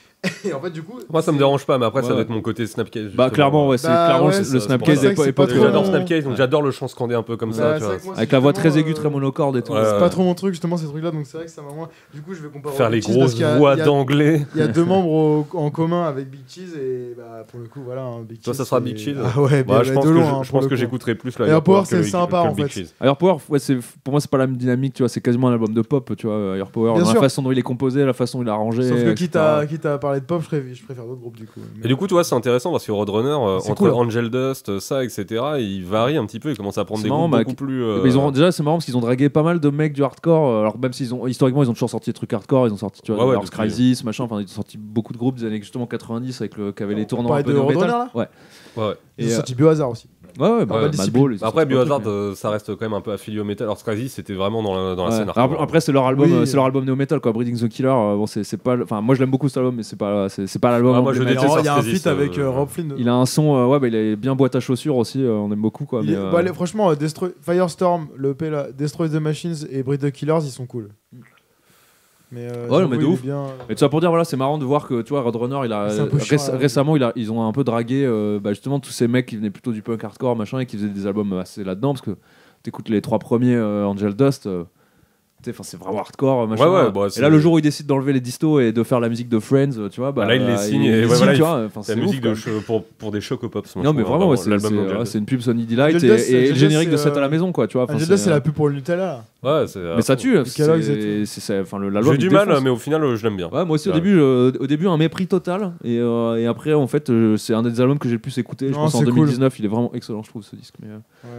Et en fait, du coup. Moi, ça me dérange pas, mais après, ça va être mon côté Snapcase. Bah, clairement, ouais, le Snapcase est pas trop. J'adore Snapcase, donc j'adore le chant scandé un peu comme ça. Avec la voix très aiguë, très monocorde et tout. C'est pas trop mon truc, justement, ces trucs-là, donc c'est vrai que ça m'a moins. Du coup, je vais comparer. Faire les grosses voix d'anglais. Il y a 2 membres en commun avec Big Cheese, et bah, pour le coup, voilà. Big Cheese. Toi, ça sera Big Cheese. Ah ouais, je pense que j'écouterai plus là. Air Power, c'est sympa en fait. Air Power, pour moi, c'est pas la même dynamique, tu vois, c'est quasiment un album de pop, tu vois, Air Power. La façon dont il est composé, la façon dont il est arrangé. Sauf que quitte à parler de pop, je préfère d'autres groupes du coup. Et du coup, tu vois, c'est intéressant parce que Roadrunner, entre Angel Dust, ça, etc., il varie un petit peu, il commence à prendre des groupes beaucoup plus. Déjà, c'est marrant parce qu'ils ont dragué pas mal de mecs du hardcore. Alors, même historiquement, ils ont toujours sorti des trucs hardcore, ils ont sorti, tu vois, Earth Crisis, machin, enfin, ils ont sorti beaucoup de groupes des années justement 90 qui avaient les tournants un peu de Roadrunner là. Ouais. Ils ont sorti Biohazard aussi. Ouais, Madball. Après, Biohazard, ça reste quand même un peu affilié au metal. Alors, Crisis, c'était vraiment dans la scène hardcore. Après, c'est leur album néo metal, quoi. Breeding the Killer. Bon, c'est pas. Enfin, moi, je l'aime beaucoup cet album, mais c'est pas l'album. Moi, je déteste. Il y a un feat avec Rob Flynn. Il a un son, il est bien boîte à chaussures aussi. On aime beaucoup, quoi. Franchement, Firestorm, le EP là, Destroy the Machines et Breed the Killers, ils sont cool. Mais de ouf. Et tout ça pour dire, voilà, c'est marrant de voir que tu vois, Roadrunner, récemment, ils ont un peu dragué justement tous ces mecs qui venaient plutôt du punk hardcore, machin, et qui faisaient des albums assez là-dedans, parce que t'écoutes les 3 premiers Angel Dust. C'est vraiment hardcore, machin. Et là, le jour où ils décident d'enlever les distos et de faire la musique de Friends, tu vois, là, ils les signent. C'est la musique pour des chocs au pop. Non, mais vraiment, c'est une pub Sony Delight et le générique de 7 à la maison, quoi, tu vois. Angel Dust, c'est la pub pour le Nutella. Mais ça tue. J'ai du mal, mais au final, je l'aime bien. Ouais, moi aussi, au début, un mépris total. Et après, en fait, c'est un des albums que j'ai le plus écouté. Je pense en 2019, il est vraiment excellent, je trouve, ce disque.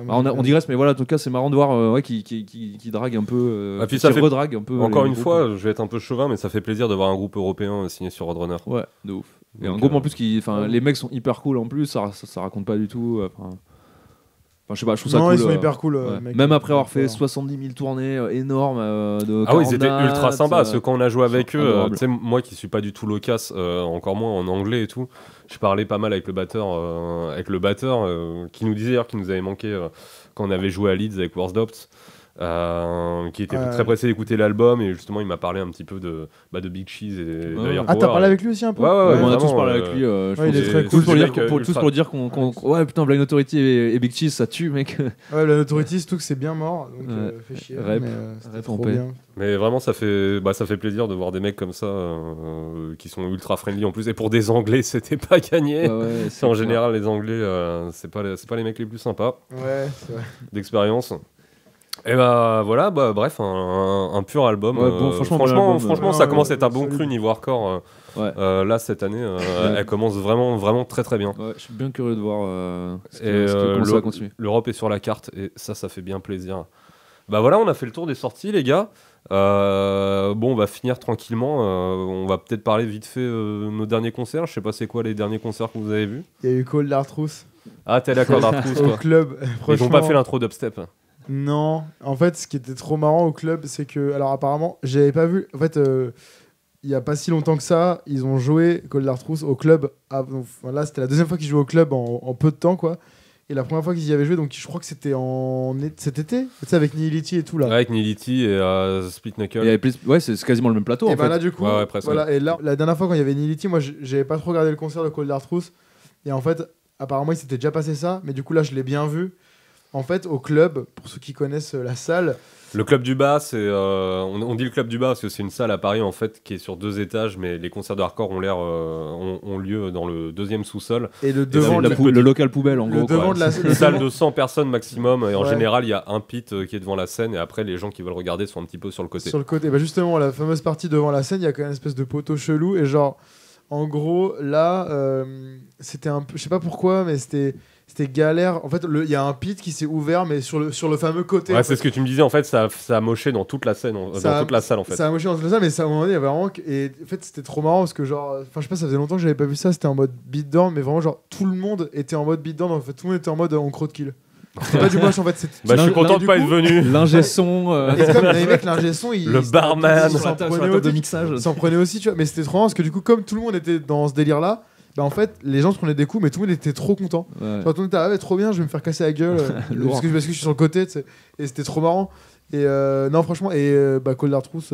On digresse, mais voilà, en tout cas, c'est marrant de voir qui drague un peu. Puis ça fait redrague un peu. Encore une fois, je vais être un peu chauvin, mais ça fait plaisir de voir un groupe européen signé sur Roadrunner. Ouais, de ouf. Et un groupe en plus les mecs sont hyper cool en plus, ça raconte pas du tout. Je sais pas, je trouve ça cool. Non, ils sont hyper cool. Même après avoir fait 70 000 tournées énormes ils étaient ultra sympas. Parce que quand on a joué avec eux, moi qui suis pas du tout loquace, encore moins en anglais et tout, je parlais pas mal avec le batteur, qui nous disait d'ailleurs qu'il nous avait manqué quand on avait joué à Leeds avec Worst Dopt. Qui était très pressé d'écouter l'album, et justement il m'a parlé un petit peu de Big Cheese et d'ailleurs. T'as parlé avec lui aussi un peu? Ouais, on a tous parlé avec lui. Il est très cool. Tous pour dire qu'on ouais, putain, Blind Authority et Big Cheese ça tue, mec. Ouais, Blind Authority, tout que c'est bien mort, donc fait chier. C'était trop bien. Mais vraiment, ça fait plaisir de voir des mecs comme ça qui sont ultra friendly en plus. Et pour des Anglais, c'était pas gagné. En général, les Anglais, c'est pas les mecs les plus sympas. Ouais, c'est vrai. D'expérience. Et voilà, bref, un pur album. Franchement, ça commence à être un bon cru niveau hardcore. Là, cette année, elle commence vraiment, vraiment très très bien. Ouais, je suis bien curieux de voir ce va continuer. L'Europe est sur la carte, et ça fait bien plaisir. Voilà, on a fait le tour des sorties, les gars. On va finir tranquillement. On va peut-être parler vite fait nos derniers concerts. Je sais pas c'est quoi les derniers concerts que vous avez vus. Il y a eu Cold Artrousse. Ah, t'es d'accord, Artrousse, toi. Au club. Ils ont pas fait l'intro d'Upstep. Non, en fait, ce qui était trop marrant au club, c'est que, alors apparemment, j'avais pas vu. En fait, il y a pas si longtemps que ça, ils ont joué Cold Artrousse au club. Là, c'était la deuxième fois qu'ils jouaient au club en peu de temps, quoi. Et la première fois qu'ils y avaient joué, donc je crois que c'était cet été, tu sais, avec Nihility et tout là. Ouais, avec Nihility et Split Knuckle. Il y avait ouais, c'est quasiment le même plateau. Et en bah fait. là, du coup, Ouais, presque, voilà. Et là, la dernière fois quand il y avait Nihility, moi j'avais pas trop regardé le concert de Cold Dark Truth. Et en fait, apparemment, il s'était déjà passé ça. Mais du coup, là, je l'ai bien vu. En fait, au club, pour ceux qui connaissent la salle. Le club du bas, c'est on dit le club du bas parce que c'est une salle à Paris en fait qui est sur 2 étages, mais les concerts de hardcore ont lieu dans le 2e sous-sol. Et le devant, le local poubelle en le gros. devant Quoi. de la Une salle de 100 personnes maximum, et en Ouais. général il y a un pit qui est devant la scène, et après les gens qui veulent regarder sont un petit peu sur le côté. sur le côté. Bah justement, la fameuse partie devant la scène, il y a quand même une espèce de poteau chelou. Et genre, en gros, là, c'était un peu. Je sais pas pourquoi, mais c'était galère. En fait, il y a un pit qui s'est ouvert, mais sur le fameux côté. Ouais, en c'est fait. ce que tu me disais, en fait ça a moché dans toute la scène, Ça a- dans toute la salle en fait. Ça a moché dans tout ça, mais ça, à un moment donné, il y avait vraiment. Et en fait, c'était trop marrant parce que, genre. Enfin, je sais pas, ça faisait longtemps que j'avais pas vu ça. C'était en mode beatdown, mais vraiment, genre, tout le monde était en mode beatdown. En fait, tout le monde était en mode on crowd kill. C'était pas du moche, en fait. Bah, je suis content de du pas coup- être venu. L'ingé son. Et c'est comme les mecs, l'ingé son, il. Le barman. il s'en prenait de aussi- mixage. il s'en prenait aussi, tu vois. Mais c'était trop marrant parce que, du coup, comme tout le monde était dans ce délire-là, bah, en fait, les gens se prenaient des coups, mais tout le monde était trop content. Ouais. Genre, tout le monde était, ah ouais, trop bien, je vais me faire casser la gueule Lourd. parce que je suis sur le côté, tu sais. Et c'était trop marrant. Et non, franchement, bah, Cold Dark Truth,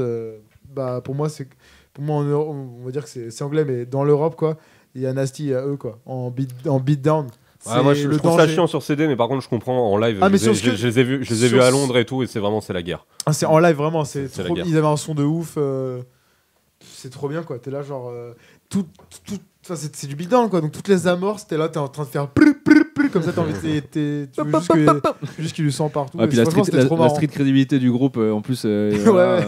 bah, pour moi, en Europe, on va dire que c'est anglais, mais dans l'Europe, quoi, il y a Nasty, il y a eux, quoi, en beatdown. Ouais, moi je le trouve ça danger. chiant sur CD, mais par contre je comprends en live. Ah, mais je les ai- sur ce que- je les ai vus sur à ce- Londres et tout, et c'est la guerre. Ah, c'est en live, vraiment, c'est C'est la trop. guerre. Ils avaient un son de ouf. C'est trop bien, quoi. T'es là, genre. Enfin, c'est du beatdown, quoi. Donc, toutes les amorces, t'es là, t'es en train de faire. Comme ça, t'as envie de. Tu veux juste qu'il lui sent partout. Ah, Et puis la franchement, street, c'était trop marrant. street crédibilité du groupe, en plus, Ouais, ouais.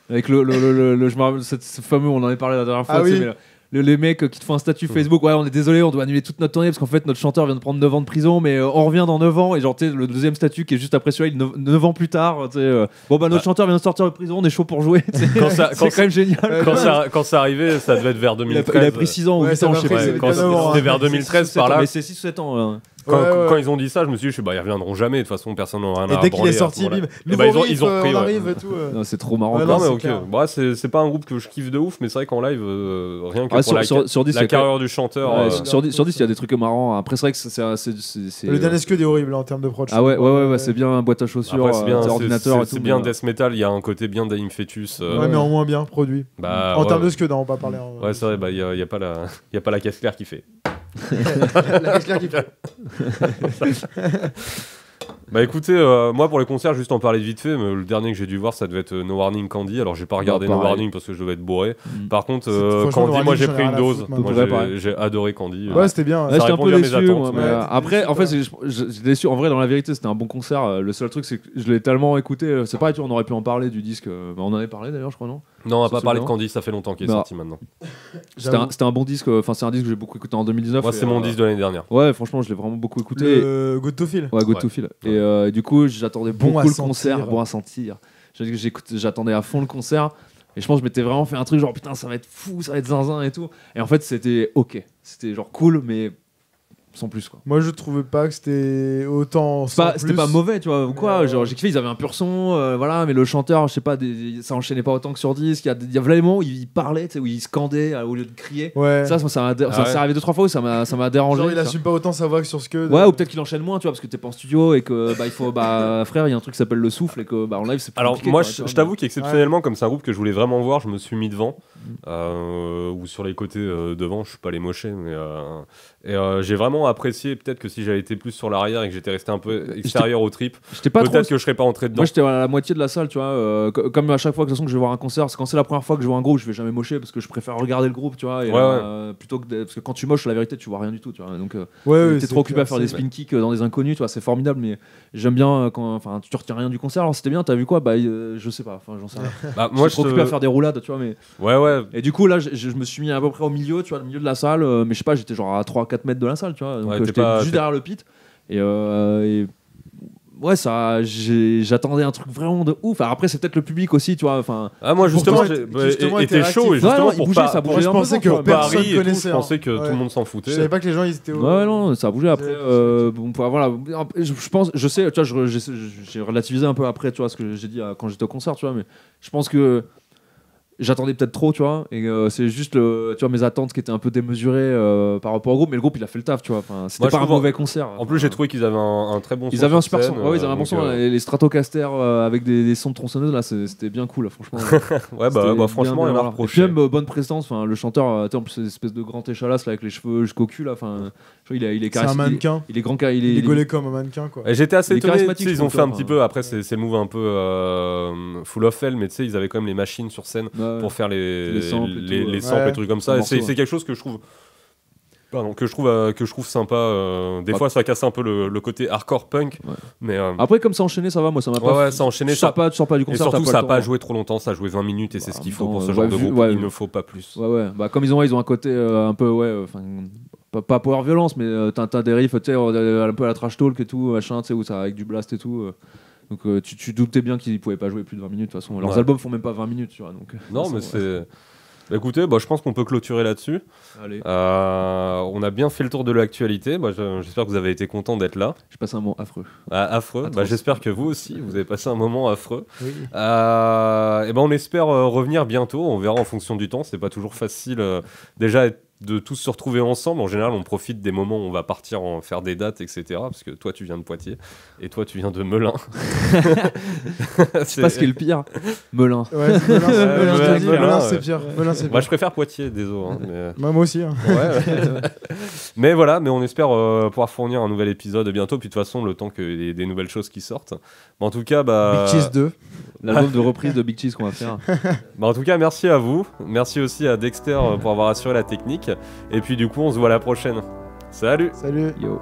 avec je me rappelle, ce fameux, on en avait parlé la dernière fois, Ah tu sais, oui. mais les mecs qui te font un statut Facebook, ouais, on est désolé, on doit annuler toute notre tournée parce qu'en fait, notre chanteur vient de prendre 9 ans de prison, mais on revient dans 9 ans. Et genre, tu sais, le deuxième statut qui est juste après celui-là, 9 ans plus tard, tu sais, bon, bah, notre chanteur vient de sortir de prison, on est chaud pour jouer. tu sais. C'est quand même génial. Quand ça arrivait, ça devait être vers Il 2013. a pris 6 ans ou Ouais, 8 ça ans, m'a je sais pris, pas. c'est Ouais, quand bien avant, c'était hein. vers 2013 par là. Mais c'est 6 ou 7 ans. hein. Quand ils ont dit ça, je me suis dit, ils reviendront jamais. De toute façon, personne n'en a rien à Et dès qu'il branler est à sorti, ce moment-là. bim. Eh ben, Nouveau ils ont riff, repris, on ouais. arrive et tout. Non, c'est trop marrant. Ouais, quoi. non, Non, mais c'est ok. clair. Bah, c'est pas un groupe que je kiffe de ouf, mais c'est vrai qu'en live, rien que Ah, pour sur 10, il y la a quand même- carrière du chanteur. Ouais, sur 10, il y a des trucs marrants. Après, c'est vrai que c'est. Le dernier Scud est horrible en termes de prod. Ah ouais, c'est bien boîte à chaussures, Après, c'est bien, ordinateur et c'est tout. bien mais, Death Metal. Il y a un côté bien Dying Fetus. Ouais, mais en moins bien produit. Bah, En ouais, termes de ouais. Scud, on va pas parler. Ouais, c'est vrai. Bah, il y a pas la caisse claire qui fait. La claire qui fait. Bah écoutez, moi pour les concerts, juste en parler vite fait, mais le dernier que j'ai dû voir, ça devait être No Warning Candy. Alors j'ai pas regardé No pareil. Warning parce que je devais être bourré. Mm. Par contre, Franchement, No Candy, moi Warning, j'ai j'en ai pris une rien à dose. foutre, Moi maintenant. Pareil. j'ai adoré Candy. Ouais, c'était bien. Ouais, Ça j'étais un peu répondait à mes déçu, attentes, moi, mais, ouais, après, t'étais en fait, déçu, j'étais déçu. En vrai, dans la vérité, c'était un bon concert. Le seul truc, c'est que je l'ai tellement écouté. C'est pareil, tu vois, on aurait pu en parler du disque. On en avait parlé d'ailleurs, je crois, non? Non, on va Ça, pas c'est parler de bien. Candy, ça fait longtemps qu'il est Bah. sorti maintenant. C'était un bon disque. Enfin, c'est un disque que j'ai beaucoup écouté en 2019. Moi, et, c'est mon disque de l'année dernière. Ouais, franchement, je l'ai vraiment beaucoup écouté. Le Good to Feel. Ouais, Good Ouais. to Feel. Et du coup, j'attendais Bon beaucoup à le sentir. concert, bon à sentir. J'attendais à fond le concert. Et je pense que je m'étais vraiment fait un truc genre putain, ça va être fou, ça va être zinzin et tout. Et en fait, c'était ok. C'était genre cool, mais sans plus quoi. Moi, je trouvais pas que c'était autant. C'était pas mauvais, tu vois, ou quoi. Ouais. Genre, j'ai kiffé, ils avaient un pur son, voilà, mais le chanteur, je sais pas, ça enchaînait pas autant que sur disque. Il y a vraiment où il parlait, tu sais, où il scandait au lieu de crier. Ouais. Ça m'est ouais. arrivé 2-3 fois où ça m'a dérangé. Genre, il tu vois. assume pas autant sa voix que sur Scud. Ouais, ou peut-être qu'il enchaîne moins, tu vois, parce que t'es pas en studio et que il faut, frère, il y a un truc qui s'appelle le souffle et que en live c'est plus Alors compliqué, moi, quoi, tu vois, je t'avoue qu'exceptionnellement, comme c'est un groupe que je voulais vraiment voir, je me suis mis devant ou sur les côtés devant. Je suis pas les mochés, mais j'ai vraiment apprécié. Peut-être que si j'avais été plus sur l'arrière et que j'étais resté un peu extérieur au trip, J'étais pas trop. peut-être que je serais pas entré dedans. Moi j'étais à la moitié de la salle, tu vois. Comme à chaque fois que, de toute façon, que je vais voir un concert, quand c'est la première fois que je vois un groupe, je vais jamais mocher parce que je préfère regarder le groupe, tu vois. Et, plutôt que parce que quand tu moches, la vérité, tu vois rien du tout, tu vois. Donc Ouais, t'es trop occupé à faire des spin kicks dans des inconnus, tu vois. C'est formidable, mais j'aime bien quand, enfin, tu retiens rien du concert. Alors c'était bien, t'as vu quoi? Je sais pas. Enfin, j'en sais rien. Bah, Moi, je suis trop occupé à faire des roulades, tu vois. Mais Ouais. et du coup là, je me suis mis à peu près au milieu, tu vois, au milieu de la salle. Mais je sais pas, j'étais genre à 3-4 mètres de la salle, tu vois. Donc Ouais, t'es j'étais pas- juste derrière le pit. Et ouais, ça, j'attendais un truc vraiment de ouf. Alors après, c'est peut-être le public aussi, tu vois. Enfin, Ah, moi justement, justement, était était chaud et réactif. justement Ouais, il pour bougeait, pas, ça pour- bougeait je un peu, pensais tu vois. que personne Paris et tout, connaissait, je pensais hein. que Ouais. tout le monde s'en Je foutait. savais pas que les gens ils étaient au. Ouais, non, ça a bougé après. Bon, voilà. Je pense, je sais, tu vois, j'ai relativisé un peu après, tu vois, ce que j'ai dit quand j'étais au concert, tu vois, mais je pense que j'attendais peut-être trop, tu vois, et c'est juste tu vois, mes attentes qui étaient un peu démesurées par rapport au groupe, mais le groupe il a fait le taf, tu vois. Enfin, c'était Moi, je pas un trouve mauvais concert. En plus, j'ai trouvé qu'ils avaient un très bon son. Ils avaient un sur super son, scène, ouais, ils avaient un bon donc, son, les Stratocaster avec des sons de tronçonneuse là, c'était bien cool, là, franchement. Ouais, bah franchement, il y en a voilà. reproché. Et puis même bonne prestance, enfin le chanteur, tu sais, en plus c'est une espèce de grand échalasse là, avec les cheveux jusqu'au cul là, enfin, il est C'est un mannequin. il est grand, Il est gaulé comme un mannequin, quoi. Et j'étais assez Il est étonné, tu charismatique, sais, ils je ont trouve, fait un quoi. petit peu, après c'est le move un peu full of hell, mais tu sais, ils avaient quand même les machines sur scène Ouais. pour faire les samples et tout, les samples ouais. et trucs comme ça. Les Et c'est morceaux, quelque chose que je trouve... Pardon, que je trouve sympa. Des Ah. fois, ça casse un peu le côté hardcore punk, Ouais. mais Après comme ça enchaîné, ça va, moi ça m'a pas. ouais, ça a enchaîné, tu sors pas du et concert. surtout, t'as ça a le pas temps. joué trop longtemps, ça a joué 20 minutes et c'est ce qu'il faut pour ce ouais, genre de vu- groupe. ouais. Il ne faut pas plus. Ouais, bah comme ils ont un côté un peu enfin pas power violence, mais t'as des riffs, tu sais, un peu à la trash talk et tout, machin, tu sais, où ça avec du blast et tout. Donc tu doutais bien qu'ils pouvaient pas jouer plus de 20 minutes de toute façon. Leurs Ouais. albums font même pas 20 minutes, tu vois. Donc Non, mais c'est... Bah, écoutez, je pense qu'on peut clôturer là-dessus. Allez, On a bien fait le tour de l'actualité. J'espère que vous avez été content d'être là. j'ai passé un moment affreux. Affreux. Atroce. J'espère que vous aussi, vous avez passé un moment affreux. Oui. Et on espère revenir bientôt. On verra en fonction du temps. C'est pas toujours facile déjà de tous se retrouver ensemble. En général, on profite des moments où on va partir faire des dates, etc. Parce que toi, tu viens de Poitiers et toi, tu viens de Melun. C'est pas ce qui est le pire. Melun. Ouais, c'est Melun, Melun, je te dis, Melun, Melun, ouais. c'est pire. Melun, c'est Moi, pire. je préfère Poitiers, désolé. Hein, mais... Moi aussi. Hein. Ouais. Mais voilà, mais on espère pouvoir fournir un nouvel épisode bientôt. Puis de toute façon, le temps qu'il y ait des nouvelles choses qui sortent. En tout cas, Big Cheese 2. L'album de reprise de Big Cheese qu'on va faire. En tout cas, merci à vous. Merci aussi à Dexter pour avoir assuré la technique. Et puis du coup, on se voit la prochaine. Salut! Salut. Yo.